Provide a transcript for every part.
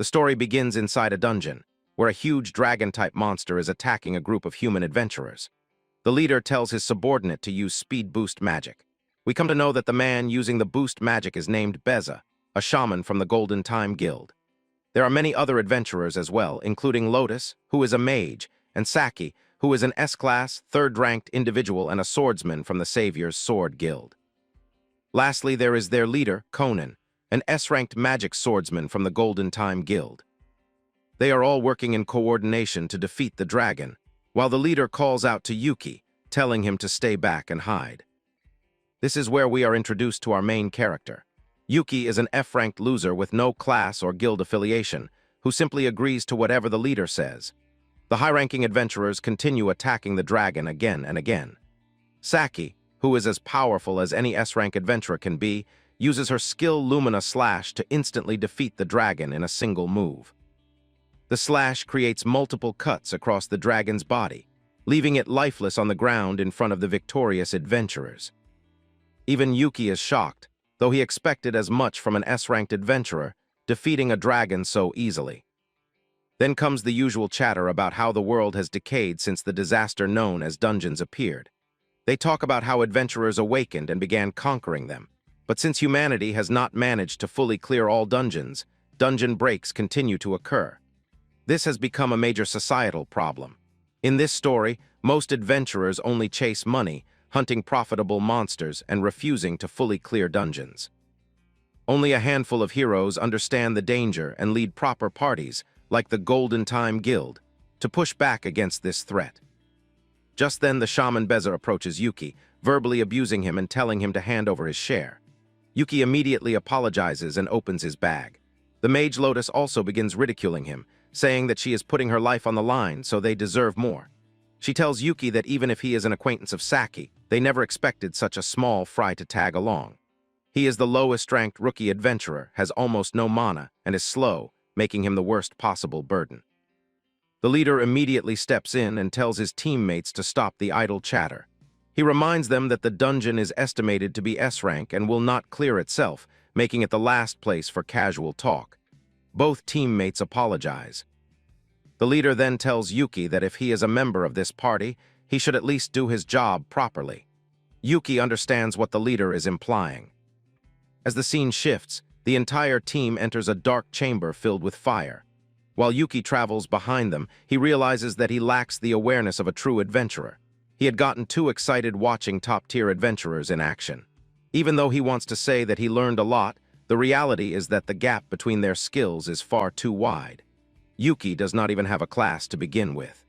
The story begins inside a dungeon, where a huge dragon-type monster is attacking a group of human adventurers. The leader tells his subordinate to use speed boost magic. We come to know that the man using the boost magic is named Beza, a shaman from the Golden Time Guild. There are many other adventurers as well, including Lotus, who is a mage, and Saki, who is an S-class, third-ranked individual and a swordsman from the Savior's Sword Guild. Lastly, there is their leader, Conan, an S-ranked magic swordsman from the Golden Time Guild. They are all working in coordination to defeat the dragon, while the leader calls out to Yuki, telling him to stay back and hide. This is where we are introduced to our main character. Yuki is an F-ranked loser with no class or guild affiliation, who simply agrees to whatever the leader says. The high-ranking adventurers continue attacking the dragon again and again. Saki, who is as powerful as any S-rank adventurer can be, uses her skill Lumina Slash to instantly defeat the dragon in a single move. The slash creates multiple cuts across the dragon's body, leaving it lifeless on the ground in front of the victorious adventurers. Even Yuki is shocked, though he expected as much from an S-ranked adventurer, defeating a dragon so easily. Then comes the usual chatter about how the world has decayed since the disaster known as dungeons appeared. They talk about how adventurers awakened and began conquering them. But since humanity has not managed to fully clear all dungeons, dungeon breaks continue to occur. This has become a major societal problem. In this story, most adventurers only chase money, hunting profitable monsters and refusing to fully clear dungeons. Only a handful of heroes understand the danger and lead proper parties, like the Golden Time Guild, to push back against this threat. Just then, the shaman Beza approaches Yuki, verbally abusing him and telling him to hand over his share. Yuki immediately apologizes and opens his bag. The mage Lotus also begins ridiculing him, saying that she is putting her life on the line, so they deserve more. She tells Yuki that even if he is an acquaintance of Saki, they never expected such a small fry to tag along. He is the lowest-ranked rookie adventurer, has almost no mana, and is slow, making him the worst possible burden. The leader immediately steps in and tells his teammates to stop the idle chatter. He reminds them that the dungeon is estimated to be S-rank and will not clear itself, making it the last place for casual talk. Both teammates apologize. The leader then tells Yuki that if he is a member of this party, he should at least do his job properly. Yuki understands what the leader is implying. As the scene shifts, the entire team enters a dark chamber filled with fire. While Yuki travels behind them, he realizes that he lacks the awareness of a true adventurer. He had gotten too excited watching top-tier adventurers in action. Even though he wants to say that he learned a lot, the reality is that the gap between their skills is far too wide. Yuki does not even have a class to begin with.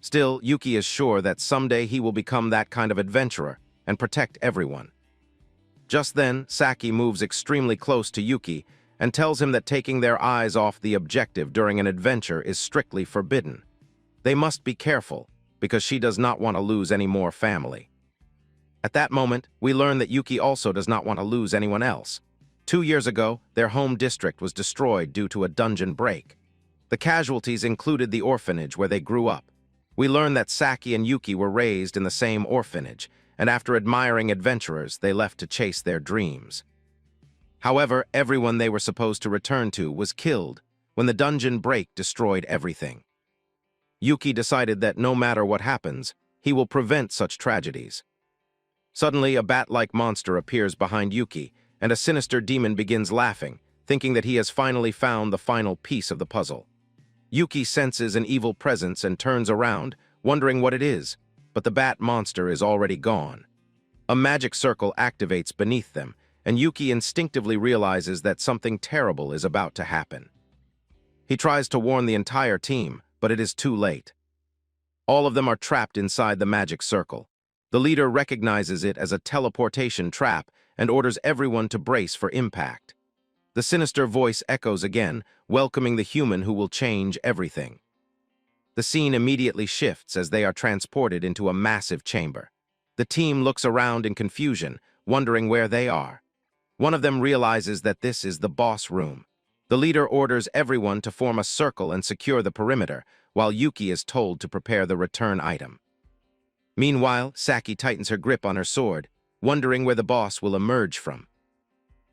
Still, Yuki is sure that someday he will become that kind of adventurer and protect everyone. Just then, Saki moves extremely close to Yuki and tells him that taking their eyes off the objective during an adventure is strictly forbidden. They must be careful, because she does not want to lose any more family. At that moment, we learn that Yuki also does not want to lose anyone else. 2 years ago, their home district was destroyed due to a dungeon break. The casualties included the orphanage where they grew up. We learn that Saki and Yuki were raised in the same orphanage, and after admiring adventurers, they left to chase their dreams. However, everyone they were supposed to return to was killed when the dungeon break destroyed everything. Yuki decided that no matter what happens, he will prevent such tragedies. Suddenly, a bat-like monster appears behind Yuki, and a sinister demon begins laughing, thinking that he has finally found the final piece of the puzzle. Yuki senses an evil presence and turns around, wondering what it is, but the bat monster is already gone. A magic circle activates beneath them, and Yuki instinctively realizes that something terrible is about to happen. He tries to warn the entire team, but it is too late. All of them are trapped inside the magic circle. The leader recognizes it as a teleportation trap and orders everyone to brace for impact. The sinister voice echoes again, welcoming the human who will change everything. The scene immediately shifts as they are transported into a massive chamber. The team looks around in confusion, wondering where they are. One of them realizes that this is the boss room. The leader orders everyone to form a circle and secure the perimeter, while Yuki is told to prepare the return item. Meanwhile, Saki tightens her grip on her sword, wondering where the boss will emerge from.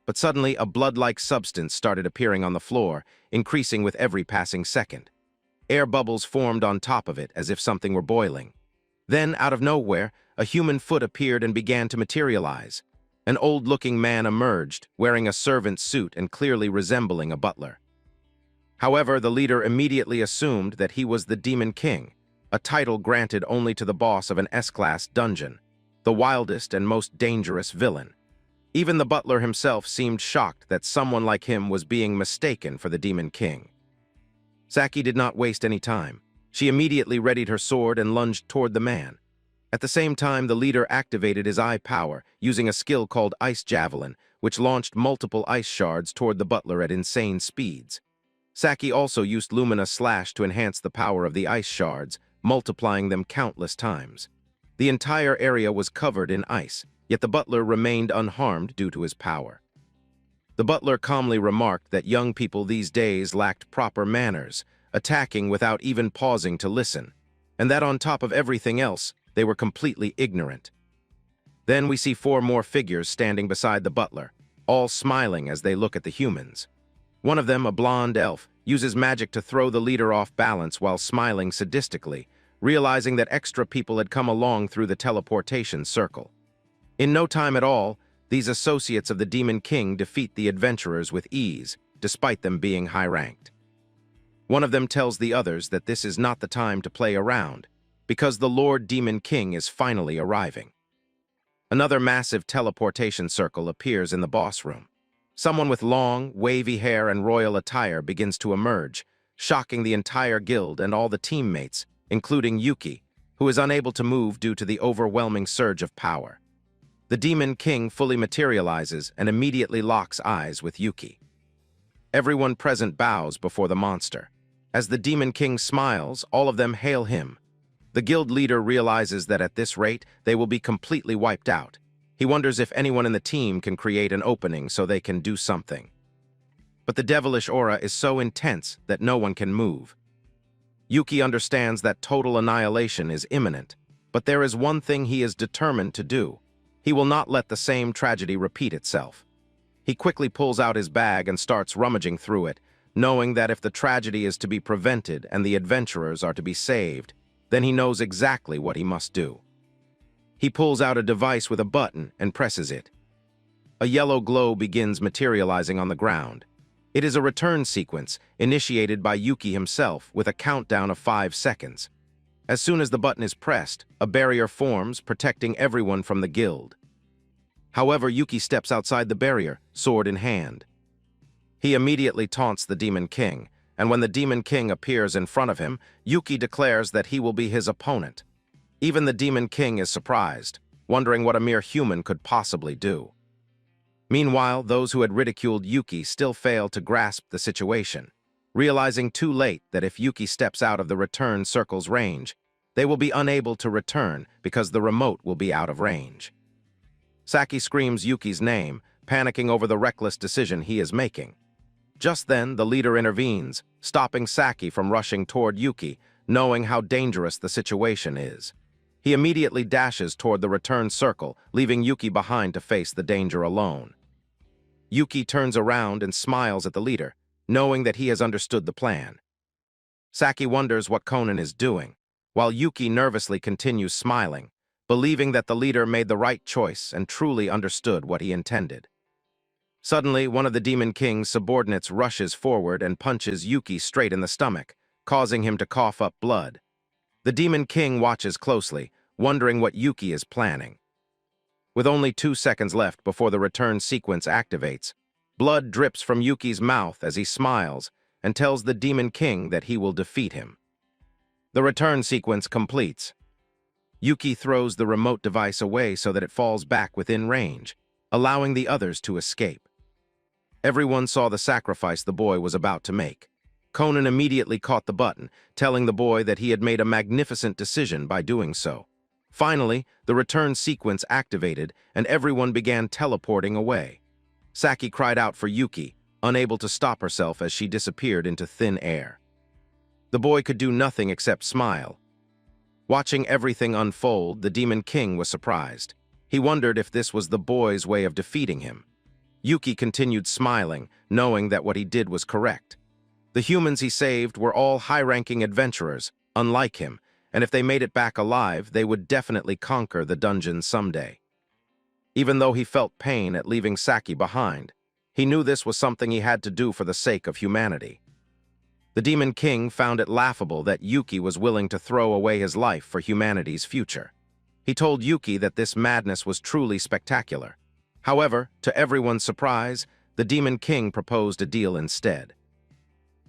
But suddenly, a blood-like substance started appearing on the floor, increasing with every passing second. Air bubbles formed on top of it as if something were boiling. Then, out of nowhere, a human foot appeared and began to materialize. An old-looking man emerged, wearing a servant's suit and clearly resembling a butler. However, the leader immediately assumed that he was the Demon King, a title granted only to the boss of an S-class dungeon, the wildest and most dangerous villain. Even the butler himself seemed shocked that someone like him was being mistaken for the Demon King. Saki did not waste any time. She immediately readied her sword and lunged toward the man. At the same time, the leader activated his eye power, using a skill called Ice Javelin, which launched multiple ice shards toward the butler at insane speeds. Saki also used Lumina Slash to enhance the power of the ice shards, multiplying them countless times. The entire area was covered in ice, yet the butler remained unharmed due to his power. The butler calmly remarked that young people these days lacked proper manners, attacking without even pausing to listen, and that on top of everything else, they were completely ignorant. Then we see 4 more figures standing beside the butler, all smiling as they look at the humans. One of them, a blonde elf, uses magic to throw the leader off balance while smiling sadistically, realizing that extra people had come along through the teleportation circle. In no time at all, these associates of the Demon King defeat the adventurers with ease, despite them being high-ranked. One of them tells the others that this is not the time to play around, because the Lord Demon King is finally arriving. Another massive teleportation circle appears in the boss room. Someone with long, wavy hair and royal attire begins to emerge, shocking the entire guild and all the teammates, including Yuki, who is unable to move due to the overwhelming surge of power. The Demon King fully materializes and immediately locks eyes with Yuki. Everyone present bows before the monster. As the Demon King smiles, all of them hail him. The guild leader realizes that at this rate, they will be completely wiped out. He wonders if anyone in the team can create an opening so they can do something. But the devilish aura is so intense that no one can move. Yuki understands that total annihilation is imminent, but there is one thing he is determined to do. He will not let the same tragedy repeat itself. He quickly pulls out his bag and starts rummaging through it, knowing that if the tragedy is to be prevented and the adventurers are to be saved, then he knows exactly what he must do. He pulls out a device with a button and presses it. A yellow glow begins materializing on the ground. It is a return sequence initiated by Yuki himself with a countdown of 5 seconds. As soon as the button is pressed, a barrier forms, protecting everyone from the guild. However, Yuki steps outside the barrier, sword in hand. He immediately taunts the Demon King, and when the Demon King appears in front of him, Yuki declares that he will be his opponent. Even the Demon King is surprised, wondering what a mere human could possibly do. Meanwhile, those who had ridiculed Yuki still fail to grasp the situation, realizing too late that if Yuki steps out of the return circle's range, they will be unable to return because the remote will be out of range. Saki screams Yuki's name, panicking over the reckless decision he is making. Just then, the leader intervenes, stopping Saki from rushing toward Yuki, knowing how dangerous the situation is. He immediately dashes toward the return circle, leaving Yuki behind to face the danger alone. Yuki turns around and smiles at the leader, knowing that he has understood the plan. Saki wonders what Conan is doing, while Yuki nervously continues smiling, believing that the leader made the right choice and truly understood what he intended. Suddenly, one of the Demon King's subordinates rushes forward and punches Yuki straight in the stomach, causing him to cough up blood. The Demon King watches closely, wondering what Yuki is planning. With only 2 seconds left before the return sequence activates, blood drips from Yuki's mouth as he smiles and tells the Demon King that he will defeat him. The return sequence completes. Yuki throws the remote device away so that it falls back within range, allowing the others to escape. Everyone saw the sacrifice the boy was about to make. Conan immediately caught the button, telling the boy that he had made a magnificent decision by doing so. Finally, the return sequence activated, and everyone began teleporting away. Saki cried out for Yuki, unable to stop herself as she disappeared into thin air. The boy could do nothing except smile. Watching everything unfold, the Demon King was surprised. He wondered if this was the boy's way of defeating him. Yuki continued smiling, knowing that what he did was correct. The humans he saved were all high-ranking adventurers, unlike him, and if they made it back alive, they would definitely conquer the dungeon someday. Even though he felt pain at leaving Saki behind, he knew this was something he had to do for the sake of humanity. The Demon King found it laughable that Yuki was willing to throw away his life for humanity's future. He told Yuki that this madness was truly spectacular. However, to everyone's surprise, the Demon King proposed a deal instead.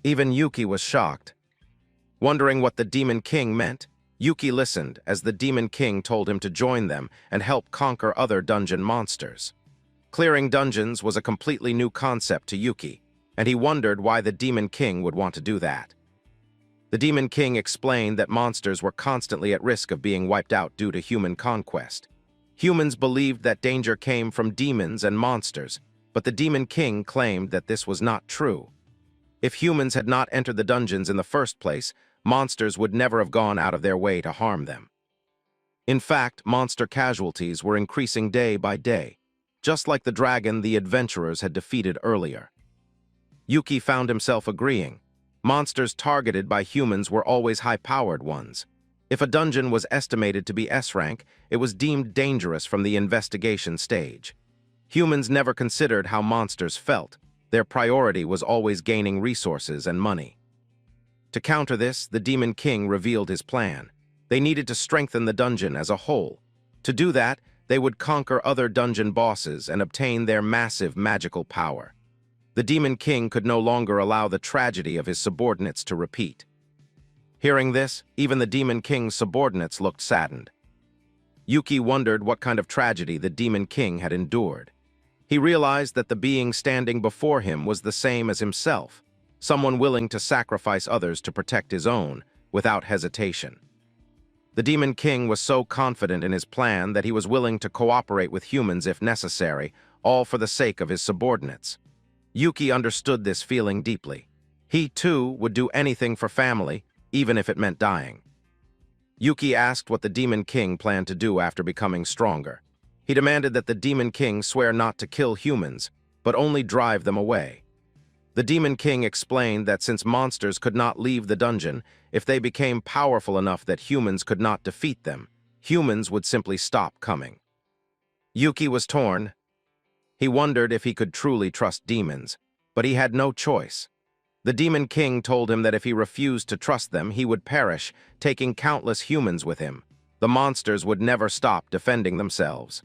Even Yuki was shocked. Wondering what the Demon King meant, Yuki listened as the Demon King told him to join them and help conquer other dungeon monsters. Clearing dungeons was a completely new concept to Yuki, and he wondered why the Demon King would want to do that. The Demon King explained that monsters were constantly at risk of being wiped out due to human conquest. Humans believed that danger came from demons and monsters, but the Demon King claimed that this was not true. If humans had not entered the dungeons in the first place, monsters would never have gone out of their way to harm them. In fact, monster casualties were increasing day by day, just like the dragon the adventurers had defeated earlier. Yuki found himself agreeing. Monsters targeted by humans were always high-powered ones. If a dungeon was estimated to be S-rank, it was deemed dangerous from the investigation stage. Humans never considered how monsters felt. Their priority was always gaining resources and money. To counter this, the Demon King revealed his plan. They needed to strengthen the dungeon as a whole. To do that, they would conquer other dungeon bosses and obtain their massive magical power. The Demon King could no longer allow the tragedy of his subordinates to repeat. Hearing this, even the Demon King's subordinates looked saddened. Yuki wondered what kind of tragedy the Demon King had endured. He realized that the being standing before him was the same as himself, someone willing to sacrifice others to protect his own, without hesitation. The Demon King was so confident in his plan that he was willing to cooperate with humans if necessary, all for the sake of his subordinates. Yuki understood this feeling deeply. He, too, would do anything for family, even if it meant dying. Yuki asked what the Demon King planned to do after becoming stronger. He demanded that the Demon King swear not to kill humans, but only drive them away. The Demon King explained that since monsters could not leave the dungeon, if they became powerful enough that humans could not defeat them, humans would simply stop coming. Yuki was torn. He wondered if he could truly trust demons, but he had no choice. The Demon King told him that if he refused to trust them, he would perish, taking countless humans with him. The monsters would never stop defending themselves.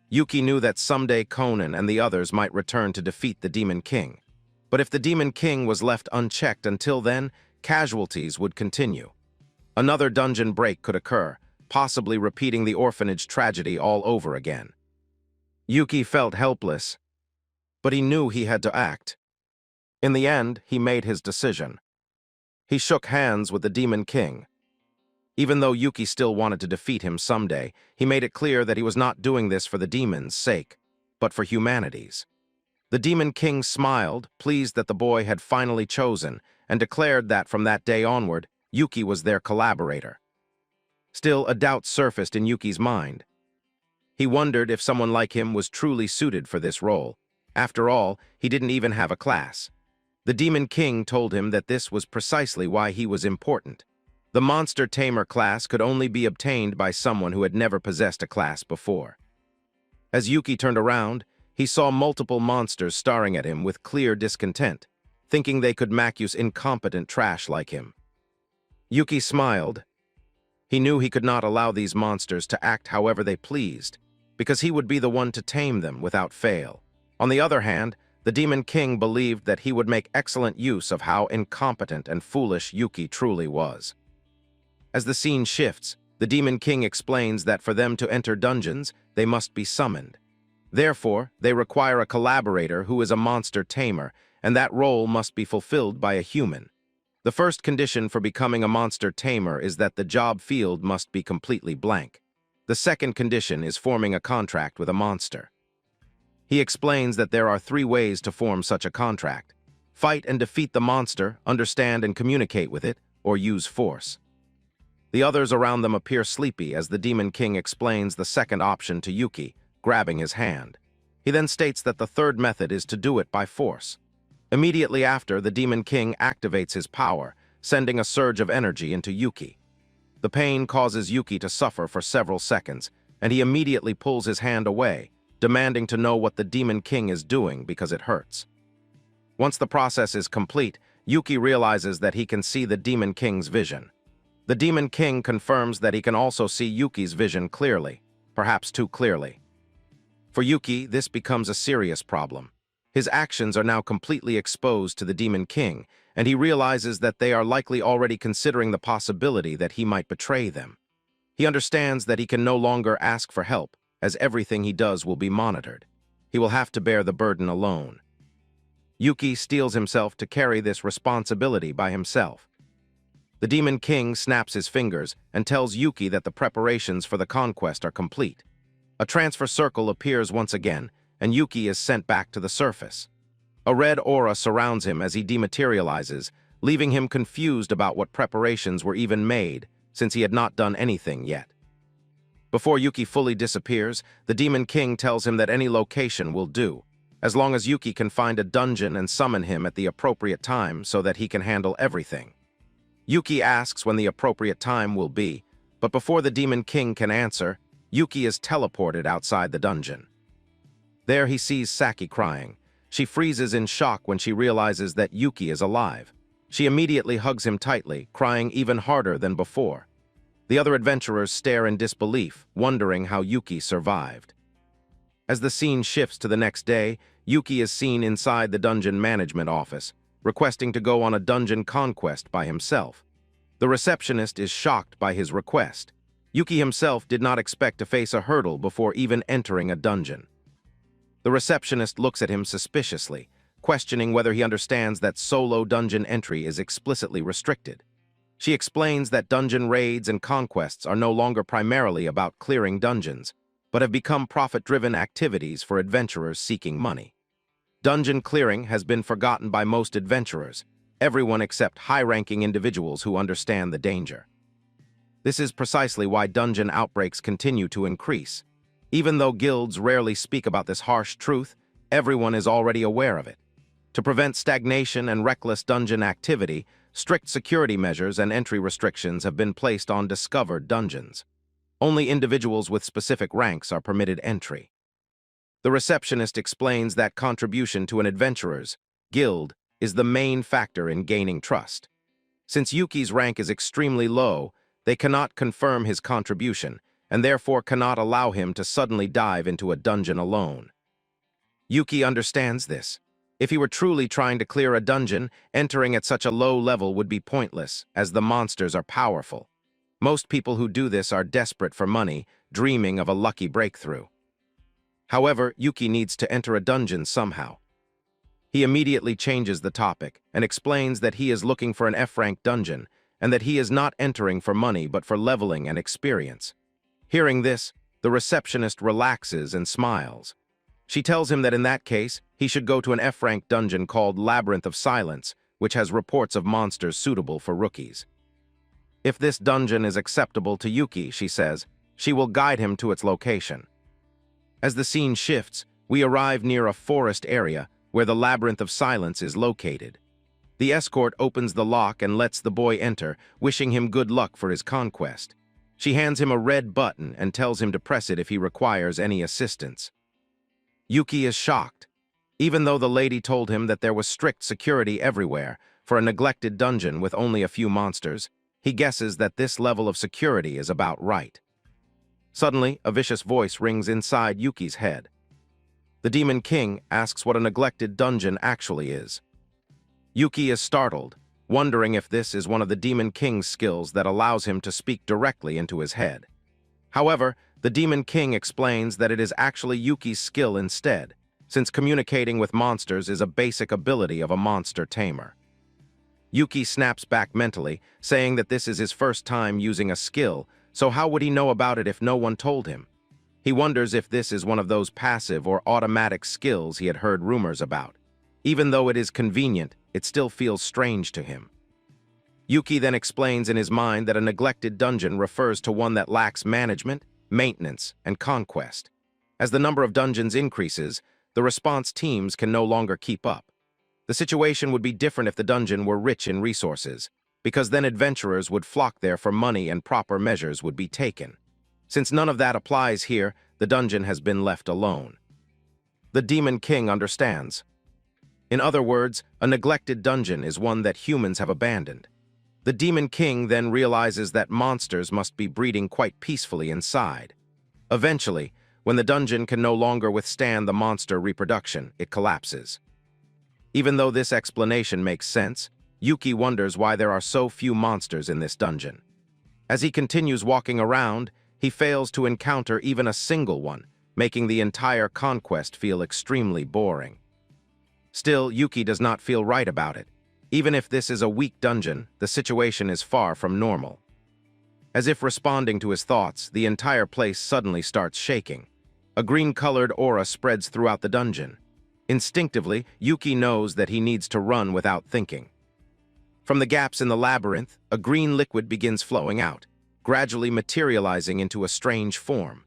Yuki knew that someday Conan and the others might return to defeat the Demon King. But if the Demon King was left unchecked until then, casualties would continue. Another dungeon break could occur, possibly repeating the orphanage tragedy all over again. Yuki felt helpless, but he knew he had to act. In the end, he made his decision. He shook hands with the Demon King. Even though Yuki still wanted to defeat him someday, he made it clear that he was not doing this for the demon's sake, but for humanity's. The Demon King smiled, pleased that the boy had finally chosen, and declared that from that day onward, Yuki was their collaborator. Still, a doubt surfaced in Yuki's mind. He wondered if someone like him was truly suited for this role. After all, he didn't even have a class. The Demon King told him that this was precisely why he was important. The Monster Tamer class could only be obtained by someone who had never possessed a class before. As Yuki turned around, he saw multiple monsters staring at him with clear discontent, thinking they could use incompetent trash like him. Yuki smiled. He knew he could not allow these monsters to act however they pleased, because he would be the one to tame them without fail. On the other hand, the Demon King believed that he would make excellent use of how incompetent and foolish Yuki truly was. As the scene shifts, the Demon King explains that for them to enter dungeons, they must be summoned. Therefore, they require a collaborator who is a monster tamer, and that role must be fulfilled by a human. The first condition for becoming a monster tamer is that the job field must be completely blank. The second condition is forming a contract with a monster. He explains that there are 3 ways to form such a contract: fight and defeat the monster, understand and communicate with it, or use force. The others around them appear sleepy as the Demon King explains the second option to Yuki, grabbing his hand. He then states that the third method is to do it by force. Immediately after, the Demon King activates his power, sending a surge of energy into Yuki. The pain causes Yuki to suffer for several seconds, and he immediately pulls his hand away, demanding to know what the Demon King is doing because it hurts. Once the process is complete, Yuki realizes that he can see the Demon King's vision. The Demon King confirms that he can also see Yuki's vision clearly, perhaps too clearly. For Yuki, this becomes a serious problem. His actions are now completely exposed to the Demon King, and he realizes that they are likely already considering the possibility that he might betray them. He understands that he can no longer ask for help, as everything he does will be monitored. He will have to bear the burden alone. Yuki steels himself to carry this responsibility by himself. The Demon King snaps his fingers and tells Yuki that the preparations for the conquest are complete. A transfer circle appears once again, and Yuki is sent back to the surface. A red aura surrounds him as he dematerializes, leaving him confused about what preparations were even made, since he had not done anything yet. Before Yuki fully disappears, the Demon King tells him that any location will do, as long as Yuki can find a dungeon and summon him at the appropriate time so that he can handle everything. Yuki asks when the appropriate time will be, but before the Demon King can answer, Yuki is teleported outside the dungeon. There he sees Saki crying. She freezes in shock when she realizes that Yuki is alive. She immediately hugs him tightly, crying even harder than before. The other adventurers stare in disbelief, wondering how Yuki survived. As the scene shifts to the next day, Yuki is seen inside the dungeon management office, requesting to go on a dungeon conquest by himself. The receptionist is shocked by his request. Yuki himself did not expect to face a hurdle before even entering a dungeon. The receptionist looks at him suspiciously, questioning whether he understands that solo dungeon entry is explicitly restricted. She explains that dungeon raids and conquests are no longer primarily about clearing dungeons, but have become profit-driven activities for adventurers seeking money. Dungeon clearing has been forgotten by most adventurers, everyone except high-ranking individuals who understand the danger. This is precisely why dungeon outbreaks continue to increase. Even though guilds rarely speak about this harsh truth, everyone is already aware of it. To prevent stagnation and reckless dungeon activity, strict security measures and entry restrictions have been placed on discovered dungeons. Only individuals with specific ranks are permitted entry. The receptionist explains that contribution to an adventurer's guild is the main factor in gaining trust. Since Yuki's rank is extremely low, they cannot confirm his contribution, and therefore cannot allow him to suddenly dive into a dungeon alone. Yuki understands this. If he were truly trying to clear a dungeon, entering at such a low level would be pointless, as the monsters are powerful. Most people who do this are desperate for money, dreaming of a lucky breakthrough. However, Yuki needs to enter a dungeon somehow. He immediately changes the topic and explains that he is looking for an F-rank dungeon and that he is not entering for money but for leveling and experience. Hearing this, the receptionist relaxes and smiles. She tells him that in that case, he should go to an F-rank dungeon called Labyrinth of Silence, which has reports of monsters suitable for rookies. If this dungeon is acceptable to Yuki, she says, she will guide him to its location. As the scene shifts, we arrive near a forest area where the Labyrinth of Silence is located. The escort opens the lock and lets the boy enter, wishing him good luck for his conquest. She hands him a red button and tells him to press it if he requires any assistance. Yuki is shocked. Even though the lady told him that there was strict security everywhere for a neglected dungeon with only a few monsters, he guesses that this level of security is about right. Suddenly, a vicious voice rings inside Yuki's head. The Demon King asks what a neglected dungeon actually is. Yuki is startled, wondering if this is one of the Demon King's skills that allows him to speak directly into his head. However, the Demon King explains that it is actually Yuki's skill instead, since communicating with monsters is a basic ability of a monster tamer. Yuki snaps back mentally, saying that this is his first time using a skill, so how would he know about it if no one told him? He wonders if this is one of those passive or automatic skills he had heard rumors about. Even though it is convenient, it still feels strange to him. Yuki then explains in his mind that a neglected dungeon refers to one that lacks management, maintenance, and conquest. As the number of dungeons increases, the response teams can no longer keep up. The situation would be different if the dungeon were rich in resources, because then adventurers would flock there for money and proper measures would be taken. Since none of that applies here, the dungeon has been left alone. The Demon King understands. In other words, a neglected dungeon is one that humans have abandoned. The Demon King then realizes that monsters must be breeding quite peacefully inside. Eventually, when the dungeon can no longer withstand the monster reproduction, it collapses. Even though this explanation makes sense, Yuki wonders why there are so few monsters in this dungeon. As he continues walking around, he fails to encounter even a single one, making the entire conquest feel extremely boring. Still, Yuki does not feel right about it. Even if this is a weak dungeon, the situation is far from normal. As if responding to his thoughts, the entire place suddenly starts shaking. A green-colored aura spreads throughout the dungeon. Instinctively, Yuki knows that he needs to run without thinking. From the gaps in the labyrinth, a green liquid begins flowing out, gradually materializing into a strange form.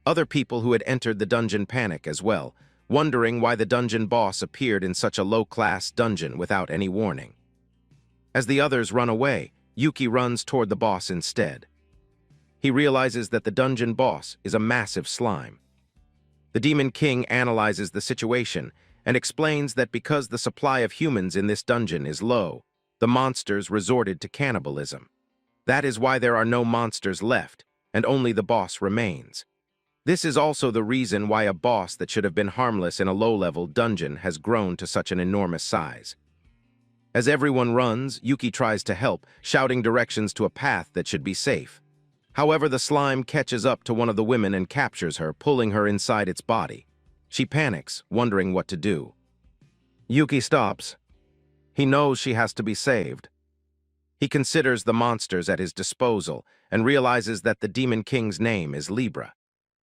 Other people who had entered the dungeon panic as well, wondering why the dungeon boss appeared in such a low-class dungeon without any warning. As the others run away, Yuki runs toward the boss instead. He realizes that the dungeon boss is a massive slime. The Demon King analyzes the situation and explains that because the supply of humans in this dungeon is low, the monsters resorted to cannibalism. That is why there are no monsters left, and only the boss remains. This is also the reason why a boss that should have been harmless in a low-level dungeon has grown to such an enormous size. As everyone runs, Yuki tries to help, shouting directions to a path that should be safe. However, the slime catches up to one of the women and captures her, pulling her inside its body. She panics, wondering what to do. Yuki stops. He knows she has to be saved. He considers the monsters at his disposal and realizes that the Demon King's name is Libra.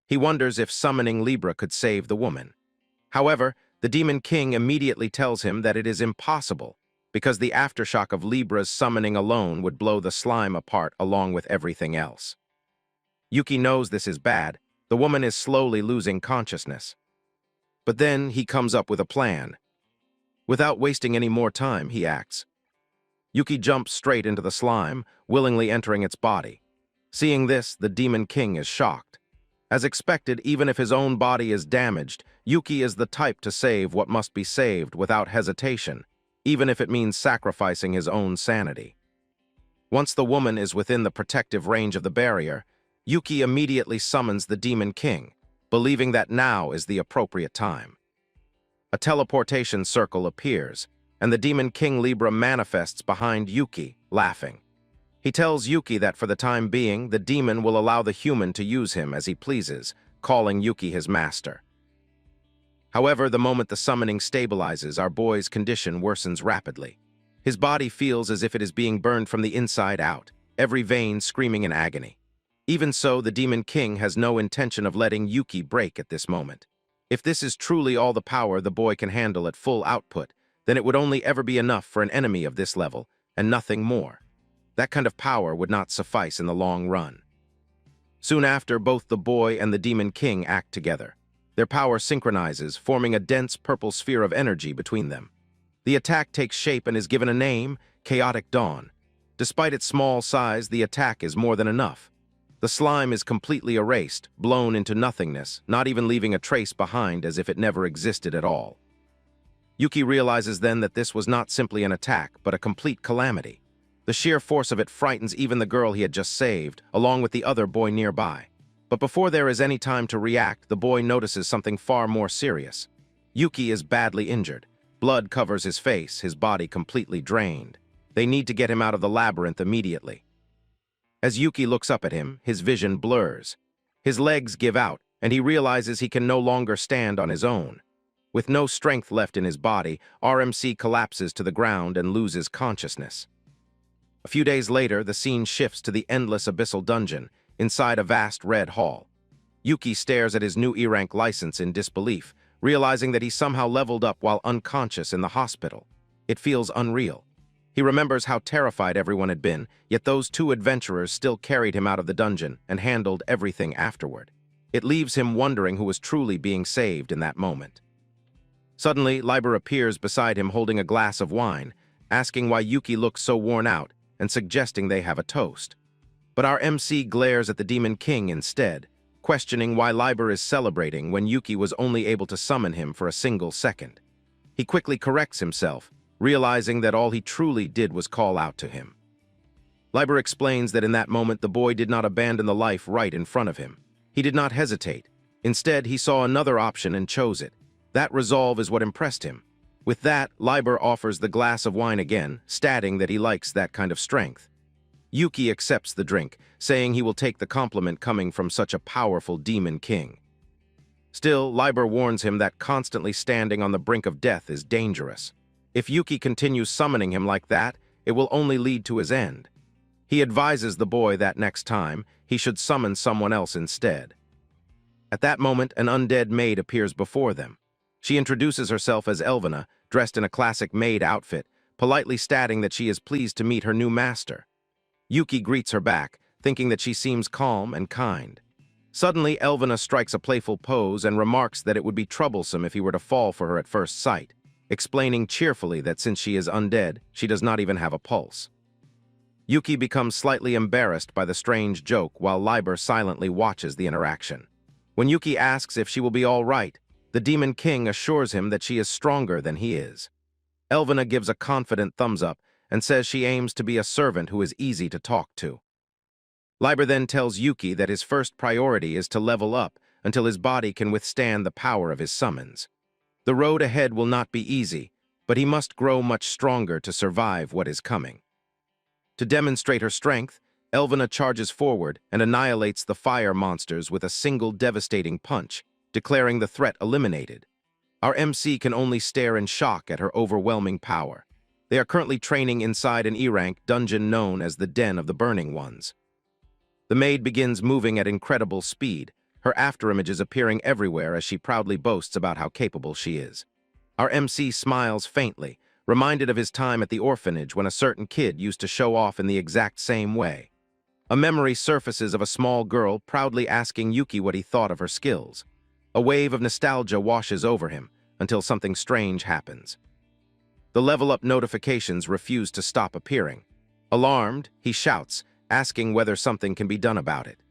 He wonders if summoning Libra could save the woman. However, the Demon King immediately tells him that it is impossible, because the aftershock of Libra's summoning alone would blow the slime apart along with everything else. Yuki knows this is bad. The woman is slowly losing consciousness. But then he comes up with a plan. Without wasting any more time, he acts. Yuki jumps straight into the slime, willingly entering its body. Seeing this, the Demon King is shocked. As expected, even if his own body is damaged, Yuki is the type to save what must be saved without hesitation, even if it means sacrificing his own sanity. Once the woman is within the protective range of the barrier, Yuki immediately summons the Demon King, believing that now is the appropriate time. A teleportation circle appears, and the Demon King Libra manifests behind Yuki, laughing. He tells Yuki that for the time being, the demon will allow the human to use him as he pleases, calling Yuki his master. However, the moment the summoning stabilizes, our boy's condition worsens rapidly. His body feels as if it is being burned from the inside out, every vein screaming in agony. Even so, the Demon King has no intention of letting Yuki break at this moment. If this is truly all the power the boy can handle at full output, then it would only ever be enough for an enemy of this level, and nothing more. That kind of power would not suffice in the long run. Soon after, both the boy and the Demon King act together. Their power synchronizes, forming a dense purple sphere of energy between them. The attack takes shape and is given a name, Chaotic Dawn. Despite its small size, the attack is more than enough. The slime is completely erased, blown into nothingness, not even leaving a trace behind as if it never existed at all. Yuki realizes then that this was not simply an attack, but a complete calamity. The sheer force of it frightens even the girl he had just saved, along with the other boy nearby. But before there is any time to react, the boy notices something far more serious. Yuki is badly injured. Blood covers his face, his body completely drained. They need to get him out of the labyrinth immediately. As Yuki looks up at him, his vision blurs. His legs give out, and he realizes he can no longer stand on his own. With no strength left in his body, RMC collapses to the ground and loses consciousness. A few days later, the scene shifts to the endless abyssal dungeon, inside a vast red hall. Yuki stares at his new E-rank license in disbelief, realizing that he somehow leveled up while unconscious in the hospital. It feels unreal. He remembers how terrified everyone had been, yet those two adventurers still carried him out of the dungeon and handled everything afterward. It leaves him wondering who was truly being saved in that moment. Suddenly, Liber appears beside him holding a glass of wine, asking why Yuki looks so worn out and suggesting they have a toast. But our MC glares at the Demon King instead, questioning why Liber is celebrating when Yuki was only able to summon him for a single second. He quickly corrects himself, realizing that all he truly did was call out to him. Liber explains that in that moment the boy did not abandon the life right in front of him. He did not hesitate. Instead, he saw another option and chose it. That resolve is what impressed him. With that, Liber offers the glass of wine again, stating that he likes that kind of strength. Yuki accepts the drink, saying he will take the compliment coming from such a powerful demon king. Still, Liber warns him that constantly standing on the brink of death is dangerous. If Yuki continues summoning him like that, it will only lead to his end. He advises the boy that next time, he should summon someone else instead. At that moment, an undead maid appears before them. She introduces herself as Elvina, dressed in a classic maid outfit, politely stating that she is pleased to meet her new master. Yuki greets her back, thinking that she seems calm and kind. Suddenly, Elvina strikes a playful pose and remarks that it would be troublesome if he were to fall for her at first sight, explaining cheerfully that since she is undead, she does not even have a pulse. Yuki becomes slightly embarrassed by the strange joke while Liber silently watches the interaction. When Yuki asks if she will be all right, the Demon King assures him that she is stronger than he is. Elvina gives a confident thumbs up and says she aims to be a servant who is easy to talk to. Liber then tells Yuki that his first priority is to level up until his body can withstand the power of his summons. The road ahead will not be easy, but he must grow much stronger to survive what is coming. To demonstrate her strength, Elvina charges forward and annihilates the fire monsters with a single devastating punch, declaring the threat eliminated. Our MC can only stare in shock at her overwhelming power. They are currently training inside an E-rank dungeon known as the Den of the Burning Ones. The maid begins moving at incredible speed, her afterimages appearing everywhere as she proudly boasts about how capable she is. Our MC smiles faintly, reminded of his time at the orphanage when a certain kid used to show off in the exact same way. A memory surfaces of a small girl proudly asking Yuki what he thought of her skills. A wave of nostalgia washes over him until something strange happens. The level-up notifications refuse to stop appearing. Alarmed, he shouts, asking whether something can be done about it.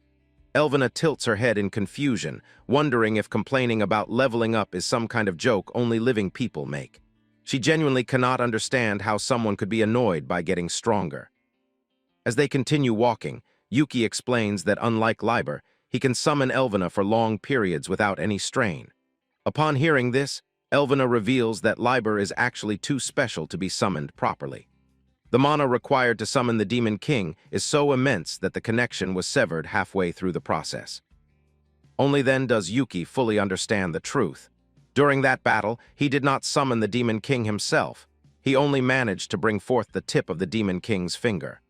Elvina tilts her head in confusion, wondering if complaining about leveling up is some kind of joke only living people make. She genuinely cannot understand how someone could be annoyed by getting stronger. As they continue walking, Yuki explains that unlike Liber, he can summon Elvina for long periods without any strain. Upon hearing this, Elvina reveals that Liber is actually too special to be summoned properly. The mana required to summon the Demon King is so immense that the connection was severed halfway through the process. Only then does Yuki fully understand the truth. During that battle, he did not summon the Demon King himself. He only managed to bring forth the tip of the Demon King's finger.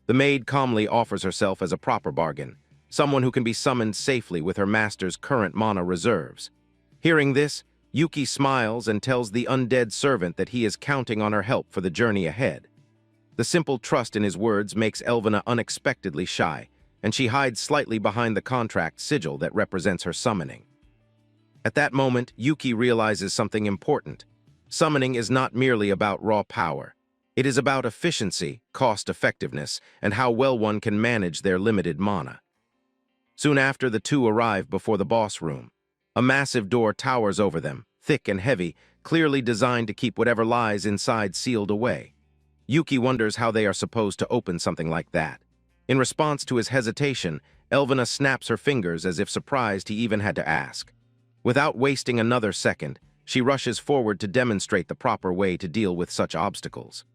The maid calmly offers herself as a proper bargain, someone who can be summoned safely with her master's current mana reserves. Hearing this, Yuki smiles and tells the undead servant that he is counting on her help for the journey ahead. The simple trust in his words makes Elvina unexpectedly shy, and she hides slightly behind the contract sigil that represents her summoning. At that moment, Yuki realizes something important. Summoning is not merely about raw power. It is about efficiency, cost-effectiveness, and how well one can manage their limited mana. Soon after, the two arrive before the boss room. A massive door towers over them, thick and heavy, clearly designed to keep whatever lies inside sealed away. Yuki wonders how they are supposed to open something like that. In response to his hesitation, Elvina snaps her fingers as if surprised he even had to ask. Without wasting another second, she rushes forward to demonstrate the proper way to deal with such obstacles.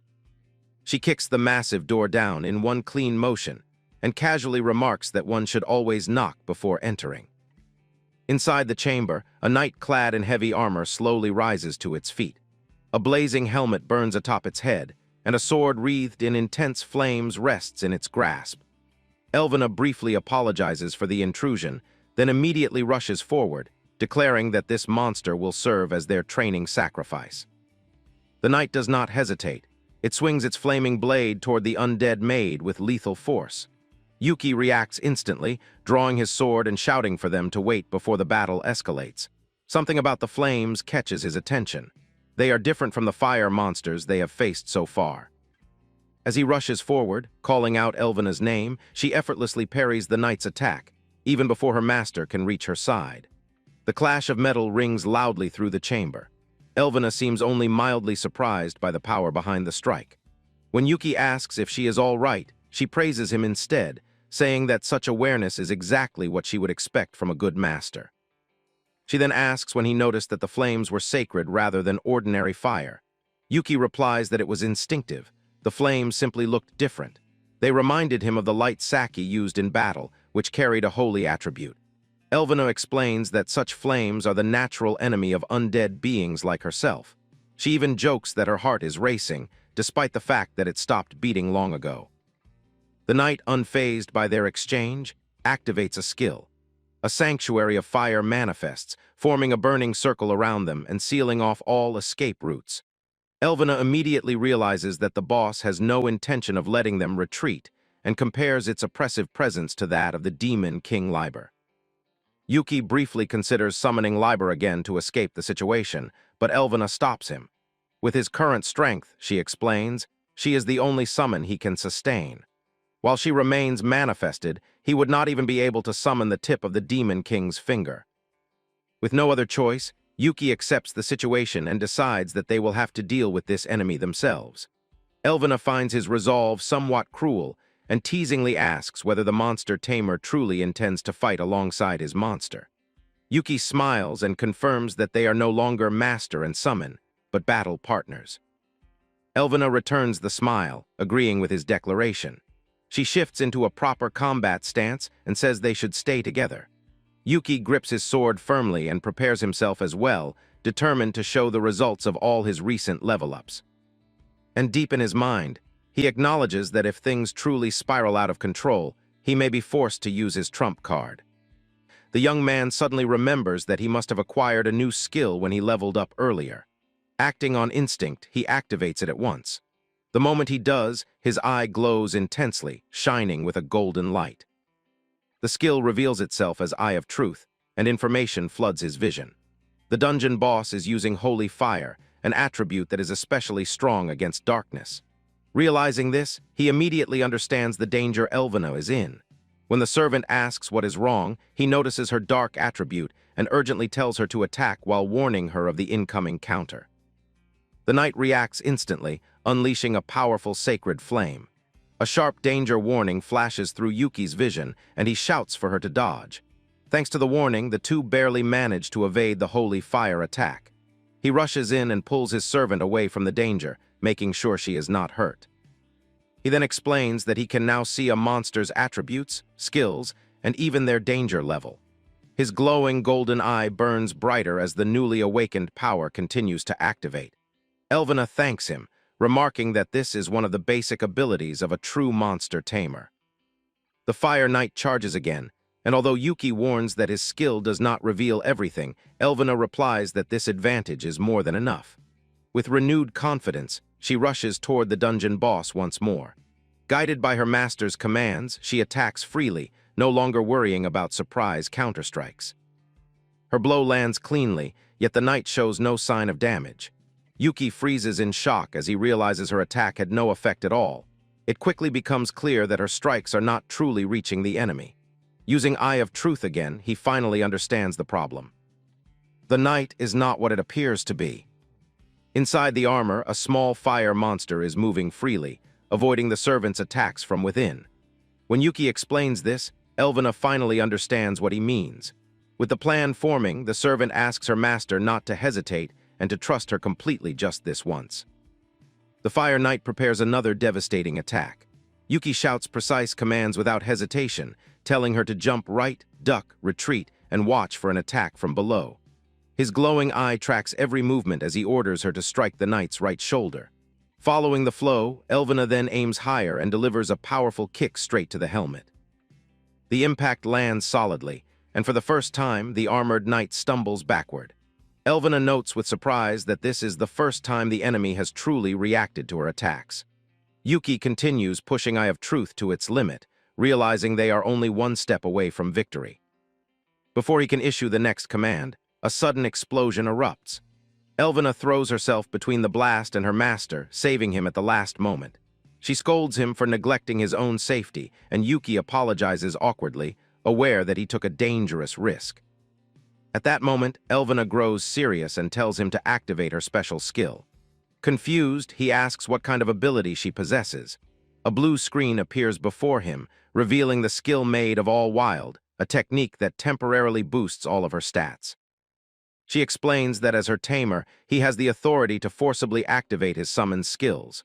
She kicks the massive door down in one clean motion and casually remarks that one should always knock before entering. Inside the chamber, a knight clad in heavy armor slowly rises to its feet. A blazing helmet burns atop its head, and a sword wreathed in intense flames rests in its grasp. Elvina briefly apologizes for the intrusion, then immediately rushes forward, declaring that this monster will serve as their training sacrifice. The knight does not hesitate. It swings its flaming blade toward the undead maid with lethal force. Yuki reacts instantly, drawing his sword and shouting for them to wait before the battle escalates. Something about the flames catches his attention. They are different from the fire monsters they have faced so far. As he rushes forward, calling out Elvena's name, she effortlessly parries the knight's attack, even before her master can reach her side. The clash of metal rings loudly through the chamber. Elvena seems only mildly surprised by the power behind the strike. When Yuki asks if she is all right, she praises him instead, saying that such awareness is exactly what she would expect from a good master. She then asks when he noticed that the flames were sacred rather than ordinary fire. Yuki replies that it was instinctive. The flames simply looked different. They reminded him of the light sake used in battle, which carried a holy attribute. Elvena explains that such flames are the natural enemy of undead beings like herself. She even jokes that her heart is racing, despite the fact that it stopped beating long ago. The knight, unfazed by their exchange, activates a skill. A sanctuary of fire manifests, forming a burning circle around them and sealing off all escape routes. Elvena immediately realizes that the boss has no intention of letting them retreat and compares its oppressive presence to that of the demon King Liber. Yuki briefly considers summoning Liber again to escape the situation, but Elvena stops him. With his current strength, she explains, she is the only summon he can sustain. While she remains manifested, he would not even be able to summon the tip of the Demon King's finger. With no other choice, Yuki accepts the situation and decides that they will have to deal with this enemy themselves. Elvena finds his resolve somewhat cruel and teasingly asks whether the monster tamer truly intends to fight alongside his monster. Yuki smiles and confirms that they are no longer master and summon, but battle partners. Elvena returns the smile, agreeing with his declaration. She shifts into a proper combat stance and says they should stay together. Yuki grips his sword firmly and prepares himself as well, determined to show the results of all his recent level-ups. And deep in his mind, he acknowledges that if things truly spiral out of control, he may be forced to use his trump card. The young man suddenly remembers that he must have acquired a new skill when he leveled up earlier. Acting on instinct, he activates it at once. The moment he does, his eye glows intensely, shining with a golden light. The skill reveals itself as Eye of Truth, and information floods his vision. The dungeon boss is using Holy Fire, an attribute that is especially strong against darkness. Realizing this, he immediately understands the danger Elvena is in. When the servant asks what is wrong, he notices her dark attribute and urgently tells her to attack while warning her of the incoming counter. The knight reacts instantly, unleashing a powerful sacred flame. A sharp danger warning flashes through Yuki's vision, and he shouts for her to dodge. Thanks to the warning, the two barely manage to evade the holy fire attack. He rushes in and pulls his servant away from the danger, making sure she is not hurt. He then explains that he can now see a monster's attributes, skills, and even their danger level. His glowing golden eye burns brighter as the newly awakened power continues to activate. Elvena thanks him, remarking that this is one of the basic abilities of a true monster tamer. The Fire Knight charges again, and although Yuki warns that his skill does not reveal everything, Elvena replies that this advantage is more than enough. With renewed confidence, she rushes toward the dungeon boss once more. Guided by her master's commands, she attacks freely, no longer worrying about surprise counterstrikes. Her blow lands cleanly, yet the knight shows no sign of damage. Yuki freezes in shock as he realizes her attack had no effect at all. It quickly becomes clear that her strikes are not truly reaching the enemy. Using Eye of Truth again, he finally understands the problem. The knight is not what it appears to be. Inside the armor, a small fire monster is moving freely, avoiding the servant's attacks from within. When Yuki explains this, Elvena finally understands what he means. With the plan forming, the servant asks her master not to hesitate and to trust her completely just this once. The Fire Knight prepares another devastating attack. Yuki shouts precise commands without hesitation, telling her to jump right, duck, retreat, and watch for an attack from below. His glowing eye tracks every movement as he orders her to strike the knight's right shoulder. Following the flow, Elvena then aims higher and delivers a powerful kick straight to the helmet. The impact lands solidly, and for the first time, the armored knight stumbles backward. Elvena notes with surprise that this is the first time the enemy has truly reacted to her attacks. Yuki continues pushing Eye of Truth to its limit, realizing they are only one step away from victory. Before he can issue the next command, a sudden explosion erupts. Elvina throws herself between the blast and her master, saving him at the last moment. She scolds him for neglecting his own safety, and Yuki apologizes awkwardly, aware that he took a dangerous risk. At that moment, Elvina grows serious and tells him to activate her special skill. Confused, he asks what kind of ability she possesses. A blue screen appears before him, revealing the skill Made of All Wild, a technique that temporarily boosts all of her stats. She explains that as her tamer, he has the authority to forcibly activate his summoned skills.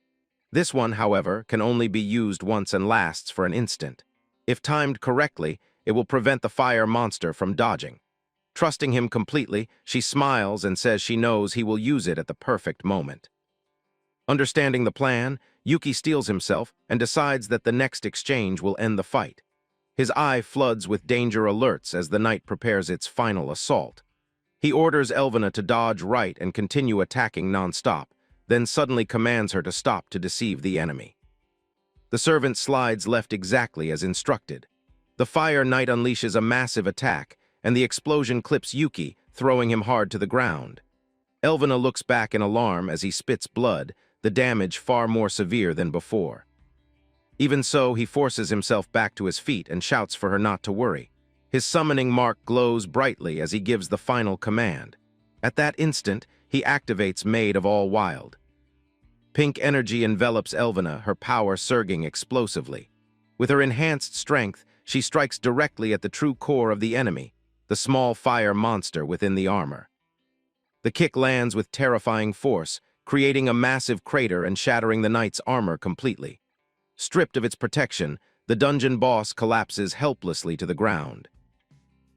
This one, however, can only be used once and lasts for an instant. If timed correctly, it will prevent the fire monster from dodging. Trusting him completely, she smiles and says she knows he will use it at the perfect moment. Understanding the plan, Yuki steels himself and decides that the next exchange will end the fight. His eye floods with danger alerts as the knight prepares its final assault. He orders Elvina to dodge right and continue attacking non-stop, then suddenly commands her to stop to deceive the enemy. The servant slides left exactly as instructed. The Fire Knight unleashes a massive attack, and the explosion clips Yuki, throwing him hard to the ground. Elvina looks back in alarm as he spits blood, the damage far more severe than before. Even so, he forces himself back to his feet and shouts for her not to worry. His summoning mark glows brightly as he gives the final command. At that instant, he activates Made of All Wild. Pink energy envelops Elvina, her power surging explosively. With her enhanced strength, she strikes directly at the true core of the enemy, the small fire monster within the armor. The kick lands with terrifying force, creating a massive crater and shattering the knight's armor completely. Stripped of its protection, the dungeon boss collapses helplessly to the ground.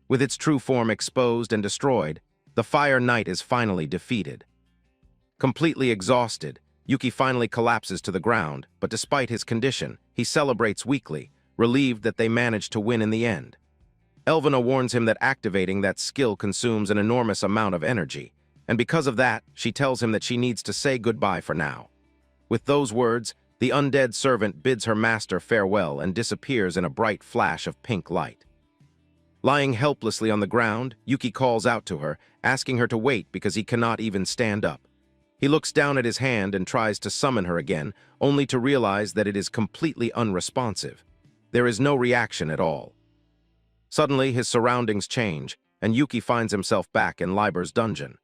With its true form exposed and destroyed, the Fire Knight is finally defeated. Completely exhausted, Yuki finally collapses to the ground, but despite his condition, he celebrates weakly, relieved that they managed to win in the end. Elvina warns him that activating that skill consumes an enormous amount of energy, and because of that, she tells him that she needs to say goodbye for now. With those words, the undead servant bids her master farewell and disappears in a bright flash of pink light. Lying helplessly on the ground, Yuki calls out to her, asking her to wait because he cannot even stand up. He looks down at his hand and tries to summon her again, only to realize that it is completely unresponsive. There is no reaction at all. Suddenly, his surroundings change, and Yuki finds himself back in Liber's dungeon.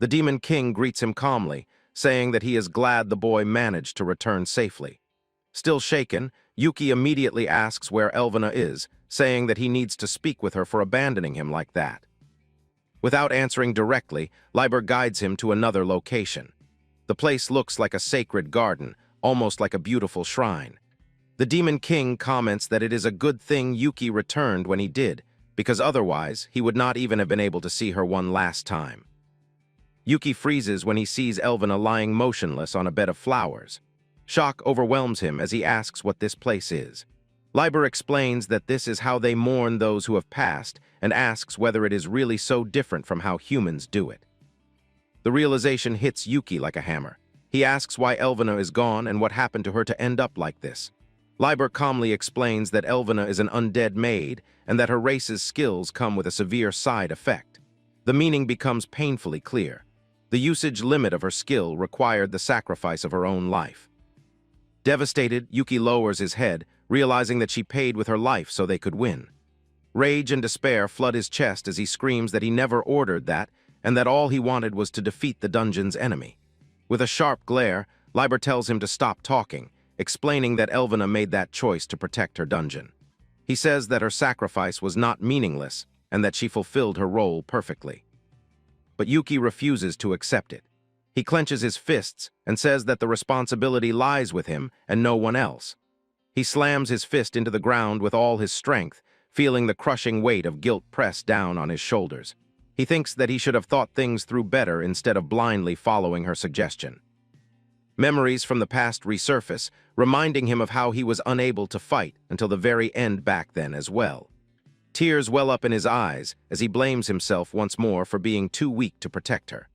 The Demon King greets him calmly, saying that he is glad the boy managed to return safely. Still shaken, Yuki immediately asks where Elvina is, saying that he needs to speak with her for abandoning him like that. Without answering directly, Liber guides him to another location. The place looks like a sacred garden, almost like a beautiful shrine. The Demon King comments that it is a good thing Yuki returned when he did, because otherwise he would not even have been able to see her one last time. Yuki freezes when he sees Elvina lying motionless on a bed of flowers. Shock overwhelms him as he asks what this place is. Liber explains that this is how they mourn those who have passed and asks whether it is really so different from how humans do it. The realization hits Yuki like a hammer. He asks why Elvina is gone and what happened to her to end up like this. Liber calmly explains that Elvina is an undead maid and that her race's skills come with a severe side effect. The meaning becomes painfully clear. The usage limit of her skill required the sacrifice of her own life. Devastated, Yuki lowers his head, realizing that she paid with her life so they could win. Rage and despair flood his chest as he screams that he never ordered that and that all he wanted was to defeat the dungeon's enemy. With a sharp glare, Liber tells him to stop talking, explaining that Elvina made that choice to protect her dungeon. He says that her sacrifice was not meaningless and that she fulfilled her role perfectly. But Yuki refuses to accept it. He clenches his fists and says that the responsibility lies with him and no one else. He slams his fist into the ground with all his strength, feeling the crushing weight of guilt press down on his shoulders. He thinks that he should have thought things through better instead of blindly following her suggestion. Memories from the past resurface, reminding him of how he was unable to fight until the very end back then as well. Tears well up in his eyes as he blames himself once more for being too weak to protect her.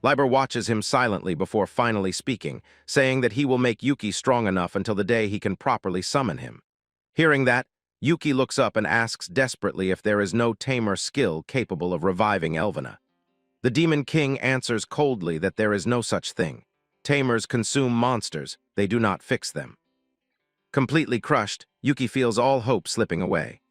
Liber watches him silently before finally speaking, saying that he will make Yuki strong enough until the day he can properly summon him. Hearing that, Yuki looks up and asks desperately if there is no tamer skill capable of reviving Elvina. The Demon King answers coldly that there is no such thing. Tamers consume monsters, they do not fix them. Completely crushed, Yuki feels all hope slipping away.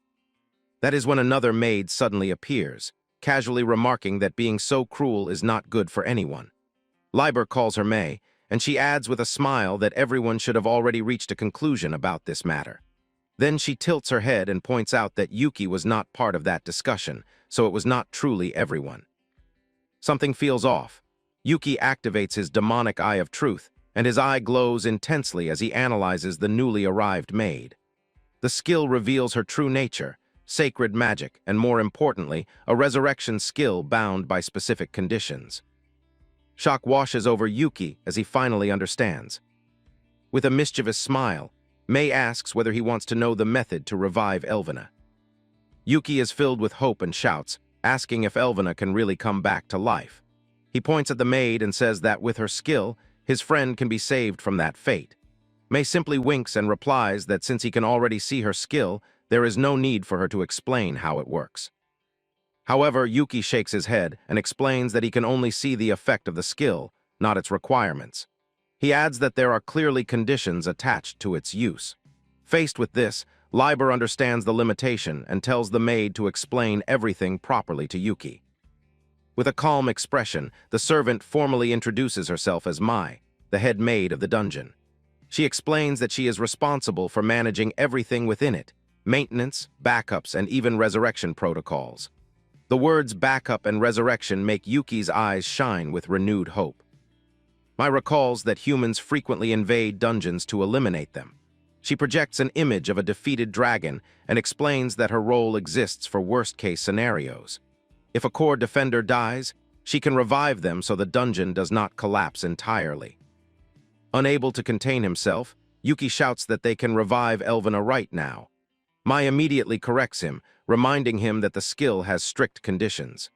That is when another maid suddenly appears, casually remarking that being so cruel is not good for anyone. Liber calls her May, and she adds with a smile that everyone should have already reached a conclusion about this matter. Then she tilts her head and points out that Yuki was not part of that discussion, so it was not truly everyone. Something feels off. Yuki activates his demonic eye of truth, and his eye glows intensely as he analyzes the newly arrived maid. The skill reveals her true nature, sacred magic, and more importantly, a resurrection skill bound by specific conditions. Shock washes over Yuki as he finally understands. With a mischievous smile, May asks whether he wants to know the method to revive Elvina. Yuki is filled with hope and shouts, asking if Elvina can really come back to life. He points at the maid and says that with her skill, his friend can be saved from that fate. May simply winks and replies that since he can already see her skill, there is no need for her to explain how it works. However, Yuki shakes his head and explains that he can only see the effect of the skill, not its requirements. He adds that there are clearly conditions attached to its use. Faced with this, Liber understands the limitation and tells the maid to explain everything properly to Yuki. With a calm expression, the servant formally introduces herself as Mai, the head maid of the dungeon. She explains that she is responsible for managing everything within it, maintenance, backups, and even resurrection protocols. The words backup and resurrection make Yuki's eyes shine with renewed hope. Mai recalls that humans frequently invade dungeons to eliminate them. She projects an image of a defeated dragon and explains that her role exists for worst-case scenarios. If a core defender dies, she can revive them so the dungeon does not collapse entirely. Unable to contain himself, Yuki shouts that they can revive Elvina right now. Mai immediately corrects him, reminding him that the skill has strict conditions.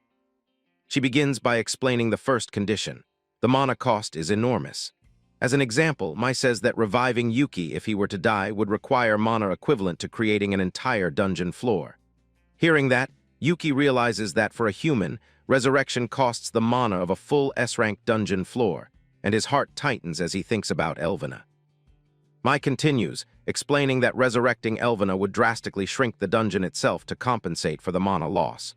She begins by explaining the first condition. The mana cost is enormous. As an example, Mai says that reviving Yuki if he were to die would require mana equivalent to creating an entire dungeon floor. Hearing that, Yuki realizes that for a human, resurrection costs the mana of a full S-rank dungeon floor, and his heart tightens as he thinks about Elvina. Mai continues, explaining that resurrecting Elvina would drastically shrink the dungeon itself to compensate for the mana loss.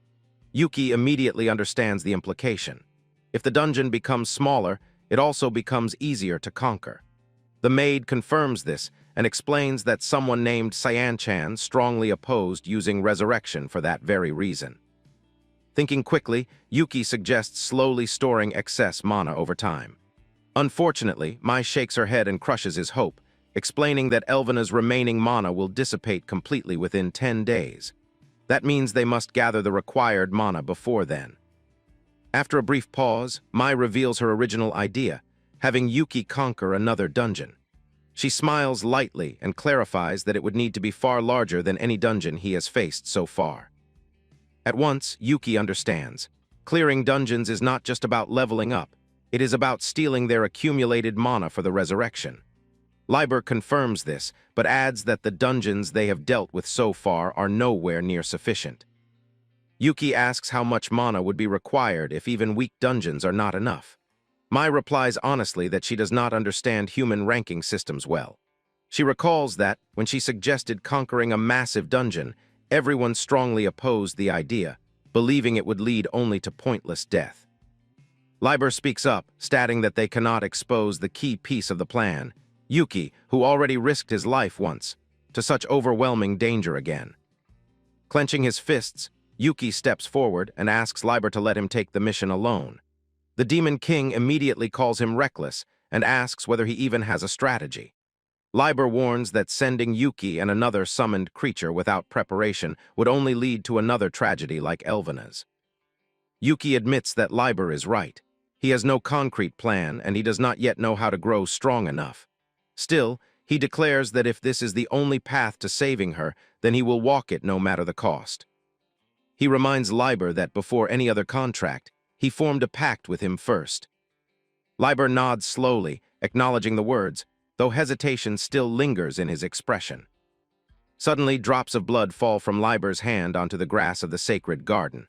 Yuki immediately understands the implication. If the dungeon becomes smaller, it also becomes easier to conquer. The maid confirms this and explains that someone named Cyan-chan strongly opposed using resurrection for that very reason. Thinking quickly, Yuki suggests slowly storing excess mana over time. Unfortunately, Mai shakes her head and crushes his hope, explaining that Elvina's remaining mana will dissipate completely within 10 days. That means they must gather the required mana before then. After a brief pause, Mai reveals her original idea, having Yuki conquer another dungeon. She smiles lightly and clarifies that it would need to be far larger than any dungeon he has faced so far. At once, Yuki understands. Clearing dungeons is not just about leveling up, it is about stealing their accumulated mana for the resurrection. Liber confirms this, but adds that the dungeons they have dealt with so far are nowhere near sufficient. Yuki asks how much mana would be required if even weak dungeons are not enough. Mai replies honestly that she does not understand human ranking systems well. She recalls that, when she suggested conquering a massive dungeon, everyone strongly opposed the idea, believing it would lead only to pointless death. Liber speaks up, stating that they cannot expose the key piece of the plan, Yuki, who already risked his life once, to such overwhelming danger again. Clenching his fists, Yuki steps forward and asks Liber to let him take the mission alone. The Demon King immediately calls him reckless and asks whether he even has a strategy. Liber warns that sending Yuki and another summoned creature without preparation would only lead to another tragedy like Elvina's. Yuki admits that Liber is right. He has no concrete plan and he does not yet know how to grow strong enough. Still, he declares that if this is the only path to saving her, then he will walk it no matter the cost. He reminds Liber that before any other contract, he formed a pact with him first. Liber nods slowly, acknowledging the words, though hesitation still lingers in his expression. Suddenly, drops of blood fall from Liber's hand onto the grass of the sacred garden.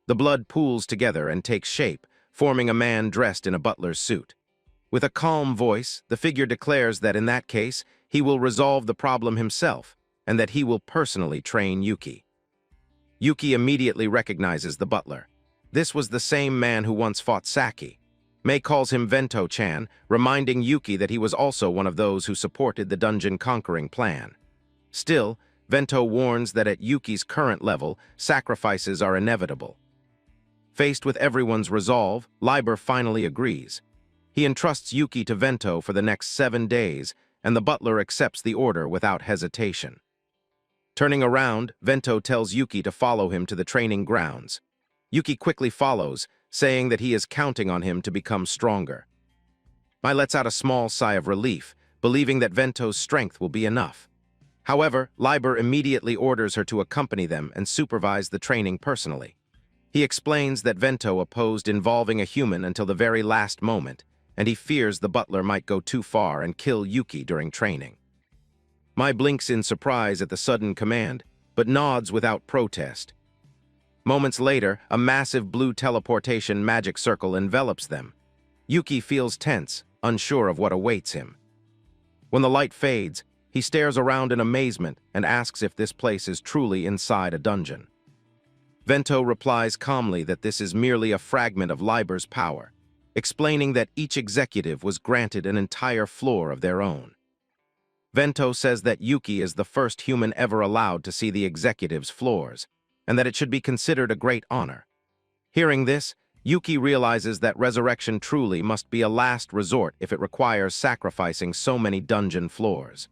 The blood pools together and takes shape, forming a man dressed in a butler's suit. With a calm voice, the figure declares that in that case, he will resolve the problem himself, and that he will personally train Yuki. Yuki immediately recognizes the butler. This was the same man who once fought Saki. Mei calls him Vento-chan, reminding Yuki that he was also one of those who supported the dungeon-conquering plan. Still, Vento warns that at Yuki's current level, sacrifices are inevitable. Faced with everyone's resolve, Liber finally agrees. He entrusts Yuki to Vento for the next 7 days, and the butler accepts the order without hesitation. Turning around, Vento tells Yuki to follow him to the training grounds. Yuki quickly follows, saying that he is counting on him to become stronger. Mai lets out a small sigh of relief, believing that Vento's strength will be enough. However, Liber immediately orders her to accompany them and supervise the training personally. He explains that Vento opposed involving a human until the very last moment, and he fears the butler might go too far and kill Yuki during training. Mai blinks in surprise at the sudden command, but nods without protest. Moments later, a massive blue teleportation magic circle envelops them. Yuki feels tense, unsure of what awaits him. When the light fades, he stares around in amazement and asks if this place is truly inside a dungeon. Vento replies calmly that this is merely a fragment of Liber's power, explaining that each executive was granted an entire floor of their own. Vento says that Yuki is the first human ever allowed to see the executive's floors, and that it should be considered a great honor. Hearing this, Yuki realizes that resurrection truly must be a last resort if it requires sacrificing so many dungeon floors.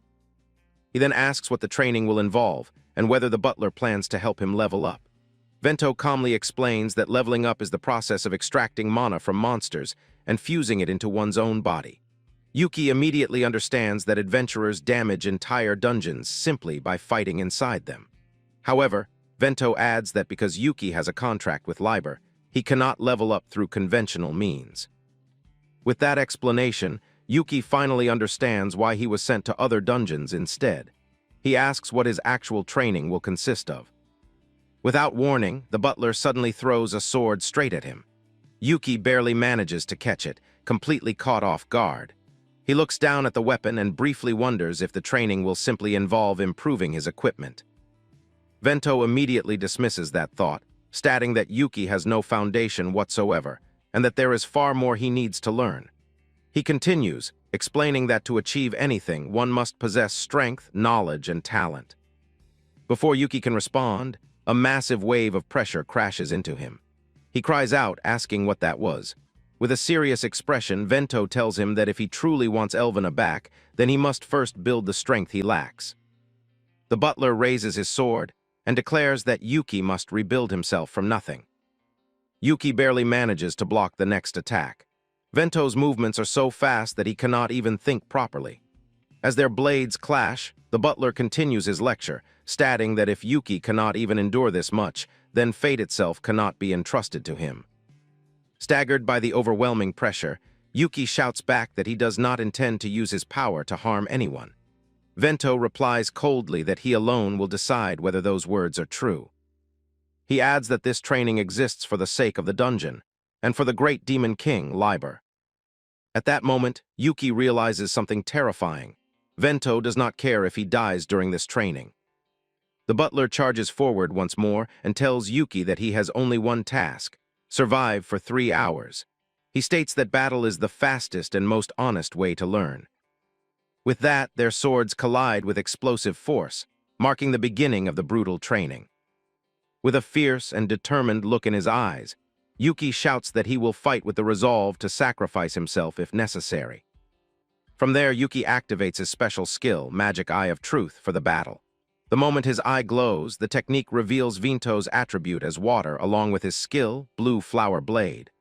He then asks what the training will involve, and whether the butler plans to help him level up. Vento calmly explains that leveling up is the process of extracting mana from monsters and fusing it into one's own body. Yuki immediately understands that adventurers damage entire dungeons simply by fighting inside them. However, Vento adds that because Yuki has a contract with Liber, he cannot level up through conventional means. With that explanation, Yuki finally understands why he was sent to other dungeons instead. He asks what his actual training will consist of. Without warning, the butler suddenly throws a sword straight at him. Yuki barely manages to catch it, completely caught off guard. He looks down at the weapon and briefly wonders if the training will simply involve improving his equipment. Vento immediately dismisses that thought, stating that Yuki has no foundation whatsoever, and that there is far more he needs to learn. He continues, explaining that to achieve anything, one must possess strength, knowledge, and talent. Before Yuki can respond, a massive wave of pressure crashes into him. He cries out, asking what that was. With a serious expression, Vento tells him that if he truly wants Elvina back, then he must first build the strength he lacks. The butler raises his sword and declares that Yuki must rebuild himself from nothing. Yuki barely manages to block the next attack. Vento's movements are so fast that he cannot even think properly. As their blades clash, the butler continues his lecture, stating that if Yuki cannot even endure this much, then fate itself cannot be entrusted to him. Staggered by the overwhelming pressure, Yuki shouts back that he does not intend to use his power to harm anyone. Vento replies coldly that he alone will decide whether those words are true. He adds that this training exists for the sake of the dungeon, and for the great demon king, Liber. At that moment, Yuki realizes something terrifying. Vento does not care if he dies during this training. The butler charges forward once more and tells Yuki that he has only one task: survive for 3 hours. He states that battle is the fastest and most honest way to learn. With that, their swords collide with explosive force, marking the beginning of the brutal training. With a fierce and determined look in his eyes, Yuki shouts that he will fight with the resolve to sacrifice himself if necessary. From there, Yuki activates his special skill, Magic Eye of Truth, for the battle. The moment his eye glows, the technique reveals Vento's attribute as water along with his skill, Blue Flower Blade.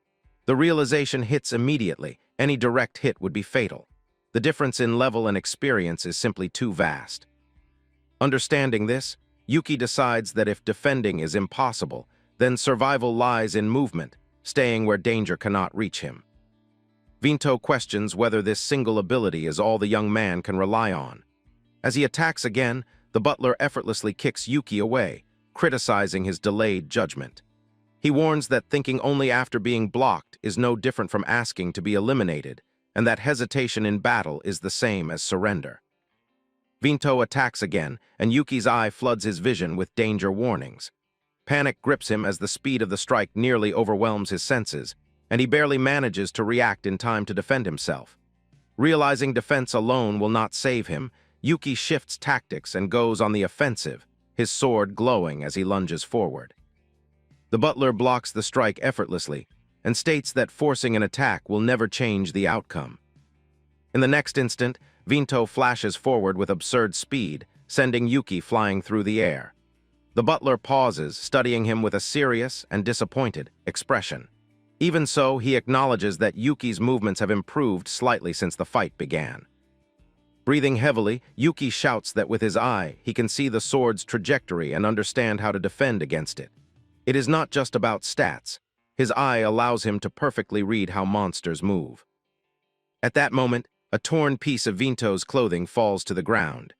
The realization hits immediately. Any direct hit would be fatal. The difference in level and experience is simply too vast. Understanding this, Yuki decides that if defending is impossible, then survival lies in movement, staying where danger cannot reach him. Vento questions whether this single ability is all the young man can rely on. As he attacks again, the butler effortlessly kicks Yuki away, criticizing his delayed judgment. He warns that thinking only after being blocked is no different from asking to be eliminated, and that hesitation in battle is the same as surrender. Vinto attacks again, and Yuki's eye floods his vision with danger warnings. Panic grips him as the speed of the strike nearly overwhelms his senses, and he barely manages to react in time to defend himself. Realizing defense alone will not save him, Yuki shifts tactics and goes on the offensive, his sword glowing as he lunges forward. The butler blocks the strike effortlessly and states that forcing an attack will never change the outcome. In the next instant, Vinto flashes forward with absurd speed, sending Yuki flying through the air. The butler pauses, studying him with a serious and disappointed expression. Even so, he acknowledges that Yuki's movements have improved slightly since the fight began. Breathing heavily, Yuki shouts that with his eye, he can see the sword's trajectory and understand how to defend against it. It is not just about stats. His eye allows him to perfectly read how monsters move. At that moment, a torn piece of Vinto's clothing falls to the ground.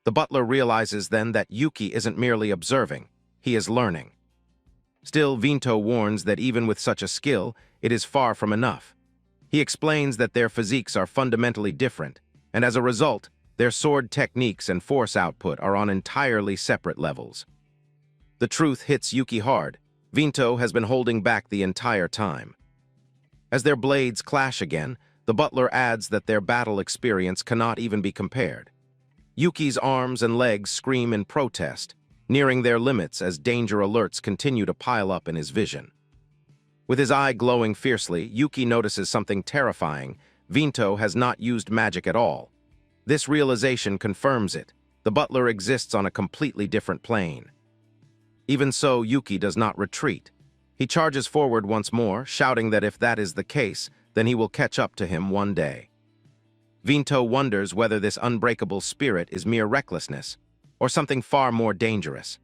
The butler realizes then that Yuki isn't merely observing, he is learning. Still, Vinto warns that even with such a skill, it is far from enough. He explains that their physiques are fundamentally different, and as a result, their sword techniques and force output are on entirely separate levels. The truth hits Yuki hard. Vinto has been holding back the entire time. As their blades clash again, the butler adds that their battle experience cannot even be compared. Yuki's arms and legs scream in protest, nearing their limits as danger alerts continue to pile up in his vision. With his eye glowing fiercely, Yuki notices something terrifying. Vinto has not used magic at all. This realization confirms it. The butler exists on a completely different plane. Even so, Yuki does not retreat. He charges forward once more, shouting that if that is the case, then he will catch up to him one day. Vinto wonders whether this unbreakable spirit is mere recklessness, or something far more dangerous.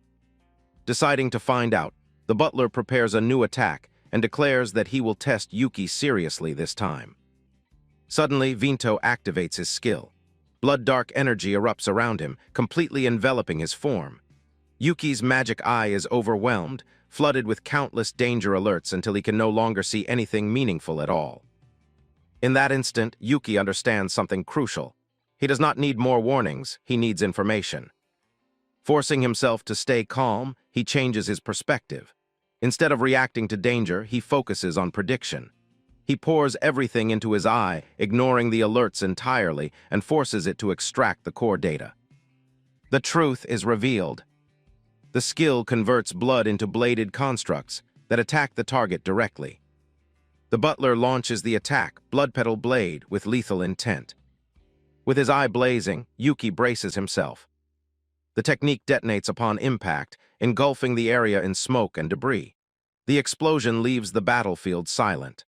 Deciding to find out, the butler prepares a new attack and declares that he will test Yuki seriously this time. Suddenly, Vinto activates his skill. Blood-dark energy erupts around him, completely enveloping his form. Yuki's magic eye is overwhelmed, flooded with countless danger alerts until he can no longer see anything meaningful at all. In that instant, Yuki understands something crucial. He does not need more warnings, he needs information. Forcing himself to stay calm, he changes his perspective. Instead of reacting to danger, he focuses on prediction. He pours everything into his eye, ignoring the alerts entirely, and forces it to extract the core data. The truth is revealed. The skill converts blood into bladed constructs that attack the target directly. The butler launches the attack, blood petal blade, with lethal intent. With his eye blazing, Yuki braces himself. The technique detonates upon impact, engulfing the area in smoke and debris. The explosion leaves the battlefield silent.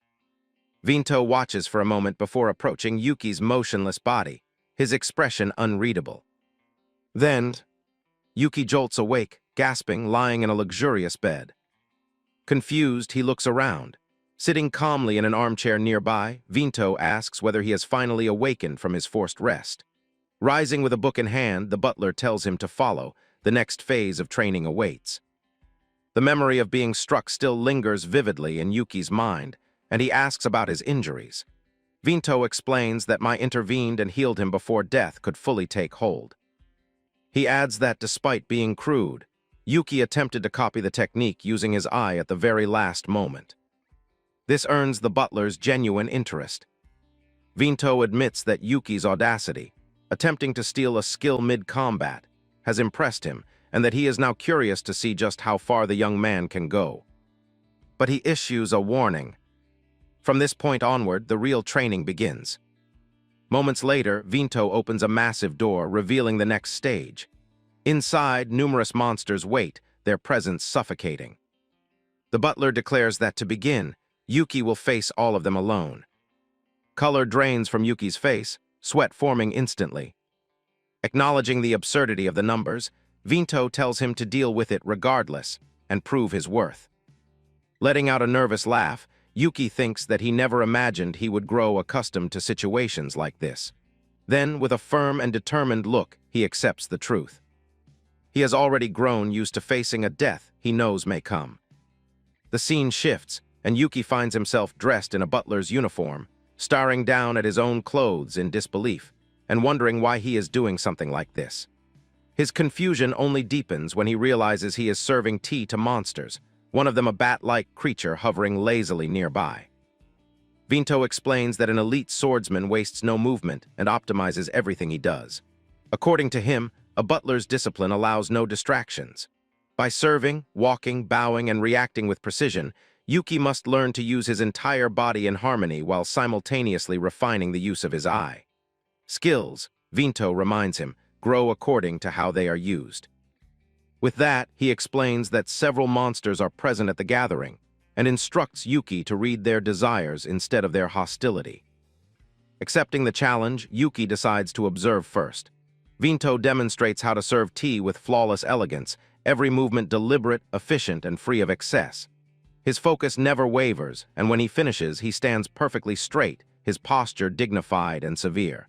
Vinto watches for a moment before approaching Yuki's motionless body, his expression unreadable. Then, Yuki jolts awake, gasping, lying in a luxurious bed. Confused, he looks around. Sitting calmly in an armchair nearby, Vinto asks whether he has finally awakened from his forced rest. Rising with a book in hand, the butler tells him to follow. The next phase of training awaits. The memory of being struck still lingers vividly in Yuki's mind, and he asks about his injuries. Vinto explains that I intervened and healed him before death could fully take hold. He adds that despite being crude, Yuki attempted to copy the technique using his eye at the very last moment. This earns the butler's genuine interest. Vinto admits that Yuki's audacity, attempting to steal a skill mid-combat, has impressed him, and that he is now curious to see just how far the young man can go. But he issues a warning. From this point onward, the real training begins. Moments later, Vinto opens a massive door, revealing the next stage. Inside, numerous monsters wait, their presence suffocating. The butler declares that to begin, Yuki will face all of them alone. Color drains from Yuki's face, sweat forming instantly. Acknowledging the absurdity of the numbers, Vinto tells him to deal with it regardless and prove his worth. Letting out a nervous laugh, Yuki thinks that he never imagined he would grow accustomed to situations like this. Then, with a firm and determined look, he accepts the truth. He has already grown used to facing a death he knows may come. The scene shifts, and Yuki finds himself dressed in a butler's uniform, staring down at his own clothes in disbelief, and wondering why he is doing something like this. His confusion only deepens when he realizes he is serving tea to monsters, one of them a bat-like creature hovering lazily nearby. Vinto explains that an elite swordsman wastes no movement and optimizes everything he does. According to him, a butler's discipline allows no distractions. By serving, walking, bowing, and reacting with precision, Yuki must learn to use his entire body in harmony while simultaneously refining the use of his eye. Skills, Vinto reminds him, grow according to how they are used. With that, he explains that several monsters are present at the gathering, and instructs Yuki to read their desires instead of their hostility. Accepting the challenge, Yuki decides to observe first. Vinto demonstrates how to serve tea with flawless elegance, every movement deliberate, efficient, and free of excess. His focus never wavers, and when he finishes, he stands perfectly straight, his posture dignified and severe.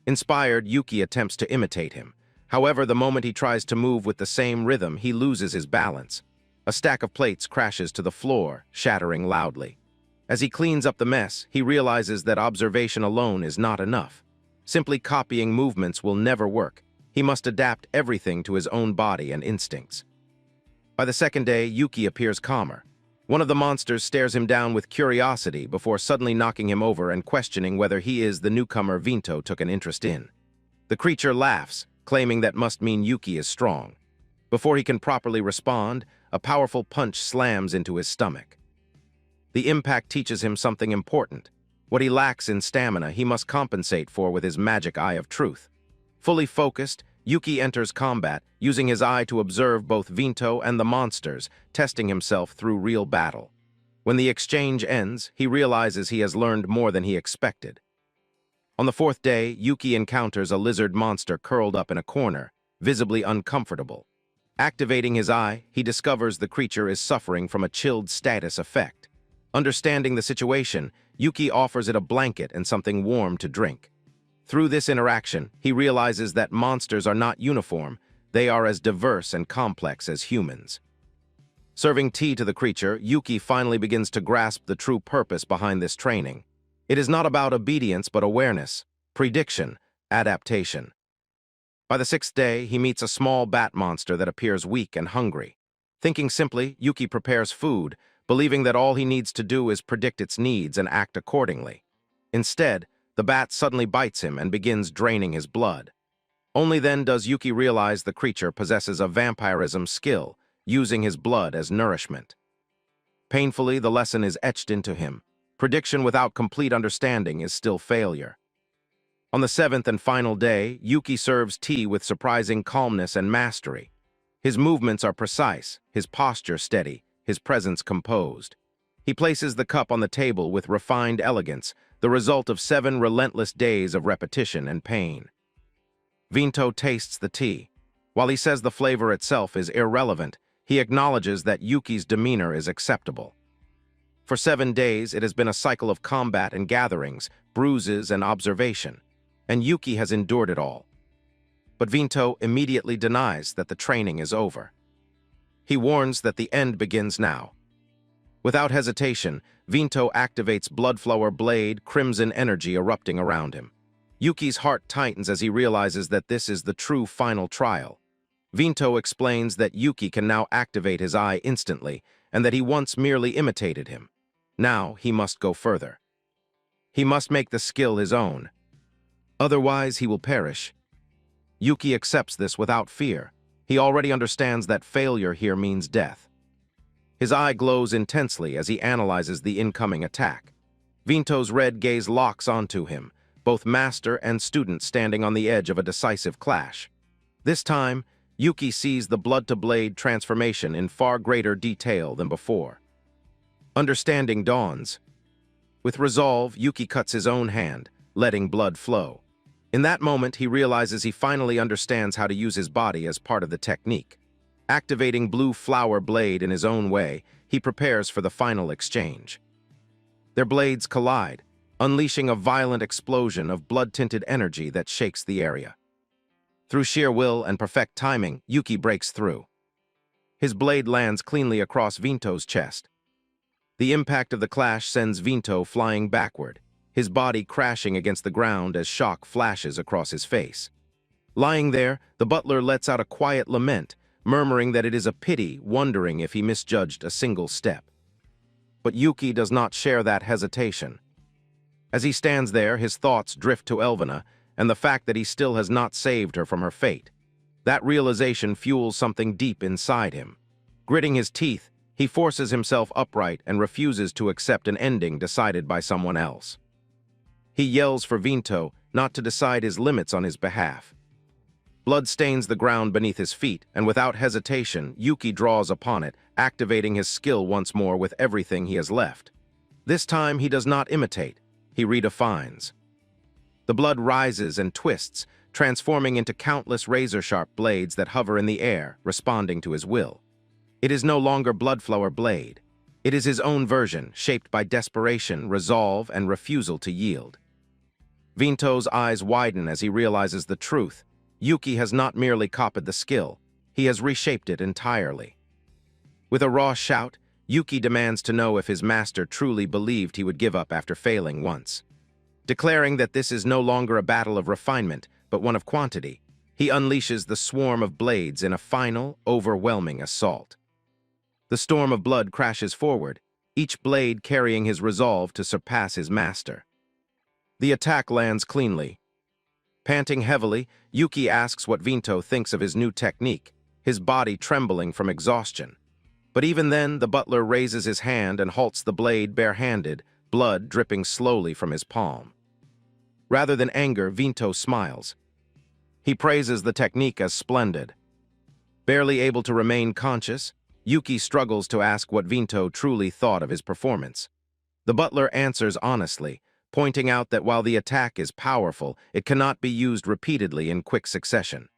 Inspired, Yuki attempts to imitate him. However, the moment he tries to move with the same rhythm, he loses his balance. A stack of plates crashes to the floor, shattering loudly. As he cleans up the mess, he realizes that observation alone is not enough. Simply copying movements will never work. He must adapt everything to his own body and instincts. By the second day, Yuki appears calmer. One of the monsters stares him down with curiosity before suddenly knocking him over and questioning whether he is the newcomer Vinto took an interest in. The creature laughs, claiming that must mean Yuki is strong. Before he can properly respond, a powerful punch slams into his stomach. The impact teaches him something important. What he lacks in stamina, he must compensate for with his magic eye of truth. Fully focused, Yuki enters combat, using his eye to observe both Vinto and the monsters, testing himself through real battle. When the exchange ends, he realizes he has learned more than he expected. On the fourth day, Yuki encounters a lizard monster curled up in a corner, visibly uncomfortable. Activating his eye, he discovers the creature is suffering from a chilled status effect. Understanding the situation, Yuki offers it a blanket and something warm to drink. Through this interaction, he realizes that monsters are not uniform, they are as diverse and complex as humans. Serving tea to the creature, Yuki finally begins to grasp the true purpose behind this training. It is not about obedience but awareness, prediction, adaptation. By the sixth day, he meets a small bat monster that appears weak and hungry. Thinking simply, Yuki prepares food, believing that all he needs to do is predict its needs and act accordingly. Instead, the bat suddenly bites him and begins draining his blood. Only then does Yuki realize the creature possesses a vampirism skill, using his blood as nourishment. Painfully, the lesson is etched into him. Prediction without complete understanding is still failure. On the seventh and final day, Yuki serves tea with surprising calmness and mastery. His movements are precise, his posture steady, his presence composed. He places the cup on the table with refined elegance, the result of 7 relentless days of repetition and pain. Vinto tastes the tea. While he says the flavor itself is irrelevant, he acknowledges that Yuki's demeanor is acceptable. For 7 days, it has been a cycle of combat and gatherings, bruises and observation, and Yuki has endured it all. But Vinto immediately denies that the training is over. He warns that the end begins now. Without hesitation, Vinto activates Bloodflower Blade, crimson energy erupting around him. Yuki's heart tightens as he realizes that this is the true final trial. Vinto explains that Yuki can now activate his eye instantly, and that he once merely imitated him. Now he must go further. He must make the skill his own. Otherwise, he will perish. Yuki accepts this without fear. He already understands that failure here means death. His eye glows intensely as he analyzes the incoming attack. Vinto's red gaze locks onto him, both master and student standing on the edge of a decisive clash. This time, Yuki sees the blood-to-blade transformation in far greater detail than before. Understanding dawns. With resolve, Yuki cuts his own hand, letting blood flow. In that moment, he realizes he finally understands how to use his body as part of the technique. Activating Blue Flower Blade in his own way, he prepares for the final exchange. Their blades collide. unleashing a violent explosion of blood-tinted energy that shakes the area. Through sheer will and perfect timing, Yuki breaks through. His blade lands cleanly across Vinto's chest. The impact of the clash sends Vinto flying backward, his body crashing against the ground as shock flashes across his face. Lying there, the butler lets out a quiet lament, murmuring that it is a pity, wondering if he misjudged a single step. But Yuki does not share that hesitation. As he stands there, his thoughts drift to Elvina and the fact that he still has not saved her from her fate. That realization fuels something deep inside him. Gritting his teeth, he forces himself upright and refuses to accept an ending decided by someone else. He yells for Vinto not to decide his limits on his behalf. Blood stains the ground beneath his feet, and without hesitation, Yuki draws upon it, activating his skill once more with everything he has left. This time he does not imitate, he redefines. The blood rises and twists, transforming into countless razor-sharp blades that hover in the air, responding to his will. It is no longer blood flow or blade. It is his own version, shaped by desperation, resolve, and refusal to yield. Vinto's eyes widen as he realizes the truth. Yuki has not merely copied the skill, he has reshaped it entirely. With a raw shout, Yuki demands to know if his master truly believed he would give up after failing once. Declaring that this is no longer a battle of refinement, but one of quantity, he unleashes the swarm of blades in a final, overwhelming assault. The storm of blood crashes forward, each blade carrying his resolve to surpass his master. The attack lands cleanly. Panting heavily, Yuki asks what Vinto thinks of his new technique, his body trembling from exhaustion. But even then, the butler raises his hand and halts the blade barehanded, blood dripping slowly from his palm. Rather than anger, Vinto smiles. He praises the technique as splendid. Barely able to remain conscious, Yuki struggles to ask what Vinto truly thought of his performance. The butler answers honestly, pointing out that while the attack is powerful, it cannot be used repeatedly in quick succession.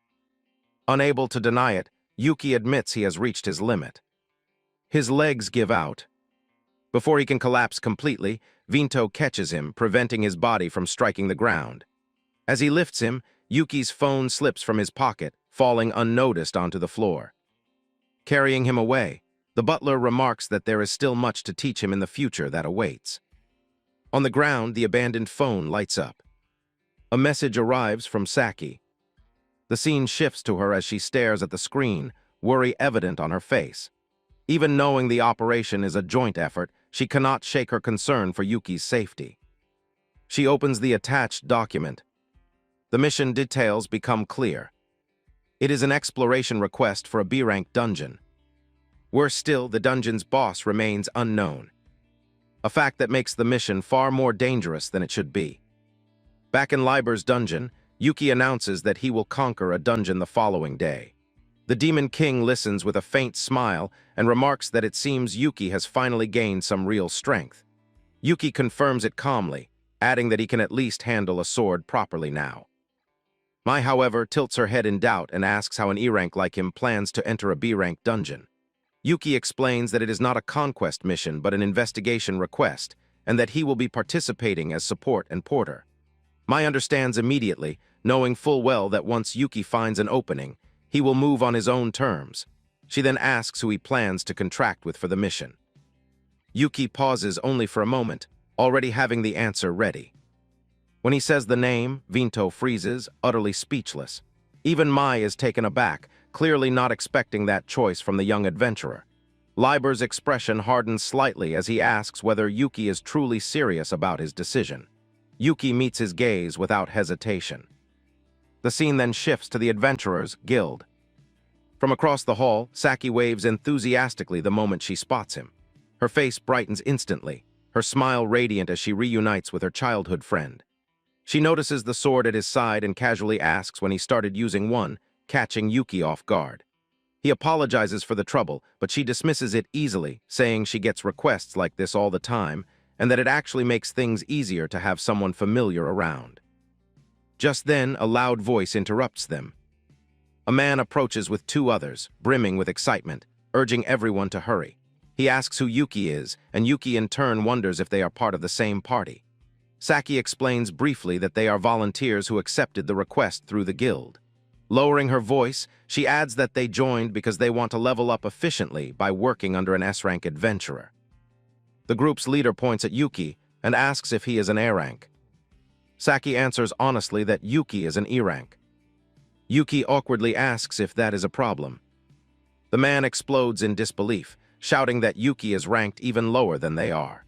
Unable to deny it, Yuki admits he has reached his limit. His legs give out. Before he can collapse completely, Vinto catches him, preventing his body from striking the ground. As he lifts him, Yuki's phone slips from his pocket, falling unnoticed onto the floor. Carrying him away, the butler remarks that there is still much to teach him in the future that awaits. On the ground, the abandoned phone lights up. A message arrives from Saki. The scene shifts to her as she stares at the screen, worry evident on her face. Even knowing the operation is a joint effort, she cannot shake her concern for Yuki's safety. She opens the attached document. The mission details become clear. It is an exploration request for a B-rank dungeon. Worse still, the dungeon's boss remains unknown. A fact that makes the mission far more dangerous than it should be. Back in Liber's dungeon, Yuki announces that he will conquer a dungeon the following day. The Demon King listens with a faint smile and remarks that it seems Yuki has finally gained some real strength. Yuki confirms it calmly, adding that he can at least handle a sword properly now. Mai, however, tilts her head in doubt and asks how an E-rank like him plans to enter a B-rank dungeon. Yuki explains that it is not a conquest mission but an investigation request, and that he will be participating as support and porter. Mai understands immediately, knowing full well that once Yuki finds an opening, he will move on his own terms. She then asks who he plans to contract with for the mission. Yuki pauses only for a moment, already having the answer ready. When he says the name, Vinto freezes, utterly speechless. Even Mai is taken aback, clearly not expecting that choice from the young adventurer. Liber's expression hardens slightly as he asks whether Yuki is truly serious about his decision. Yuki meets his gaze without hesitation. The scene then shifts to the adventurers' guild. From across the hall, Saki waves enthusiastically the moment she spots him. Her face brightens instantly, her smile radiant as she reunites with her childhood friend. She notices the sword at his side and casually asks when he started using one, catching Yuki off guard. He apologizes for the trouble, but she dismisses it easily, saying she gets requests like this all the time, and that it actually makes things easier to have someone familiar around. Just then, a loud voice interrupts them. A man approaches with two others, brimming with excitement, urging everyone to hurry. He asks who Yuki is, and Yuki in turn wonders if they are part of the same party. Saki explains briefly that they are volunteers who accepted the request through the guild. Lowering her voice, she adds that they joined because they want to level up efficiently by working under an S-rank adventurer. The group's leader points at Yuki and asks if he is an A-rank. Saki answers honestly that Yuki is an E-rank. Yuki awkwardly asks if that is a problem. The man explodes in disbelief, shouting that Yuki is ranked even lower than they are.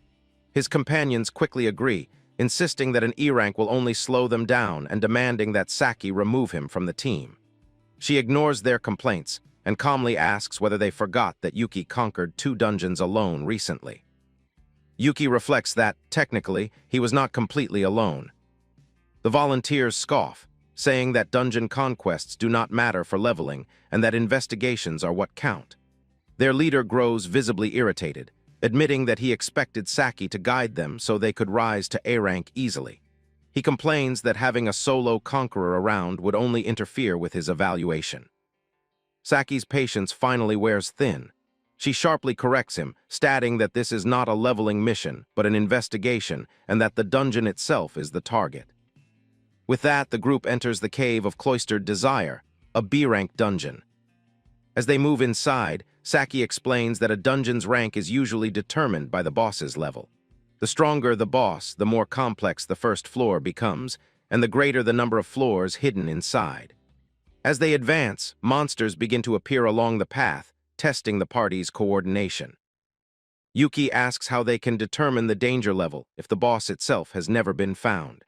His companions quickly agree, insisting that an E-rank will only slow them down and demanding that Saki remove him from the team. She ignores their complaints and calmly asks whether they forgot that Yuki conquered 2 dungeons alone recently. Yuki reflects that, technically, he was not completely alone. The volunteers scoff, saying that dungeon conquests do not matter for leveling and that investigations are what count. Their leader grows visibly irritated, admitting that he expected Saki to guide them so they could rise to A-rank easily. He complains that having a solo conqueror around would only interfere with his evaluation. Saki's patience finally wears thin. She sharply corrects him, stating that this is not a leveling mission, but an investigation, and that the dungeon itself is the target. With that, the group enters the Cave of Cloistered Desire, a B-rank dungeon. As they move inside, Saki explains that a dungeon's rank is usually determined by the boss's level. The stronger the boss, the more complex the first floor becomes, and the greater the number of floors hidden inside. As they advance, monsters begin to appear along the path, testing the party's coordination. Yuki asks how they can determine the danger level if the boss itself has never been found.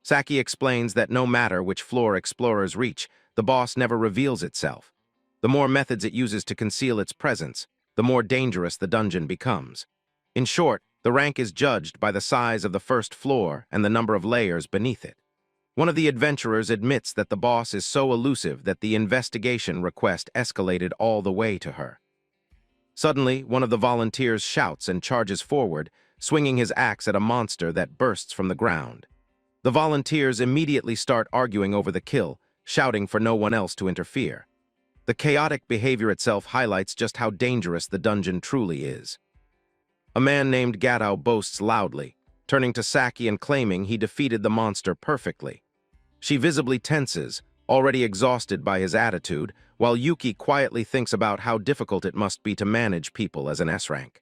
Saki explains that no matter which floor explorers reach, the boss never reveals itself. The more methods it uses to conceal its presence, the more dangerous the dungeon becomes. In short, the rank is judged by the size of the first floor and the number of layers beneath it. One of the adventurers admits that the boss is so elusive that the investigation request escalated all the way to her. Suddenly, one of the volunteers shouts and charges forward, swinging his axe at a monster that bursts from the ground. The volunteers immediately start arguing over the kill, shouting for no one else to interfere. The chaotic behavior itself highlights just how dangerous the dungeon truly is. A man named Gadao boasts loudly, turning to Saki and claiming he defeated the monster perfectly. She visibly tenses, already exhausted by his attitude, while Yuki quietly thinks about how difficult it must be to manage people as an S-rank.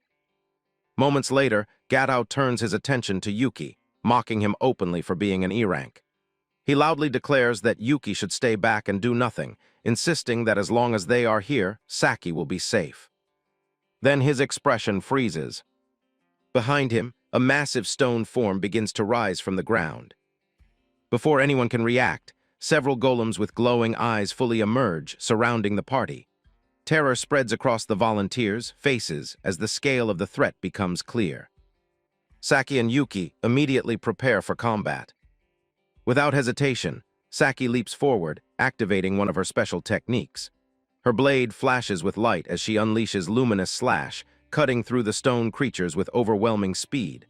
Moments later, Gadao turns his attention to Yuki, mocking him openly for being an E-rank. He loudly declares that Yuki should stay back and do nothing, insisting that as long as they are here, Saki will be safe. Then his expression freezes. Behind him, a massive stone form begins to rise from the ground. Before anyone can react, several golems with glowing eyes fully emerge, surrounding the party. Terror spreads across the volunteers' faces as the scale of the threat becomes clear. Saki and Yuki immediately prepare for combat. Without hesitation, Saki leaps forward, activating one of her special techniques. Her blade flashes with light as she unleashes luminous slash, cutting through the stone creatures with overwhelming speed.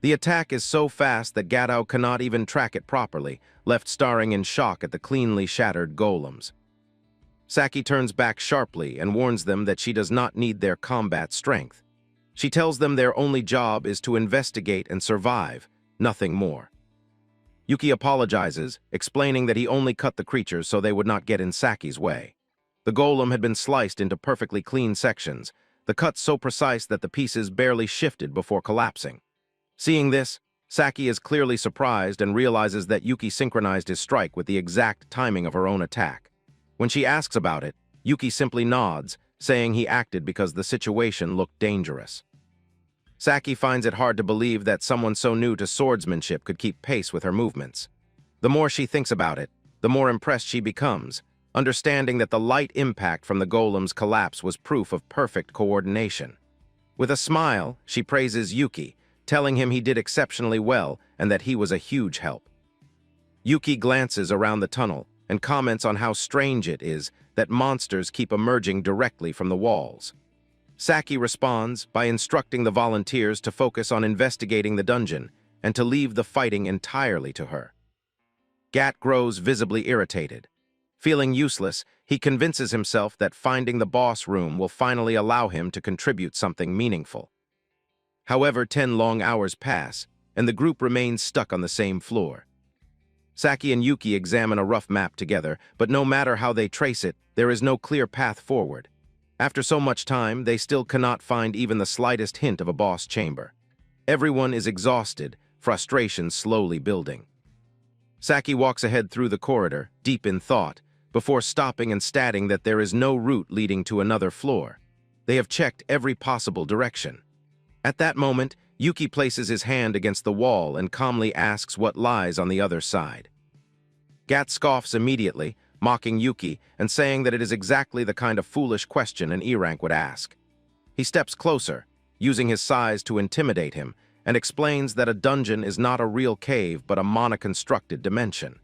The attack is so fast that Gadao cannot even track it properly, left staring in shock at the cleanly shattered golems. Saki turns back sharply and warns them that she does not need their combat strength. She tells them their only job is to investigate and survive, nothing more. Yuki apologizes, explaining that he only cut the creatures so they would not get in Saki's way. The golem had been sliced into perfectly clean sections, the cuts so precise that the pieces barely shifted before collapsing. Seeing this, Saki is clearly surprised and realizes that Yuki synchronized his strike with the exact timing of her own attack. When she asks about it, Yuki simply nods, saying he acted because the situation looked dangerous. Saki finds it hard to believe that someone so new to swordsmanship could keep pace with her movements. The more she thinks about it, the more impressed she becomes, understanding that the light impact from the golem's collapse was proof of perfect coordination. With a smile, she praises Yuki, telling him he did exceptionally well and that he was a huge help. Yuki glances around the tunnel and comments on how strange it is that monsters keep emerging directly from the walls. Saki responds by instructing the volunteers to focus on investigating the dungeon and to leave the fighting entirely to her. Gat grows visibly irritated. Feeling useless, he convinces himself that finding the boss room will finally allow him to contribute something meaningful. However, 10 long hours pass, and the group remains stuck on the same floor. Saki and Yuki examine a rough map together, but no matter how they trace it, there is no clear path forward. After so much time, they still cannot find even the slightest hint of a boss chamber. Everyone is exhausted, frustration slowly building. Saki walks ahead through the corridor, deep in thought, before stopping and stating that there is no route leading to another floor. They have checked every possible direction. At that moment, Yuki places his hand against the wall and calmly asks what lies on the other side. Gat scoffs immediately, mocking Yuki and saying that it is exactly the kind of foolish question an E-rank would ask. He steps closer, using his size to intimidate him, and explains that a dungeon is not a real cave but a mana-constructed dimension.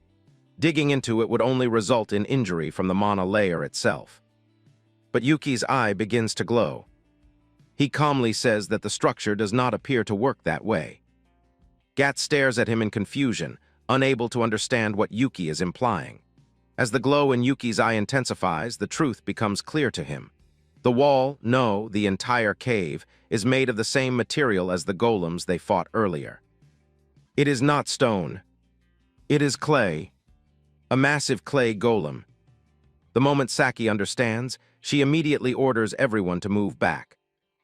Digging into it would only result in injury from the mana layer itself. But Yuki's eye begins to glow. He calmly says that the structure does not appear to work that way. Gat stares at him in confusion, unable to understand what Yuki is implying. As the glow in Yuki's eye intensifies, the truth becomes clear to him. The wall, no, the entire cave, is made of the same material as the golems they fought earlier. It is not stone. It is clay. A massive clay golem. The moment Saki understands, she immediately orders everyone to move back.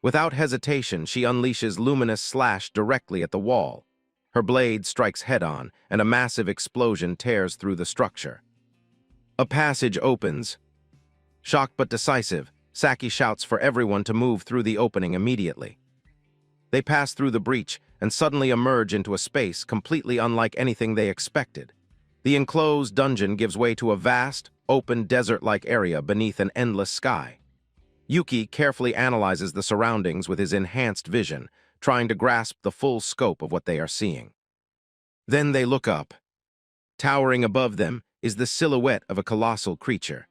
Without hesitation, she unleashes luminous slash directly at the wall. Her blade strikes head-on, and a massive explosion tears through the structure. A passage opens. Shocked but decisive, Saki shouts for everyone to move through the opening immediately. They pass through the breach and suddenly emerge into a space completely unlike anything they expected. The enclosed dungeon gives way to a vast, open desert-like area beneath an endless sky. Yuki carefully analyzes the surroundings with his enhanced vision, trying to grasp the full scope of what they are seeing. Then they look up. Towering above them is the silhouette of a colossal creature.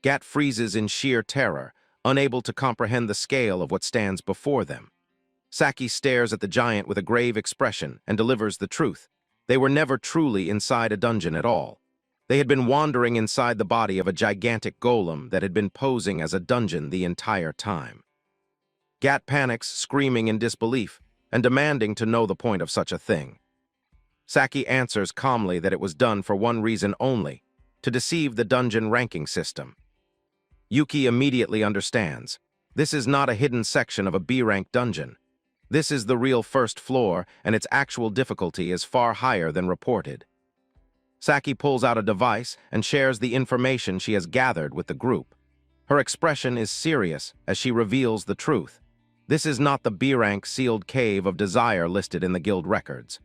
Gat freezes in sheer terror, unable to comprehend the scale of what stands before them. Saki stares at the giant with a grave expression and delivers the truth. They were never truly inside a dungeon at all. They had been wandering inside the body of a gigantic golem that had been posing as a dungeon the entire time. Gat panics, screaming in disbelief, and demanding to know the point of such a thing. Saki answers calmly that it was done for one reason only, to deceive the dungeon ranking system. Yuki immediately understands. This is not a hidden section of a B-rank dungeon. This is the real first floor, and its actual difficulty is far higher than reported. Saki pulls out a device and shares the information she has gathered with the group. Her expression is serious as she reveals the truth. This is not the B-rank sealed cave of desire listed in the guild records.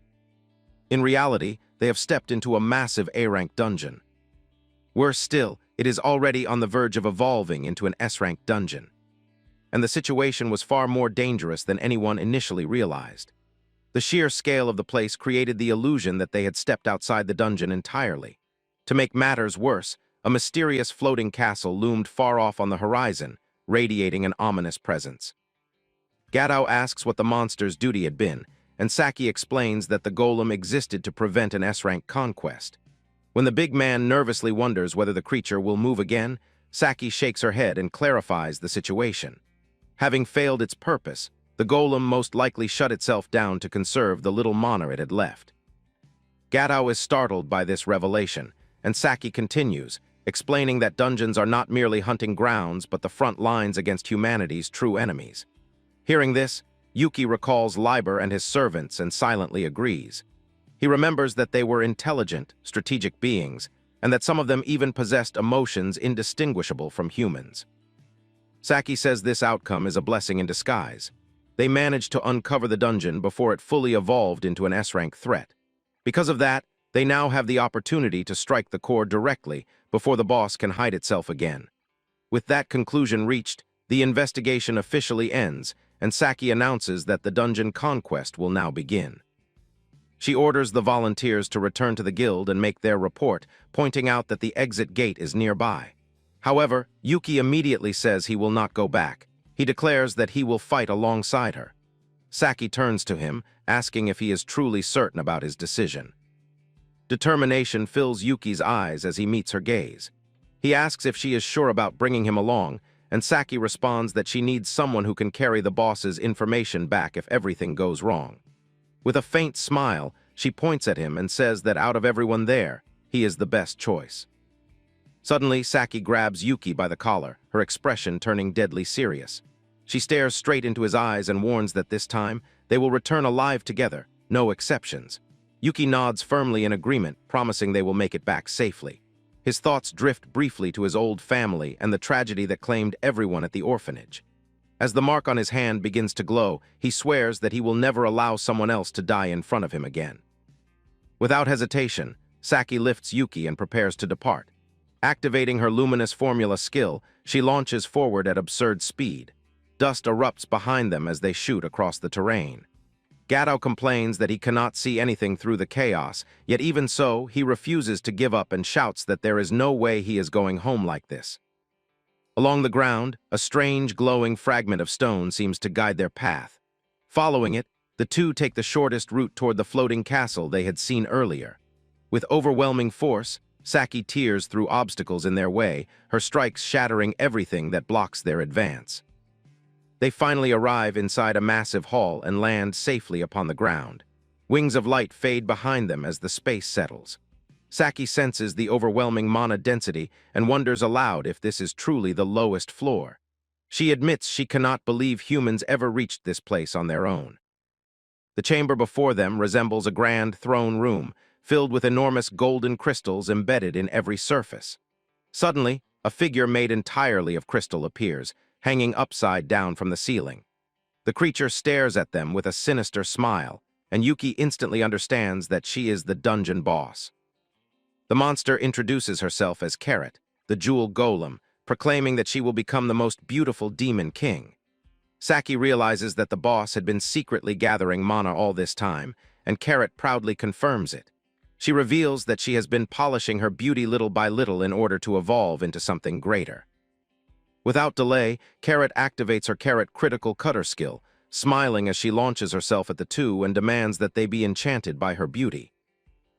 In reality, they have stepped into a massive A-rank dungeon. Worse still, it is already on the verge of evolving into an S-rank dungeon. And the situation was far more dangerous than anyone initially realized. The sheer scale of the place created the illusion that they had stepped outside the dungeon entirely. To make matters worse, a mysterious floating castle loomed far off on the horizon, radiating an ominous presence. Gadao asks what the monster's duty had been, and Saki explains that the golem existed to prevent an S-rank conquest. When the big man nervously wonders whether the creature will move again, Saki shakes her head and clarifies the situation. Having failed its purpose, the golem most likely shut itself down to conserve the little mana it had left. Gadao is startled by this revelation, and Saki continues, explaining that dungeons are not merely hunting grounds but the front lines against humanity's true enemies. Hearing this, Yuki recalls Liber and his servants and silently agrees. He remembers that they were intelligent, strategic beings, and that some of them even possessed emotions indistinguishable from humans. Saki says this outcome is a blessing in disguise. They managed to uncover the dungeon before it fully evolved into an S-rank threat. Because of that, they now have the opportunity to strike the core directly before the boss can hide itself again. With that conclusion reached, the investigation officially ends, and Saki announces that the dungeon conquest will now begin. She orders the volunteers to return to the guild and make their report, pointing out that the exit gate is nearby. However, Yuki immediately says he will not go back. He declares that he will fight alongside her. Saki turns to him, asking if he is truly certain about his decision. Determination fills Yuki's eyes as he meets her gaze. He asks if she is sure about bringing him along, and Saki responds that she needs someone who can carry the boss's information back if everything goes wrong. With a faint smile, she points at him and says that out of everyone there, he is the best choice. Suddenly, Saki grabs Yuki by the collar, her expression turning deadly serious. She stares straight into his eyes and warns that this time, they will return alive together, no exceptions. Yuki nods firmly in agreement, promising they will make it back safely. His thoughts drift briefly to his old family and the tragedy that claimed everyone at the orphanage. As the mark on his hand begins to glow, he swears that he will never allow someone else to die in front of him again. Without hesitation, Saki lifts Yuki and prepares to depart. Activating her luminous formula skill, she launches forward at absurd speed. Dust erupts behind them as they shoot across the terrain. Gato complains that he cannot see anything through the chaos, yet even so, he refuses to give up and shouts that there is no way he is going home like this. Along the ground, a strange, glowing fragment of stone seems to guide their path. Following it, the two take the shortest route toward the floating castle they had seen earlier. With overwhelming force, Saki tears through obstacles in their way, her strikes shattering everything that blocks their advance. They finally arrive inside a massive hall and land safely upon the ground. Wings of light fade behind them as the space settles. Saki senses the overwhelming mana density and wonders aloud if this is truly the lowest floor. She admits she cannot believe humans ever reached this place on their own. The chamber before them resembles a grand throne room, filled with enormous golden crystals embedded in every surface. Suddenly, a figure made entirely of crystal appears, hanging upside down from the ceiling. The creature stares at them with a sinister smile, and Yuki instantly understands that she is the dungeon boss. The monster introduces herself as Carrot, the jewel golem, proclaiming that she will become the most beautiful demon king. Saki realizes that the boss had been secretly gathering mana all this time, and Carrot proudly confirms it. She reveals that she has been polishing her beauty little by little in order to evolve into something greater. Without delay, Carrot activates her Carrot critical cutter skill, smiling as she launches herself at the two and demands that they be enchanted by her beauty.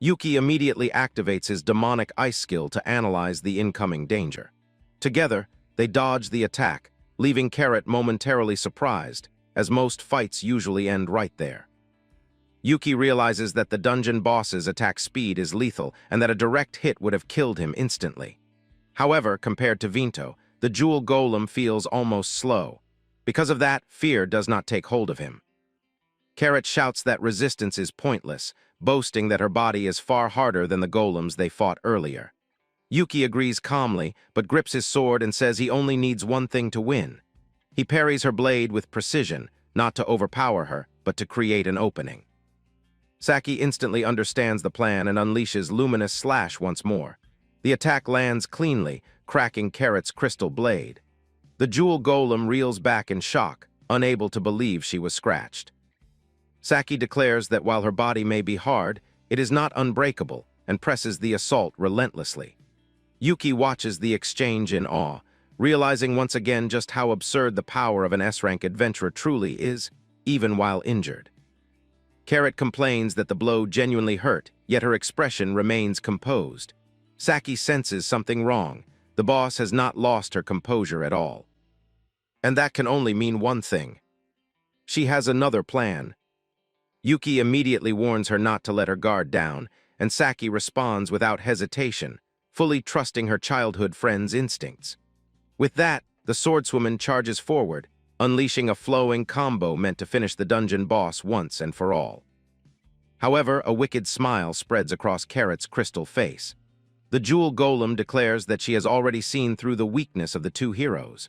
Yuki immediately activates his demonic ice skill to analyze the incoming danger. Together, they dodge the attack, leaving Carrot momentarily surprised, as most fights usually end right there. Yuki realizes that the dungeon boss's attack speed is lethal and that a direct hit would have killed him instantly. However, compared to Vinto, the jewel golem feels almost slow. Because of that, fear does not take hold of him. Carrot shouts that resistance is pointless, boasting that her body is far harder than the golems they fought earlier. Yuki agrees calmly, but grips his sword and says he only needs one thing to win. He parries her blade with precision, not to overpower her, but to create an opening. Saki instantly understands the plan and unleashes Luminous Slash once more. The attack lands cleanly, cracking Carrot's crystal blade. The jewel golem reels back in shock, unable to believe she was scratched. Saki declares that while her body may be hard, it is not unbreakable, and presses the assault relentlessly. Yuki watches the exchange in awe, realizing once again just how absurd the power of an S-rank adventurer truly is, even while injured. Carrot complains that the blow genuinely hurt, yet her expression remains composed. Saki senses something wrong. The boss has not lost her composure at all. And that can only mean one thing. She has another plan. Yuki immediately warns her not to let her guard down, and Saki responds without hesitation, fully trusting her childhood friend's instincts. With that, the swordswoman charges forward, unleashing a flowing combo meant to finish the dungeon boss once and for all. However, a wicked smile spreads across Carrot's crystal face. The jewel golem declares that she has already seen through the weakness of the two heroes.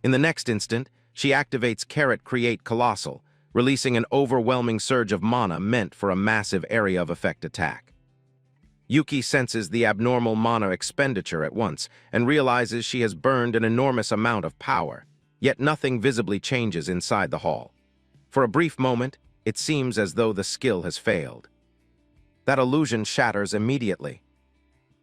In the next instant, she activates Carrot Create Colossal, releasing an overwhelming surge of mana meant for a massive area of effect attack. Yuki senses the abnormal mana expenditure at once and realizes she has burned an enormous amount of power, yet nothing visibly changes inside the hall. For a brief moment, it seems as though the skill has failed. That illusion shatters immediately.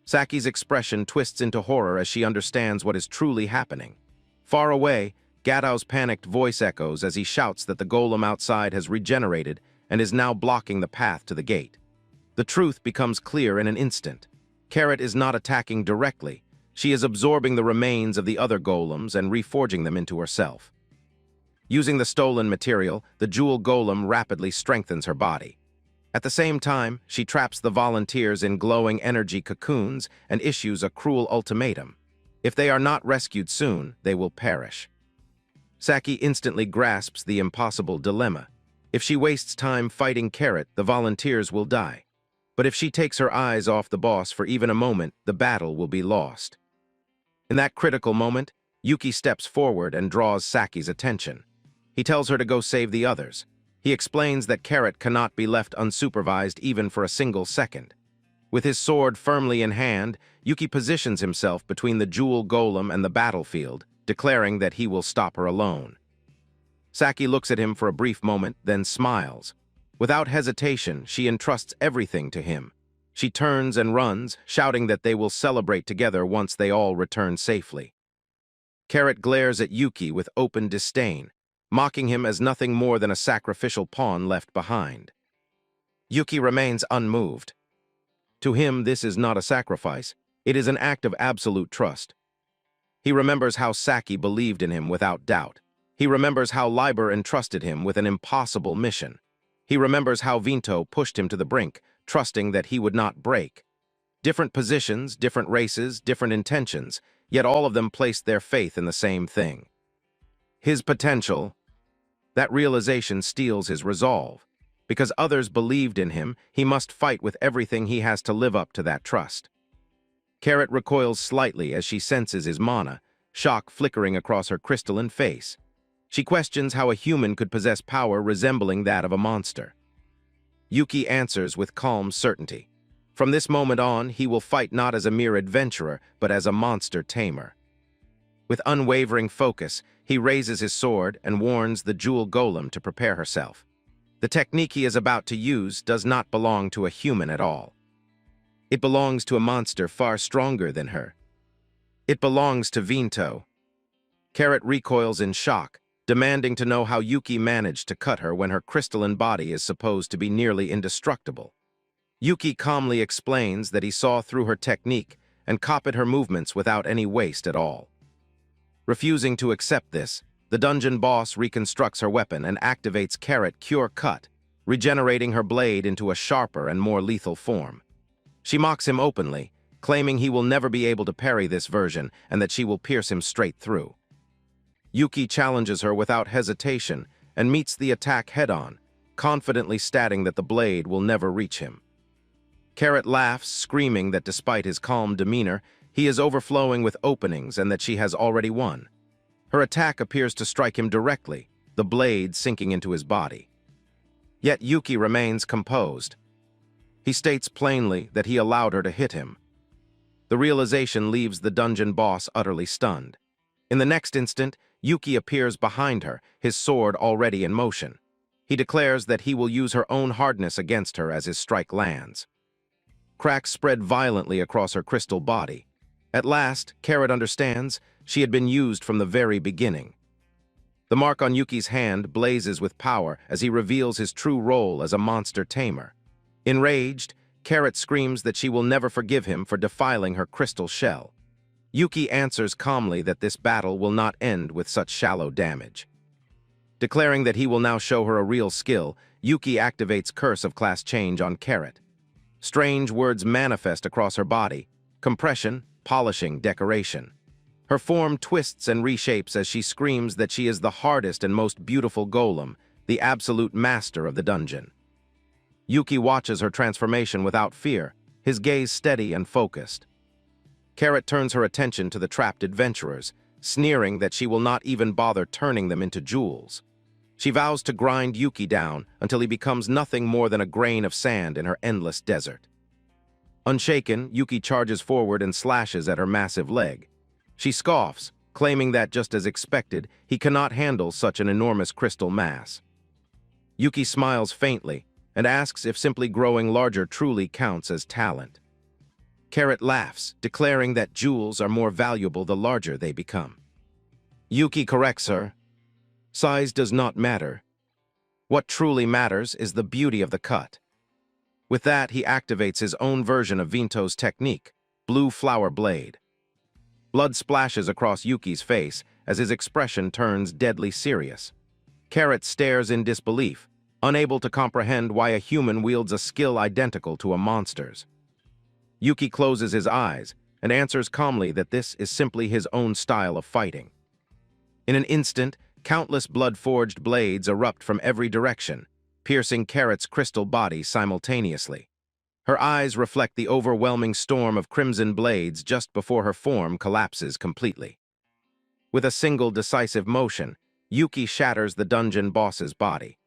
Saki's expression twists into horror as she understands what is truly happening. Far away, Gato's panicked voice echoes as he shouts that the golem outside has regenerated and is now blocking the path to the gate. The truth becomes clear in an instant. Carrot is not attacking directly. She is absorbing the remains of the other golems and reforging them into herself. Using the stolen material, the jewel golem rapidly strengthens her body. At the same time, she traps the volunteers in glowing energy cocoons and issues a cruel ultimatum. If they are not rescued soon, they will perish. Saki instantly grasps the impossible dilemma. If she wastes time fighting Carrot, the volunteers will die. But if she takes her eyes off the boss for even a moment, the battle will be lost. In that critical moment, Yuki steps forward and draws Saki's attention. He tells her to go save the others. He explains that Carrot cannot be left unsupervised even for a single second. With his sword firmly in hand, Yuki positions himself between the jewel golem and the battlefield, declaring that he will stop her alone. Saki looks at him for a brief moment, then smiles. Without hesitation, she entrusts everything to him. She turns and runs, shouting that they will celebrate together once they all return safely. Carrot glares at Yuki with open disdain, mocking him as nothing more than a sacrificial pawn left behind. Yuki remains unmoved. To him, this is not a sacrifice. It is an act of absolute trust. He remembers how Saki believed in him without doubt. He remembers how Liber entrusted him with an impossible mission. He remembers how Vinto pushed him to the brink, trusting that he would not break. Different positions, different races, different intentions, yet all of them placed their faith in the same thing. His potential. That realization steels his resolve. Because others believed in him, he must fight with everything he has to live up to that trust. Carrot recoils slightly as she senses his mana, shock flickering across her crystalline face. She questions how a human could possess power resembling that of a monster. Yuki answers with calm certainty. From this moment on, he will fight not as a mere adventurer, but as a monster tamer. With unwavering focus, he raises his sword and warns the jewel golem to prepare herself. The technique he is about to use does not belong to a human at all. It belongs to a monster far stronger than her. It belongs to Vinto. Carrot recoils in shock, demanding to know how Yuki managed to cut her when her crystalline body is supposed to be nearly indestructible. Yuki calmly explains that he saw through her technique and copied her movements without any waste at all. Refusing to accept this, the dungeon boss reconstructs her weapon and activates Carrot Cure Cut, regenerating her blade into a sharper and more lethal form. She mocks him openly, claiming he will never be able to parry this version and that she will pierce him straight through. Yuki challenges her without hesitation and meets the attack head-on, confidently stating that the blade will never reach him. Carrot laughs, screaming that despite his calm demeanor, he is overflowing with openings and that she has already won. Her attack appears to strike him directly, the blade sinking into his body. Yet Yuki remains composed. He states plainly that he allowed her to hit him. The realization leaves the dungeon boss utterly stunned. In the next instant, Yuki appears behind her, his sword already in motion. He declares that he will use her own hardness against her as his strike lands. Cracks spread violently across her crystal body. At last, Carrot understands she had been used from the very beginning. The mark on Yuki's hand blazes with power as he reveals his true role as a monster tamer. Enraged, Carrot screams that she will never forgive him for defiling her crystal shell. Yuki answers calmly that this battle will not end with such shallow damage. Declaring that he will now show her a real skill, Yuki activates Curse of Class Change on Carrot. Strange words manifest across her body: compression, polishing, decoration. Her form twists and reshapes as she screams that she is the hardest and most beautiful golem, the absolute master of the dungeon. Yuki watches her transformation without fear, his gaze steady and focused. Carrot turns her attention to the trapped adventurers, sneering that she will not even bother turning them into jewels. She vows to grind Yuki down until he becomes nothing more than a grain of sand in her endless desert. Unshaken, Yuki charges forward and slashes at her massive leg. She scoffs, claiming that, just as expected, he cannot handle such an enormous crystal mass. Yuki smiles faintly and asks if simply growing larger truly counts as talent. Carrot laughs, declaring that jewels are more valuable the larger they become. Yuki corrects her. Size does not matter. What truly matters is the beauty of the cut. With that, he activates his own version of Vinto's technique, Blue Flower Blade. Blood splashes across Yuki's face as his expression turns deadly serious. Carrot stares in disbelief, unable to comprehend why a human wields a skill identical to a monster's. Yuki closes his eyes and answers calmly that this is simply his own style of fighting. In an instant, countless blood-forged blades erupt from every direction, piercing Carrot's crystal body simultaneously. Her eyes reflect the overwhelming storm of crimson blades just before her form collapses completely. With a single decisive motion, Yuki shatters the dungeon boss's body.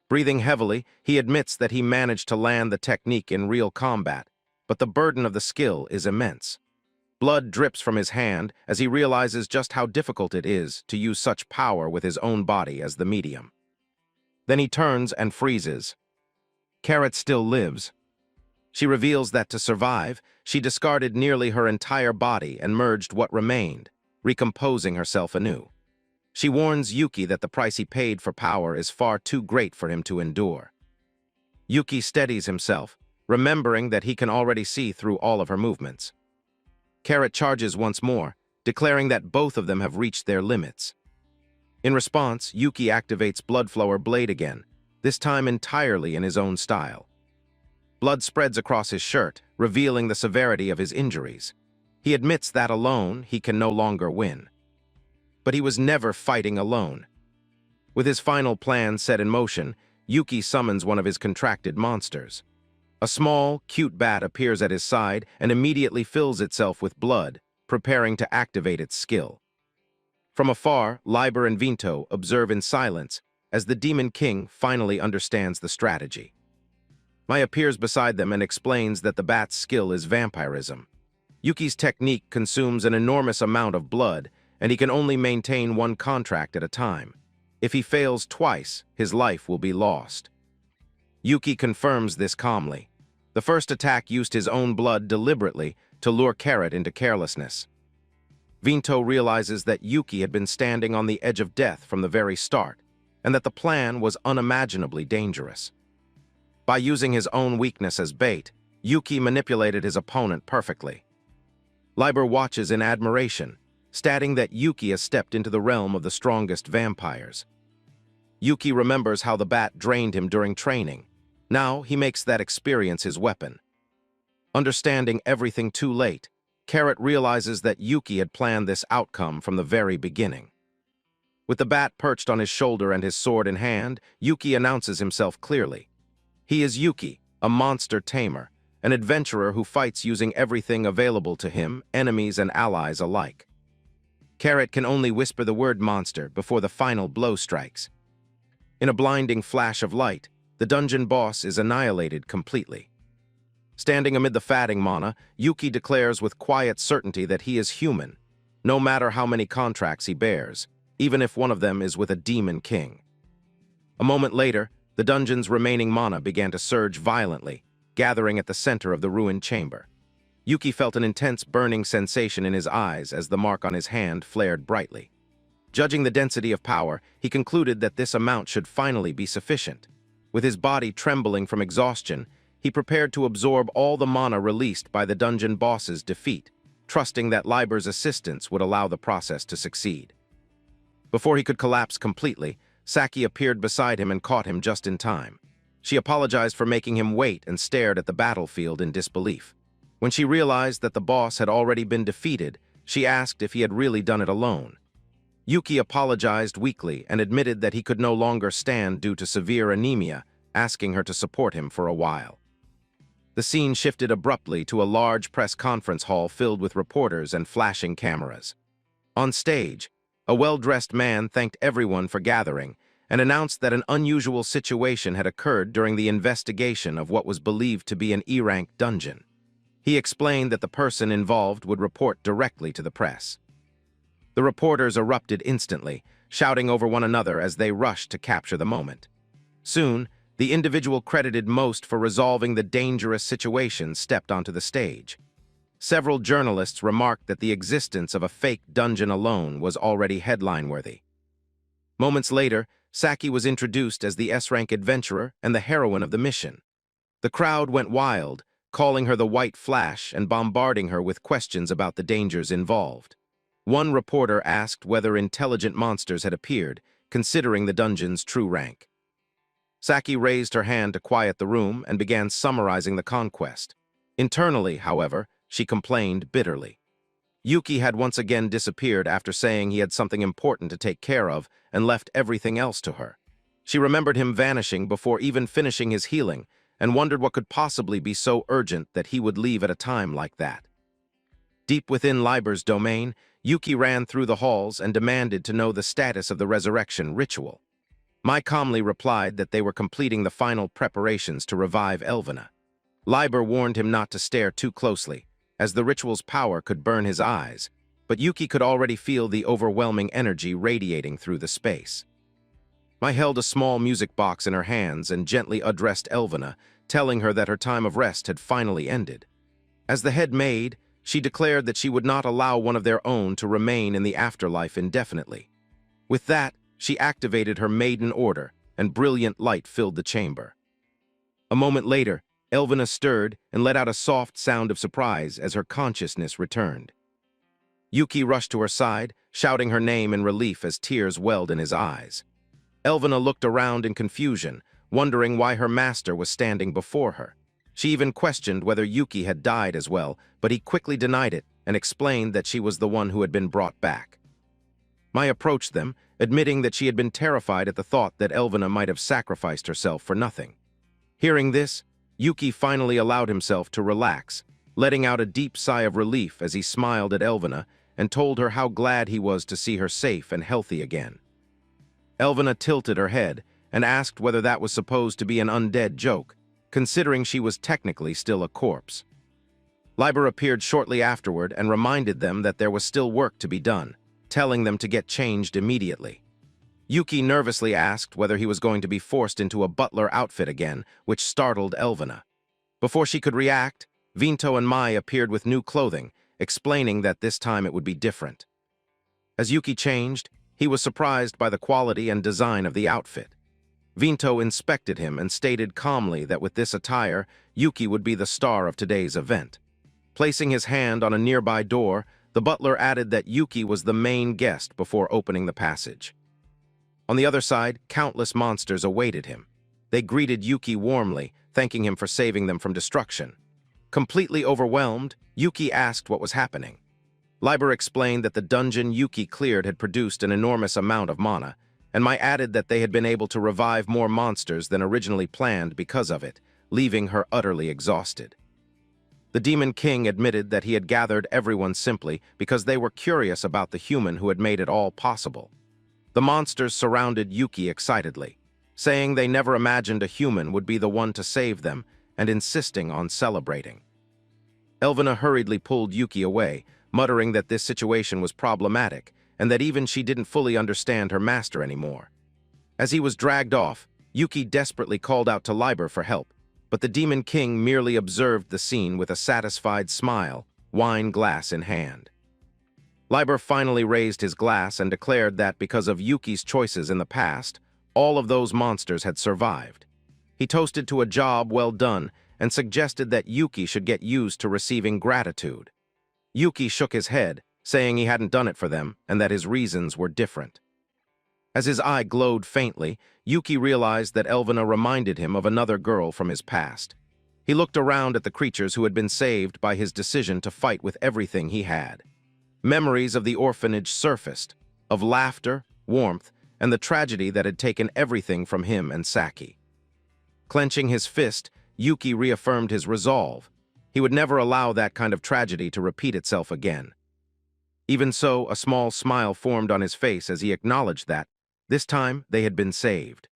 Breathing heavily, he admits that he managed to land the technique in real combat, but the burden of the skill is immense. Blood drips from his hand as he realizes just how difficult it is to use such power with his own body as the medium. Then he turns and freezes. Carrot still lives. She reveals that to survive, she discarded nearly her entire body and merged what remained, recomposing herself anew. She warns Yuki that the price he paid for power is far too great for him to endure. Yuki steadies himself, remembering that he can already see through all of her movements. Carrot charges once more, declaring that both of them have reached their limits. In response, Yuki activates Bloodflower Blade again, this time entirely in his own style. Blood spreads across his shirt, revealing the severity of his injuries. He admits that alone, he can no longer win. But he was never fighting alone. With his final plan set in motion, Yuki summons one of his contracted monsters. A small, cute bat appears at his side and immediately fills itself with blood, preparing to activate its skill. From afar, Liber and Vinto observe in silence as the Demon King finally understands the strategy. Maya appears beside them and explains that the bat's skill is vampirism. Yuki's technique consumes an enormous amount of blood, and he can only maintain one contract at a time. If he fails twice, his life will be lost. Yuki confirms this calmly. The first attack used his own blood deliberately to lure Carrot into carelessness. Vinto realizes that Yuki had been standing on the edge of death from the very start, and that the plan was unimaginably dangerous. By using his own weakness as bait, Yuki manipulated his opponent perfectly. Liber watches in admiration, stating that Yuki has stepped into the realm of the strongest vampires. Yuki remembers how the bat drained him during training. Now he makes that experience his weapon. Understanding everything too late, Carrot realizes that Yuki had planned this outcome from the very beginning. With the bat perched on his shoulder and his sword in hand, Yuki announces himself clearly. He is Yuki, a monster tamer, an adventurer who fights using everything available to him, enemies and allies alike. Carrot can only whisper the word monster before the final blow strikes. In a blinding flash of light, the dungeon boss is annihilated completely. Standing amid the fatting mana, Yuki declares with quiet certainty that he is human, no matter how many contracts he bears, even if one of them is with a demon king. A moment later, the dungeon's remaining mana began to surge violently, gathering at the center of the ruined chamber. Yuki felt an intense burning sensation in his eyes as the mark on his hand flared brightly. Judging the density of power, he concluded that this amount should finally be sufficient. With his body trembling from exhaustion, he prepared to absorb all the mana released by the dungeon boss's defeat, trusting that Liber's assistance would allow the process to succeed. Before he could collapse completely, Saki appeared beside him and caught him just in time. She apologized for making him wait and stared at the battlefield in disbelief. When she realized that the boss had already been defeated, she asked if he had really done it alone. Yuki apologized weakly and admitted that he could no longer stand due to severe anemia, asking her to support him for a while. The scene shifted abruptly to a large press conference hall filled with reporters and flashing cameras. On stage, a well-dressed man thanked everyone for gathering and announced that an unusual situation had occurred during the investigation of what was believed to be an E-rank dungeon. He explained that the person involved would report directly to the press. The reporters erupted instantly, shouting over one another as they rushed to capture the moment. Soon, the individual credited most for resolving the dangerous situation stepped onto the stage. Several journalists remarked that the existence of a fake dungeon alone was already headline-worthy. Moments later, Saki was introduced as the S-rank adventurer and the heroine of the mission. The crowd went wild, calling her the White Flash and bombarding her with questions about the dangers involved. One reporter asked whether intelligent monsters had appeared, considering the dungeon's true rank. Saki raised her hand to quiet the room and began summarizing the conquest. Internally, however, she complained bitterly. Yuki had once again disappeared after saying he had something important to take care of and left everything else to her. She remembered him vanishing before even finishing his healing and wondered what could possibly be so urgent that he would leave at a time like that. Deep within Liber's domain, Yuki ran through the halls and demanded to know the status of the resurrection ritual. Mai calmly replied that they were completing the final preparations to revive Elvina. Liber warned him not to stare too closely, as the ritual's power could burn his eyes, but Yuki could already feel the overwhelming energy radiating through the space. Mai held a small music box in her hands and gently addressed Elvina, telling her that her time of rest had finally ended. As the head maid, she declared that she would not allow one of their own to remain in the afterlife indefinitely. With that, she activated her maiden order, and brilliant light filled the chamber. A moment later, Elvina stirred and let out a soft sound of surprise as her consciousness returned. Yuki rushed to her side, shouting her name in relief as tears welled in his eyes. Elvina looked around in confusion, wondering why her master was standing before her. She even questioned whether Yuki had died as well, but he quickly denied it and explained that she was the one who had been brought back. Mai approached them, admitting that she had been terrified at the thought that Elvina might have sacrificed herself for nothing. Hearing this, Yuki finally allowed himself to relax, letting out a deep sigh of relief as he smiled at Elvina and told her how glad he was to see her safe and healthy again. Elvina tilted her head and asked whether that was supposed to be an undead joke, considering she was technically still a corpse. Liber appeared shortly afterward and reminded them that there was still work to be done, telling them to get changed immediately. Yuki nervously asked whether he was going to be forced into a butler outfit again, which startled Elvina. Before she could react, Vinto and Mai appeared with new clothing, explaining that this time it would be different. As Yuki changed, he was surprised by the quality and design of the outfit. Vinto inspected him and stated calmly that with this attire, Yuki would be the star of today's event. Placing his hand on a nearby door, the butler added that Yuki was the main guest before opening the passage. On the other side, countless monsters awaited him. They greeted Yuki warmly, thanking him for saving them from destruction. Completely overwhelmed, Yuki asked what was happening. Liber explained that the dungeon Yuki cleared had produced an enormous amount of mana, and Mai added that they had been able to revive more monsters than originally planned because of it, leaving her utterly exhausted. The Demon King admitted that he had gathered everyone simply because they were curious about the human who had made it all possible. The monsters surrounded Yuki excitedly, saying they never imagined a human would be the one to save them and insisting on celebrating. Elvina hurriedly pulled Yuki away, muttering that this situation was problematic and that even she didn't fully understand her master anymore. As he was dragged off, Yuki desperately called out to Liber for help, but the Demon King merely observed the scene with a satisfied smile, wine glass in hand. Liber finally raised his glass and declared that because of Yuki's choices in the past, all of those monsters had survived. He toasted to a job well done and suggested that Yuki should get used to receiving gratitude. Yuki shook his head, saying he hadn't done it for them and that his reasons were different. As his eye glowed faintly, Yuki realized that Elvina reminded him of another girl from his past. He looked around at the creatures who had been saved by his decision to fight with everything he had. Memories of the orphanage surfaced, of laughter, warmth, and the tragedy that had taken everything from him and Saki. Clenching his fist, Yuki reaffirmed his resolve. He would never allow that kind of tragedy to repeat itself again. Even so, a small smile formed on his face as he acknowledged that, this time, they had been saved.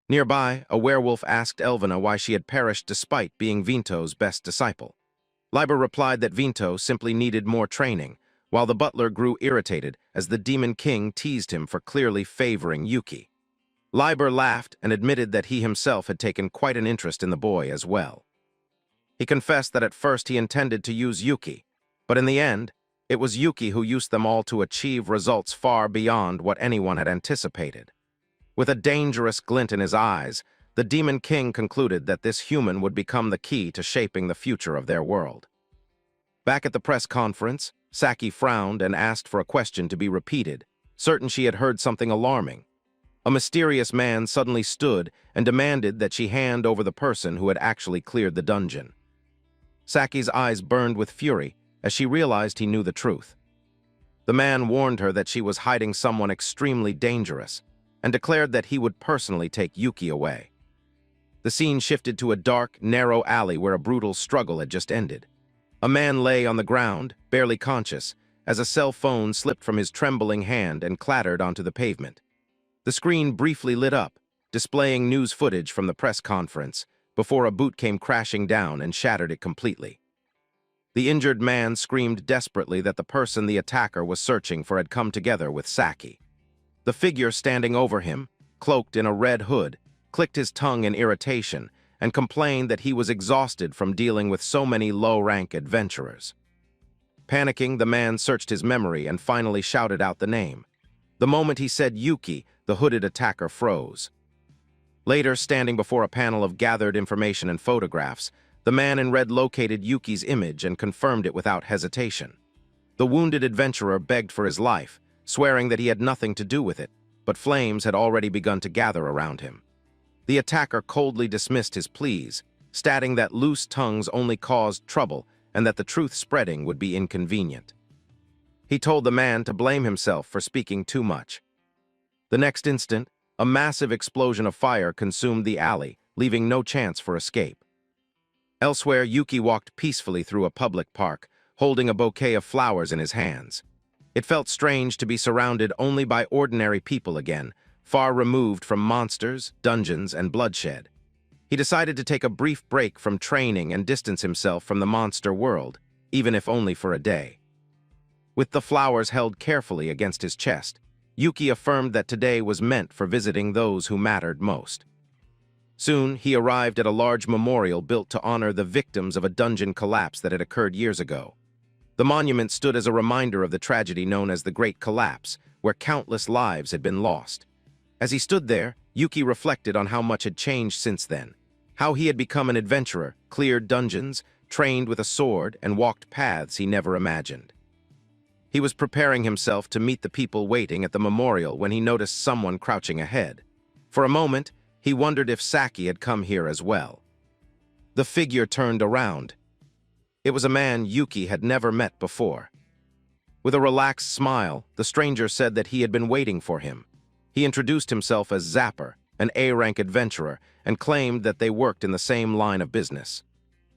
Nearby, a werewolf asked Elvina why she had perished despite being Vinto's best disciple. Liber replied that Vinto simply needed more training, while the butler grew irritated as the Demon King teased him for clearly favoring Yuki. Liber laughed and admitted that he himself had taken quite an interest in the boy as well. He confessed that at first he intended to use Yuki, but in the end, it was Yuki who used them all to achieve results far beyond what anyone had anticipated. With a dangerous glint in his eyes, the Demon King concluded that this human would become the key to shaping the future of their world. Back at the press conference, Saki frowned and asked for a question to be repeated, certain she had heard something alarming. A mysterious man suddenly stood and demanded that she hand over the person who had actually cleared the dungeon. Saki's eyes burned with fury as she realized he knew the truth. The man warned her that she was hiding someone extremely dangerous and declared that he would personally take Yuki away. The scene shifted to a dark, narrow alley where a brutal struggle had just ended. A man lay on the ground, barely conscious, as a cell phone slipped from his trembling hand and clattered onto the pavement. The screen briefly lit up, displaying news footage from the press conference, before a boot came crashing down and shattered it completely. The injured man screamed desperately that the person the attacker was searching for had come together with Saki. The figure standing over him, cloaked in a red hood, clicked his tongue in irritation and complained that he was exhausted from dealing with so many low-rank adventurers. Panicking, the man searched his memory and finally shouted out the name. The moment he said Yuki, the hooded attacker froze. Later, standing before a panel of gathered information and photographs, the man in red located Yuki's image and confirmed it without hesitation. The wounded adventurer begged for his life, swearing that he had nothing to do with it, but flames had already begun to gather around him. The attacker coldly dismissed his pleas, stating that loose tongues only caused trouble and that the truth spreading would be inconvenient. He told the man to blame himself for speaking too much. The next instant, a massive explosion of fire consumed the alley, leaving no chance for escape. Elsewhere, Yuki walked peacefully through a public park, holding a bouquet of flowers in his hands. It felt strange to be surrounded only by ordinary people again, far removed from monsters, dungeons, and bloodshed. He decided to take a brief break from training and distance himself from the monster world, even if only for a day. With the flowers held carefully against his chest, Yuki affirmed that today was meant for visiting those who mattered most. Soon, he arrived at a large memorial built to honor the victims of a dungeon collapse that had occurred years ago. The monument stood as a reminder of the tragedy known as the Great Collapse, where countless lives had been lost. As he stood there, Yuki reflected on how much had changed since then, how he had become an adventurer, cleared dungeons, trained with a sword, and walked paths he never imagined. He was preparing himself to meet the people waiting at the memorial when he noticed someone crouching ahead. For a moment, he wondered if Saki had come here as well. The figure turned around. It was a man Yuki had never met before. With a relaxed smile, the stranger said that he had been waiting for him. He introduced himself as Zapper, an A-rank adventurer, and claimed that they worked in the same line of business.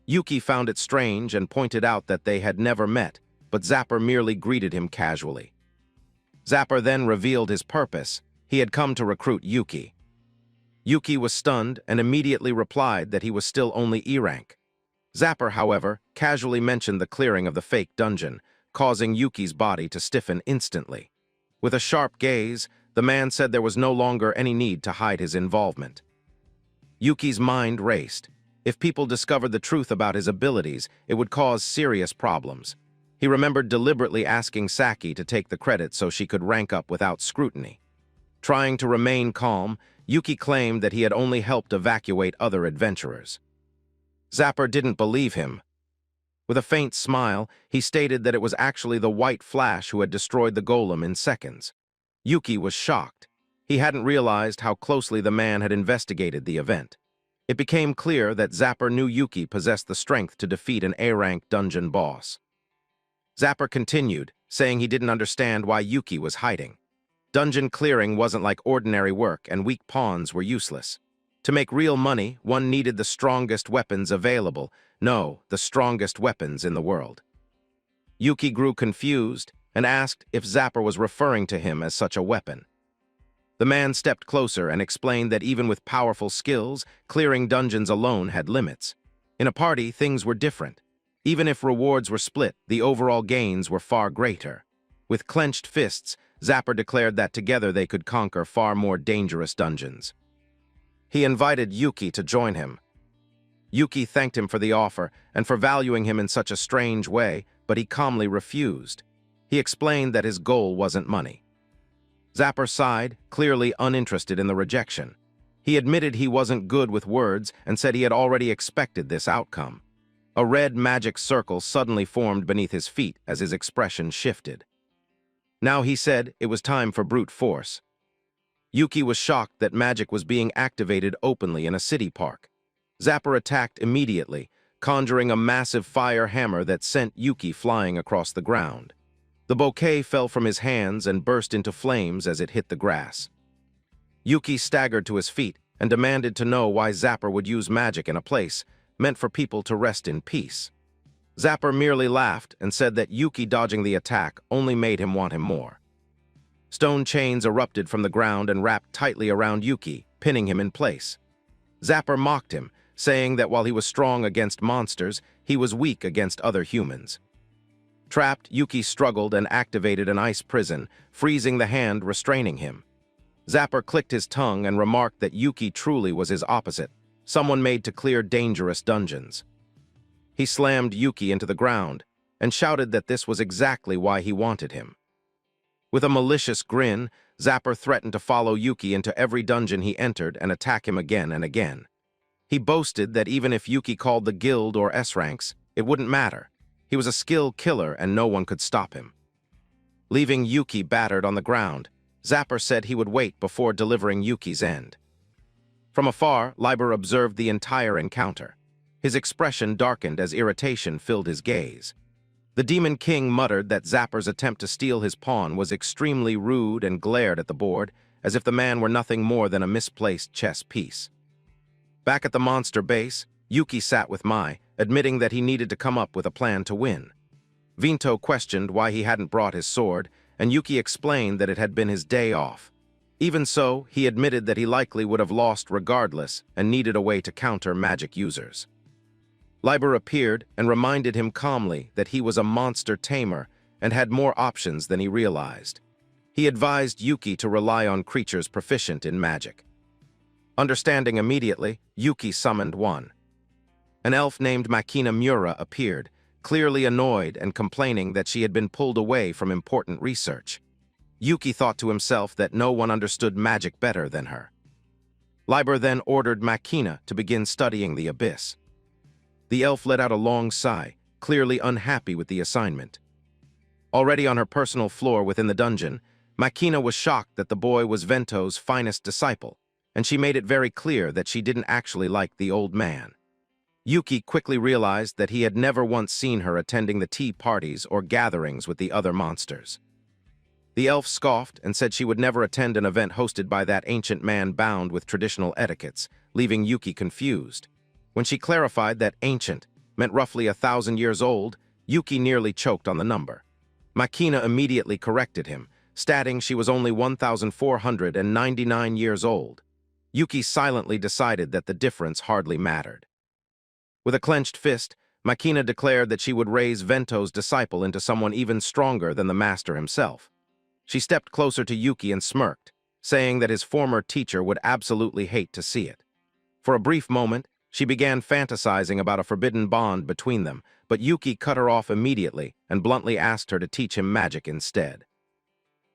Yuki found it strange and pointed out that they had never met, but Zapper merely greeted him casually. Zapper then revealed his purpose. He had come to recruit Yuki. Yuki was stunned and immediately replied that he was still only E-rank. Zapper, however, casually mentioned the clearing of the fake dungeon, causing Yuki's body to stiffen instantly. With a sharp gaze, the man said there was no longer any need to hide his involvement. Yuki's mind raced. If people discovered the truth about his abilities, it would cause serious problems. He remembered deliberately asking Saki to take the credit so she could rank up without scrutiny. Trying to remain calm, Yuki claimed that he had only helped evacuate other adventurers. Zapper didn't believe him. With a faint smile, he stated that it was actually the White Flash who had destroyed the golem in seconds. Yuki was shocked. He hadn't realized how closely the man had investigated the event. It became clear that Zapper knew Yuki possessed the strength to defeat an A-rank dungeon boss. Zapper continued, saying he didn't understand why Yuki was hiding. Dungeon clearing wasn't like ordinary work, and weak pawns were useless. To make real money, one needed the strongest weapons available. No, the strongest weapons in the world. Yuki grew confused and asked if Zapper was referring to him as such a weapon. The man stepped closer and explained that even with powerful skills, clearing dungeons alone had limits. In a party, things were different. Even if rewards were split, the overall gains were far greater. With clenched fists, Zapper declared that together they could conquer far more dangerous dungeons. He invited Yuki to join him. Yuki thanked him for the offer and for valuing him in such a strange way, but he calmly refused. He explained that his goal wasn't money. Zapper sighed, clearly uninterested in the rejection. He admitted he wasn't good with words and said he had already expected this outcome. A red magic circle suddenly formed beneath his feet as his expression shifted. Now he said it was time for brute force. Yuki was shocked that magic was being activated openly in a city park. Zapper attacked immediately, conjuring a massive fire hammer that sent Yuki flying across the ground. The bouquet fell from his hands and burst into flames as it hit the grass. Yuki staggered to his feet and demanded to know why Zapper would use magic in a place meant for people to rest in peace. Zapper merely laughed and said that Yuki dodging the attack only made him want him more. Stone chains erupted from the ground and wrapped tightly around Yuki, pinning him in place. Zapper mocked him, saying that while he was strong against monsters, he was weak against other humans. Trapped, Yuki struggled and activated an ice prison, freezing the hand restraining him. Zapper clicked his tongue and remarked that Yuki truly was his opposite, someone made to clear dangerous dungeons. He slammed Yuki into the ground and shouted that this was exactly why he wanted him. With a malicious grin, Zapper threatened to follow Yuki into every dungeon he entered and attack him again and again. He boasted that even if Yuki called the guild or S-ranks, it wouldn't matter. He was a skilled killer and no one could stop him. Leaving Yuki battered on the ground, Zapper said he would wait before delivering Yuki's end. From afar, Liber observed the entire encounter. His expression darkened as irritation filled his gaze. The Demon King muttered that Zapper's attempt to steal his pawn was extremely rude and glared at the board, as if the man were nothing more than a misplaced chess piece. Back at the monster base, Yuki sat with Mai, admitting that he needed to come up with a plan to win. Vinto questioned why he hadn't brought his sword, and Yuki explained that it had been his day off. Even so, he admitted that he likely would have lost regardless and needed a way to counter magic users. Liber appeared and reminded him calmly that he was a monster tamer and had more options than he realized. He advised Yuki to rely on creatures proficient in magic. Understanding immediately, Yuki summoned one. An elf named Makina Mura appeared, clearly annoyed and complaining that she had been pulled away from important research. Yuki thought to himself that no one understood magic better than her. Liber then ordered Makina to begin studying the abyss. The elf let out a long sigh, clearly unhappy with the assignment. Already on her personal floor within the dungeon, Makina was shocked that the boy was Vento's finest disciple, and she made it very clear that she didn't actually like the old man. Yuki quickly realized that he had never once seen her attending the tea parties or gatherings with the other monsters. The elf scoffed and said she would never attend an event hosted by that ancient man bound with traditional etiquettes, leaving Yuki confused. When she clarified that ancient meant roughly 1,000 years old, Yuki nearly choked on the number. Makina immediately corrected him, stating she was only 1,499 years old. Yuki silently decided that the difference hardly mattered. With a clenched fist, Makina declared that she would raise Vento's disciple into someone even stronger than the master himself. She stepped closer to Yuki and smirked, saying that his former teacher would absolutely hate to see it. For a brief moment, she began fantasizing about a forbidden bond between them, but Yuki cut her off immediately and bluntly asked her to teach him magic instead.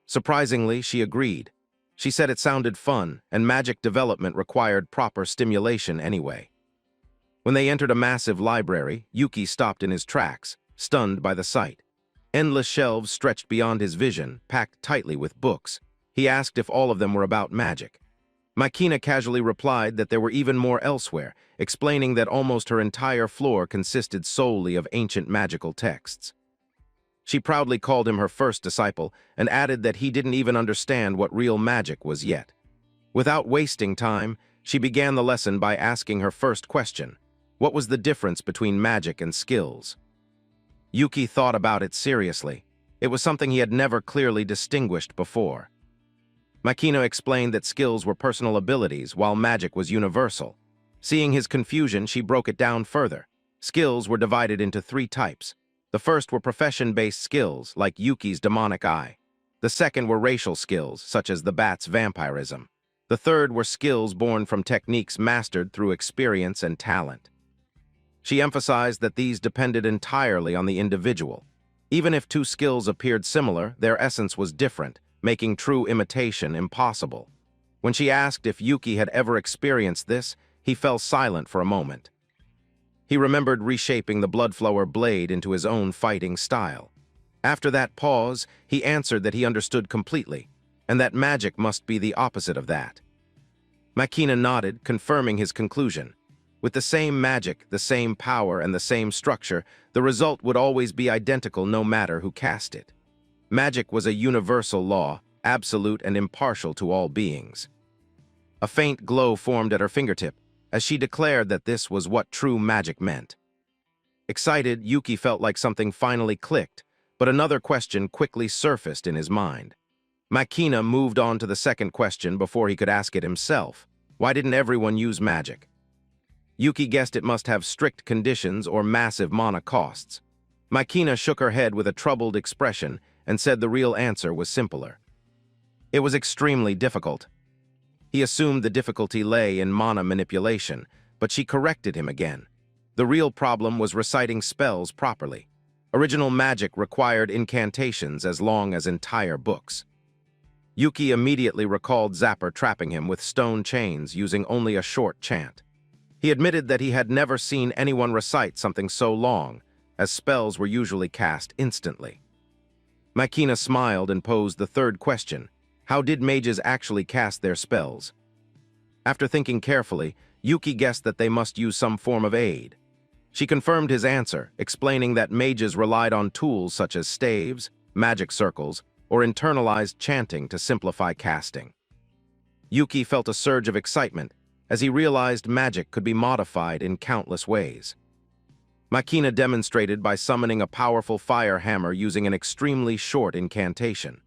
Surprisingly, she agreed. She said it sounded fun, and magic development required proper stimulation anyway. When they entered a massive library, Yuki stopped in his tracks, stunned by the sight. Endless shelves stretched beyond his vision, packed tightly with books. He asked if all of them were about magic. Makina casually replied that there were even more elsewhere, explaining that almost her entire floor consisted solely of ancient magical texts. She proudly called him her first disciple and added that he didn't even understand what real magic was yet. Without wasting time, she began the lesson by asking her first question: what was the difference between magic and skills? Yuki thought about it seriously. It was something he had never clearly distinguished before. Makina explained that skills were personal abilities, while magic was universal. Seeing his confusion, she broke it down further. Skills were divided into 3 types. The first were profession-based skills, like Yuki's demonic eye. The second were racial skills, such as the bat's vampirism. The third were skills born from techniques mastered through experience and talent. She emphasized that these depended entirely on the individual. Even if 2 skills appeared similar, their essence was different, making true imitation impossible. When she asked if Yuki had ever experienced this, he fell silent for a moment. He remembered reshaping the blood-flower blade into his own fighting style. After that pause, he answered that he understood completely. and that magic must be the opposite of that. Makina nodded, confirming his conclusion. With the same magic, the same power, and the same structure, the result would always be identical no matter who cast it. Magic was a universal law, absolute and impartial to all beings. A faint glow formed at her fingertip as she declared that this was what true magic meant. Excited, Yuki felt like something finally clicked, but another question quickly surfaced in his mind. Makina moved on to the second question before he could ask it himself. Why didn't everyone use magic? Yuki guessed it must have strict conditions or massive mana costs. Makina shook her head with a troubled expression and said the real answer was simpler. It was extremely difficult. He assumed the difficulty lay in mana manipulation, but she corrected him again. The real problem was reciting spells properly. Original magic required incantations as long as entire books. Yuki immediately recalled Zapper trapping him with stone chains using only a short chant. He admitted that he had never seen anyone recite something so long, as spells were usually cast instantly. Makina smiled and posed the third question. How did mages actually cast their spells? After thinking carefully, Yuki guessed that they must use some form of aid. She confirmed his answer, explaining that mages relied on tools such as staves, magic circles, or internalized chanting to simplify casting. Yuki felt a surge of excitement as he realized magic could be modified in countless ways. Makina demonstrated by summoning a powerful fire hammer using an extremely short incantation.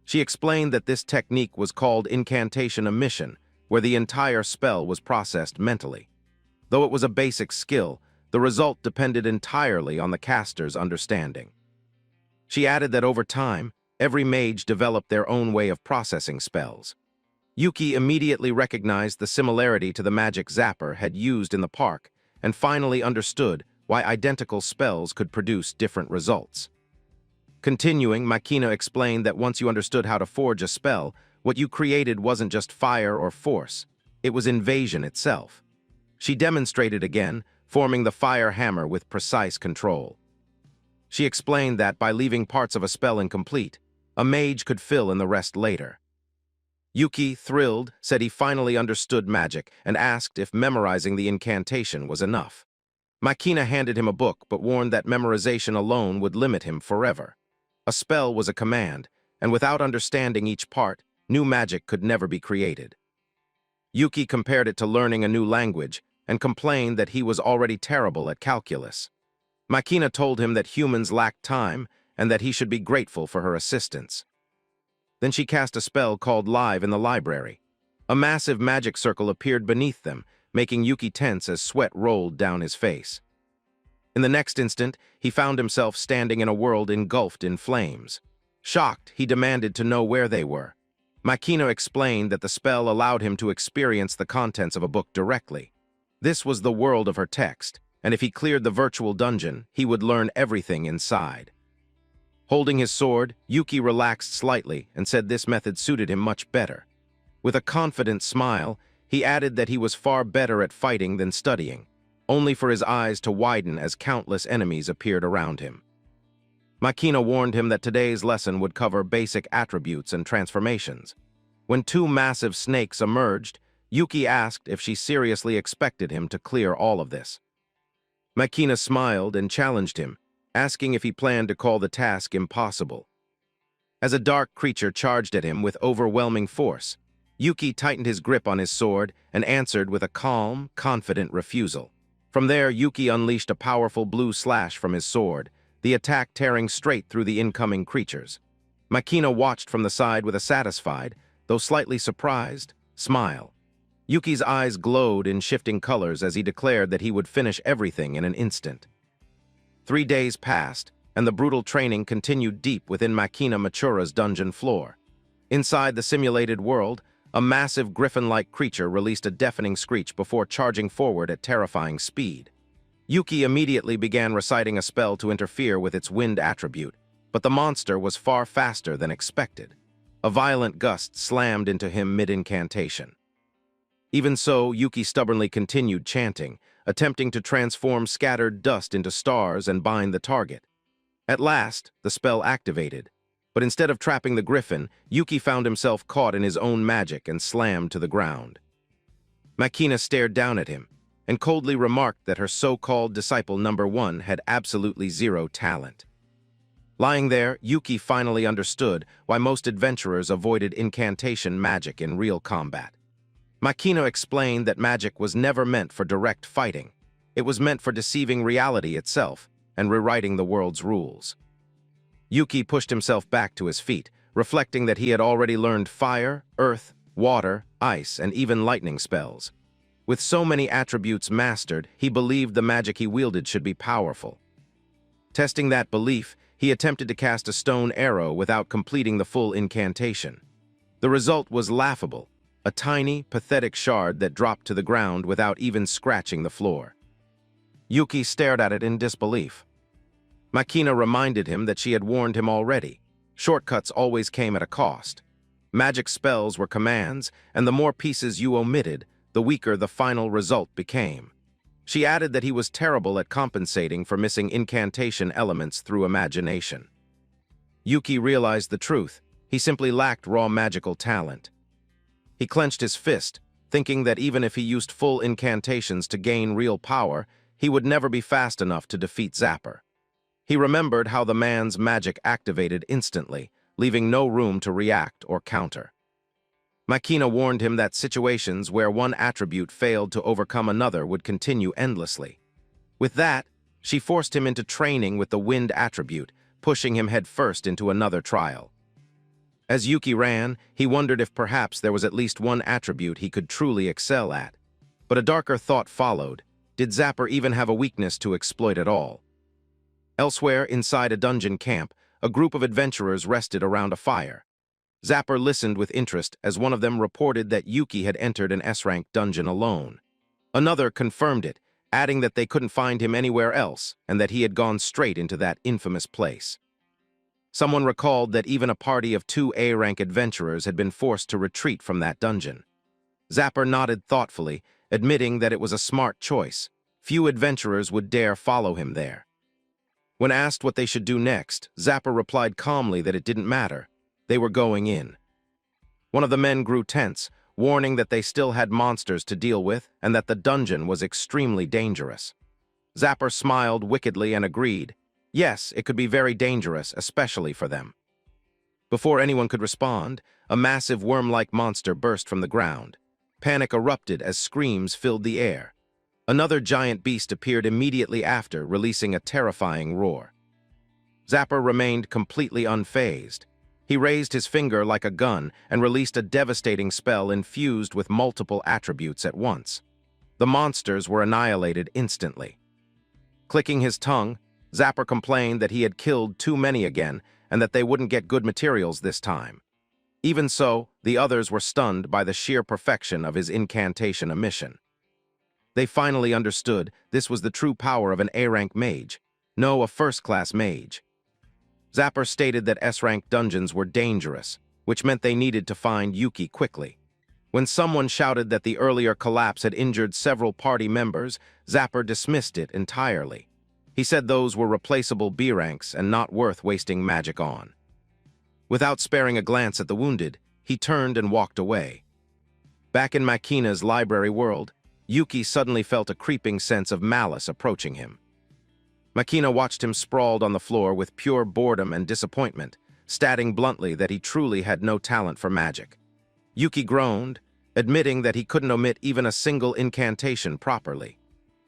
She explained that this technique was called incantation emission, where the entire spell was processed mentally. Though it was a basic skill, the result depended entirely on the caster's understanding. She added that over time, every mage developed their own way of processing spells. Yuki immediately recognized the similarity to the magic Zapper had used in the park and finally understood why identical spells could produce different results. Continuing, Makina explained that once you understood how to forge a spell, what you created wasn't just fire or force, it was invasion itself. She demonstrated again, forming the fire hammer with precise control. She explained that by leaving parts of a spell incomplete, a mage could fill in the rest later. Yuki, thrilled, said he finally understood magic and asked if memorizing the incantation was enough. Makina handed him a book but warned that memorization alone would limit him forever. A spell was a command, and without understanding each part, new magic could never be created. Yuki compared it to learning a new language and complained that he was already terrible at calculus. Makina told him that humans lacked time and that he should be grateful for her assistance. Then she cast a spell called Live in the library. A massive magic circle appeared beneath them, making Yuki tense as sweat rolled down his face. In the next instant, he found himself standing in a world engulfed in flames. Shocked, he demanded to know where they were. Makina explained that the spell allowed him to experience the contents of a book directly. This was the world of her text, and if he cleared the virtual dungeon, he would learn everything inside. Holding his sword, Yuki relaxed slightly and said this method suited him much better. With a confident smile, he added that he was far better at fighting than studying, only for his eyes to widen as countless enemies appeared around him. Makina warned him that today's lesson would cover basic attributes and transformations. When two massive snakes emerged, Yuki asked if she seriously expected him to clear all of this. Makina smiled and challenged him, asking if he planned to call the task impossible. As a dark creature charged at him with overwhelming force, Yuki tightened his grip on his sword and answered with a calm, confident refusal. From there, Yuki unleashed a powerful blue slash from his sword, the attack tearing straight through the incoming creatures. Makina watched from the side with a satisfied, though slightly surprised, smile. Yuki's eyes glowed in shifting colors as he declared that he would finish everything in an instant. 3 days passed, and the brutal training continued deep within Makina Machura's dungeon floor. Inside the simulated world, a massive griffin-like creature released a deafening screech before charging forward at terrifying speed. Yuki immediately began reciting a spell to interfere with its wind attribute, but the monster was far faster than expected. A violent gust slammed into him mid-incantation. Even so, Yuki stubbornly continued chanting, attempting to transform scattered dust into stars and bind the target. At last, the spell activated, But instead of trapping the griffin, Yuki found himself caught in his own magic and slammed to the ground. Makina stared down at him and coldly remarked that her so-called disciple number 1 had absolutely zero talent. Lying there, Yuki finally understood why most adventurers avoided incantation magic in real combat. Makina explained that magic was never meant for direct fighting. It was meant for deceiving reality itself and rewriting the world's rules. Yuki pushed himself back to his feet, reflecting that he had already learned fire, earth, water, ice, and even lightning spells. With so many attributes mastered, he believed the magic he wielded should be powerful. Testing that belief, he attempted to cast a stone arrow without completing the full incantation. The result was laughable, a tiny, pathetic shard that dropped to the ground without even scratching the floor. Yuki stared at it in disbelief. Makina reminded him that she had warned him already. Shortcuts always came at a cost. Magic spells were commands, and the more pieces you omitted, the weaker the final result became. She added that he was terrible at compensating for missing incantation elements through imagination. Yuki realized the truth. He simply lacked raw magical talent. He clenched his fist, thinking that even if he used full incantations to gain real power, he would never be fast enough to defeat Zapper. He remembered how the man's magic activated instantly, leaving no room to react or counter. Makina warned him that situations where one attribute failed to overcome another would continue endlessly. With that, she forced him into training with the wind attribute, pushing him headfirst into another trial. As Yuki ran, he wondered if perhaps there was at least one attribute he could truly excel at. But a darker thought followed. Did Zapper even have a weakness to exploit at all? Elsewhere, inside a dungeon camp, a group of adventurers rested around a fire. Zapper listened with interest as one of them reported that Yuki had entered an S-Rank dungeon alone. Another confirmed it, adding that they couldn't find him anywhere else and that he had gone straight into that infamous place. Someone recalled that even a party of 2 A-Rank adventurers had been forced to retreat from that dungeon. Zapper nodded thoughtfully, admitting that it was a smart choice. Few adventurers would dare follow him there. When asked what they should do next, Zapper replied calmly that it didn't matter. They were going in. One of the men grew tense, warning that they still had monsters to deal with and that the dungeon was extremely dangerous. Zapper smiled wickedly and agreed. Yes, it could be very dangerous, especially for them. Before anyone could respond, a massive worm-like monster burst from the ground. Panic erupted as screams filled the air. Another giant beast appeared immediately after, releasing a terrifying roar. Zapper remained completely unfazed. He raised his finger like a gun and released a devastating spell infused with multiple attributes at once. The monsters were annihilated instantly. Clicking his tongue, Zapper complained that he had killed too many again and that they wouldn't get good materials this time. Even so, the others were stunned by the sheer perfection of his incantation emission. They finally understood this was the true power of an A-Rank mage, no, a first-class mage. Zapper stated that S-Rank dungeons were dangerous, which meant they needed to find Yuki quickly. When someone shouted that the earlier collapse had injured several party members, Zapper dismissed it entirely. He said those were replaceable B-ranks and not worth wasting magic on. Without sparing a glance at the wounded, he turned and walked away. Back in Makina's library world, Yuki suddenly felt a creeping sense of malice approaching him. Makina watched him sprawled on the floor with pure boredom and disappointment, stating bluntly that he truly had no talent for magic. Yuki groaned, admitting that he couldn't omit even a single incantation properly.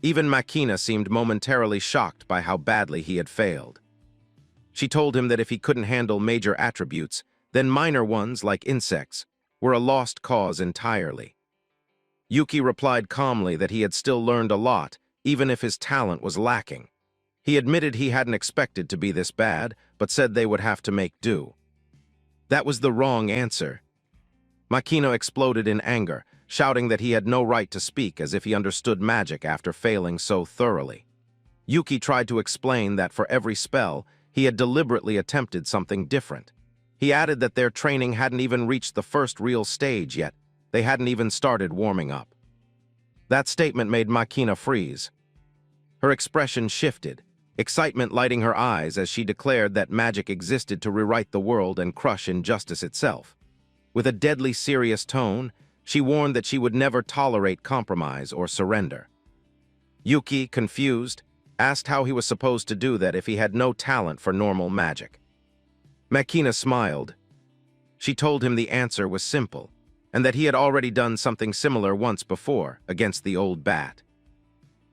Even Makina seemed momentarily shocked by how badly he had failed. She told him that if he couldn't handle major attributes, then minor ones, like insects, were a lost cause entirely. Yuki replied calmly that he had still learned a lot, even if his talent was lacking. He admitted he hadn't expected to be this bad, but said they would have to make do. That was the wrong answer. Makina exploded in anger, shouting that he had no right to speak as if he understood magic after failing so thoroughly. Yuki tried to explain that for every spell, he had deliberately attempted something different. He added that their training hadn't even reached the first real stage yet. They hadn't even started warming up. That statement made Makina freeze. Her expression shifted. excitement lighting her eyes as she declared that magic existed to rewrite the world and crush injustice itself. With a deadly serious tone, she warned that she would never tolerate compromise or surrender. Yuki, confused, asked how he was supposed to do that if he had no talent for normal magic. Makina smiled. She told him the answer was simple, and that he had already done something similar once before against the old bat.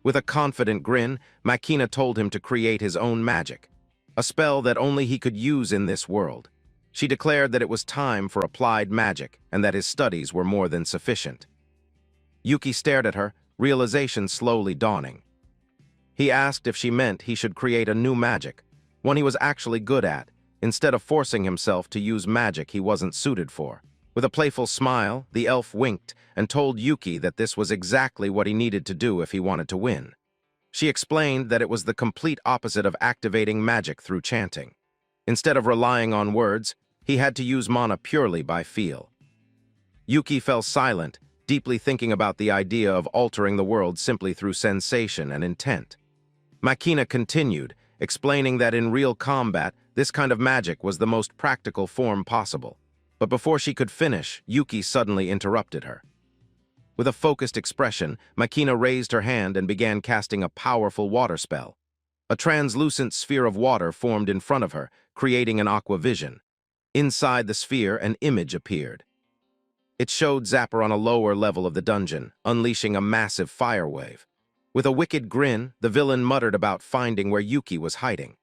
With a confident grin, Makina told him to create his own magic, a spell that only he could use in this world. She declared that it was time for applied magic and that his studies were more than sufficient. Yuki stared at her, realization slowly dawning. He asked if she meant he should create a new magic, one he was actually good at, instead of forcing himself to use magic he wasn't suited for. With a playful smile, the elf winked and told Yuki that this was exactly what he needed to do if he wanted to win. She explained that it was the complete opposite of activating magic through chanting. Instead of relying on words, he had to use mana purely by feel. Yuki fell silent, deeply thinking about the idea of altering the world simply through sensation and intent. Makina continued, explaining that in real combat, this kind of magic was the most practical form possible. But before she could finish, Yuki suddenly interrupted her. With a focused expression, Makina raised her hand and began casting a powerful water spell. A translucent sphere of water formed in front of her, creating an aqua vision. Inside the sphere, an image appeared. It showed Zapper on a lower level of the dungeon, unleashing a massive fire wave. With a wicked grin, the villain muttered about finding where Yuki was hiding.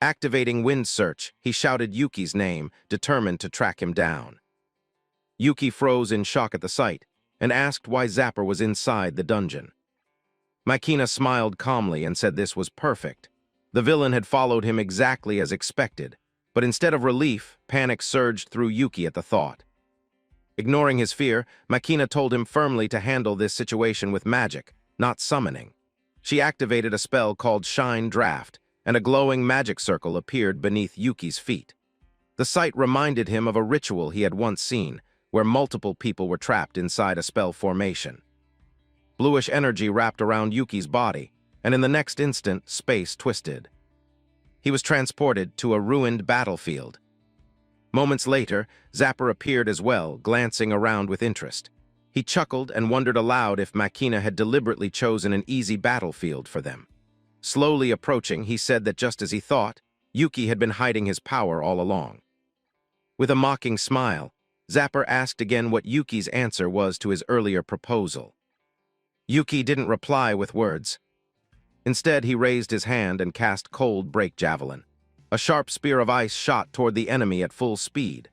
Activating Wind Search, he shouted Yuki's name, determined to track him down. Yuki froze in shock at the sight and asked why Zapper was inside the dungeon. Makina smiled calmly and said this was perfect. The villain had followed him exactly as expected, but instead of relief, panic surged through Yuki at the thought. Ignoring his fear, Makina told him firmly to handle this situation with magic, not summoning. She activated a spell called Shine Draft, and a glowing magic circle appeared beneath Yuki's feet. The sight reminded him of a ritual he had once seen, where multiple people were trapped inside a spell formation. Bluish energy wrapped around Yuki's body, and in the next instant, space twisted. He was transported to a ruined battlefield. Moments later, Zapper appeared as well, glancing around with interest. He chuckled and wondered aloud if Makina had deliberately chosen an easy battlefield for them. Slowly approaching, he said that just as he thought, Yuki had been hiding his power all along. With a mocking smile, Zapper asked again what Yuki's answer was to his earlier proposal. Yuki didn't reply with words. Instead, he raised his hand and cast Cold Break Javelin. A sharp spear of ice shot toward the enemy at full speed.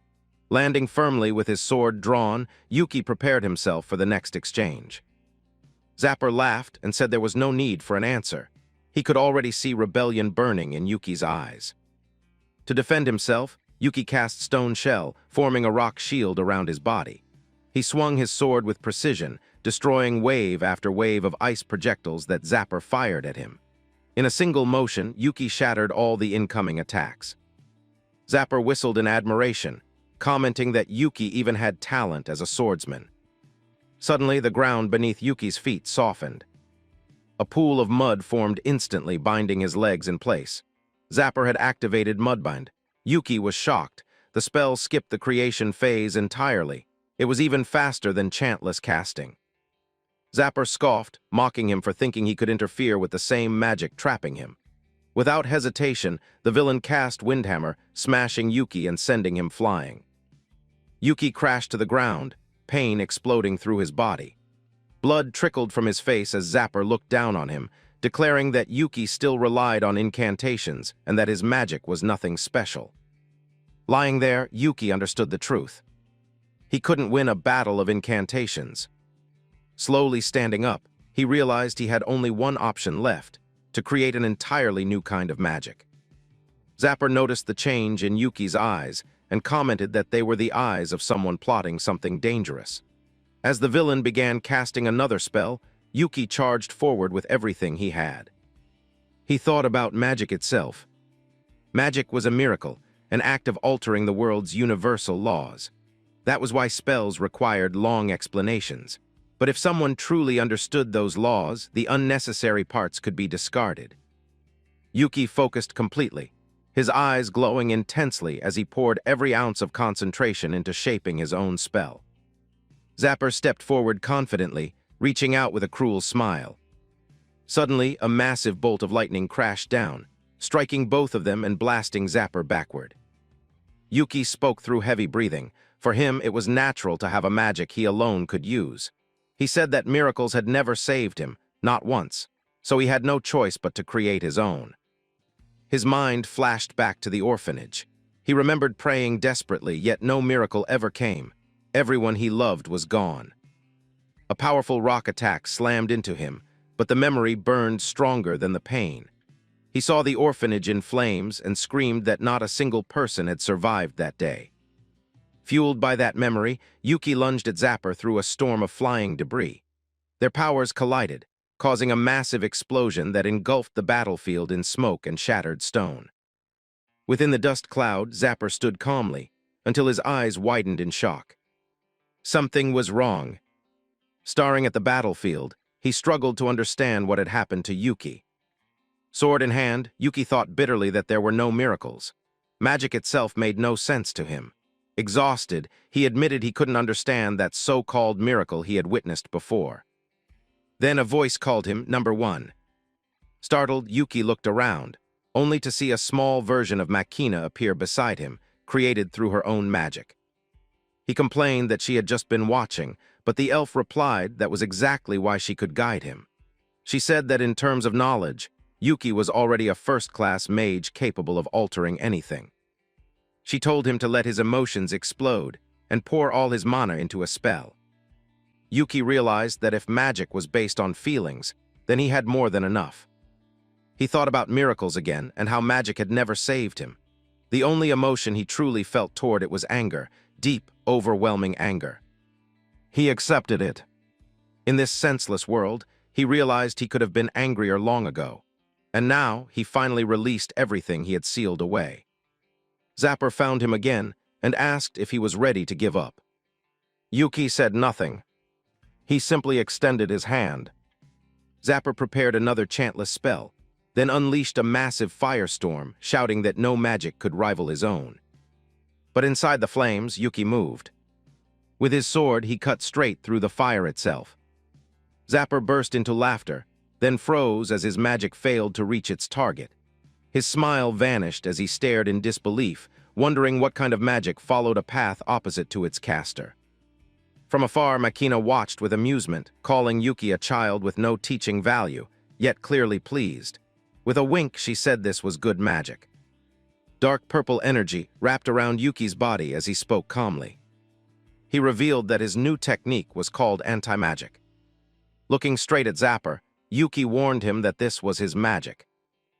Landing firmly with his sword drawn, Yuki prepared himself for the next exchange. Zapper laughed and said there was no need for an answer. He could already see rebellion burning in Yuki's eyes. To defend himself, Yuki cast Stone Shell, forming a rock shield around his body. He swung his sword with precision, destroying wave after wave of ice projectiles that Zapper fired at him. In a single motion, Yuki shattered all the incoming attacks. Zapper whistled in admiration, commenting that Yuki even had talent as a swordsman. Suddenly, the ground beneath Yuki's feet softened. A pool of mud formed instantly, binding his legs in place. Zapper had activated Mudbind. Yuki was shocked. The spell skipped the creation phase entirely. It was even faster than chantless casting. Zapper scoffed, mocking him for thinking he could interfere with the same magic trapping him. Without hesitation, the villain cast Windhammer, smashing Yuki and sending him flying. Yuki crashed to the ground, pain exploding through his body. Blood trickled from his face as Zapper looked down on him, declaring that Yuki still relied on incantations and that his magic was nothing special. Lying there, Yuki understood the truth. He couldn't win a battle of incantations. Slowly standing up, he realized he had only one option left, to create an entirely new kind of magic. Zapper noticed the change in Yuki's eyes and commented that they were the eyes of someone plotting something dangerous. As the villain began casting another spell, Yuki charged forward with everything he had. He thought about magic itself. Magic was a miracle, an act of altering the world's universal laws. That was why spells required long explanations. But if someone truly understood those laws, the unnecessary parts could be discarded. Yuki focused completely, his eyes glowing intensely as he poured every ounce of concentration into shaping his own spell. Zapper stepped forward confidently, reaching out with a cruel smile. Suddenly, a massive bolt of lightning crashed down, striking both of them and blasting Zapper backward. Yuki spoke through heavy breathing. For him, it was natural to have a magic he alone could use. He said that miracles had never saved him, not once, so he had no choice but to create his own. His mind flashed back to the orphanage. He remembered praying desperately, yet no miracle ever came. Everyone he loved was gone. A powerful rock attack slammed into him, but the memory burned stronger than the pain. He saw the orphanage in flames and screamed that not a single person had survived that day. Fueled by that memory, Yuki lunged at Zapper through a storm of flying debris. Their powers collided, causing a massive explosion that engulfed the battlefield in smoke and shattered stone. Within the dust cloud, Zapper stood calmly, until his eyes widened in shock. Something was wrong. Staring at the battlefield, he struggled to understand what had happened to Yuki. Sword in hand, Yuki thought bitterly that there were no miracles. Magic itself made no sense to him. Exhausted, he admitted he couldn't understand that so-called miracle he had witnessed before. Then a voice called him number 1. Startled, Yuki looked around, only to see a small version of Makina appear beside him, created through her own magic. He complained that she had just been watching, but the elf replied that was exactly why she could guide him. She said that in terms of knowledge, Yuki was already a first-class mage capable of altering anything. She told him to let his emotions explode and pour all his mana into a spell. Yuki realized that if magic was based on feelings, then he had more than enough. He thought about miracles again and how magic had never saved him. The only emotion he truly felt toward it was anger, deep, overwhelming anger. He accepted it. In this senseless world, he realized he could have been angrier long ago. And now, he finally released everything he had sealed away. Zapper found him again and asked if he was ready to give up. Yuki said nothing. He simply extended his hand. Zapper prepared another chantless spell, then unleashed a massive firestorm, shouting that no magic could rival his own. But inside the flames, Yuki moved. With his sword, he cut straight through the fire itself. Zapper burst into laughter, then froze as his magic failed to reach its target. His smile vanished as he stared in disbelief, wondering what kind of magic followed a path opposite to its caster. From afar, Makina watched with amusement, calling Yuki a child with no teaching value, yet clearly pleased. With a wink, she said this was good magic. Dark purple energy wrapped around Yuki's body as he spoke calmly. He revealed that his new technique was called anti-magic. Looking straight at Zapper, Yuki warned him that this was his magic.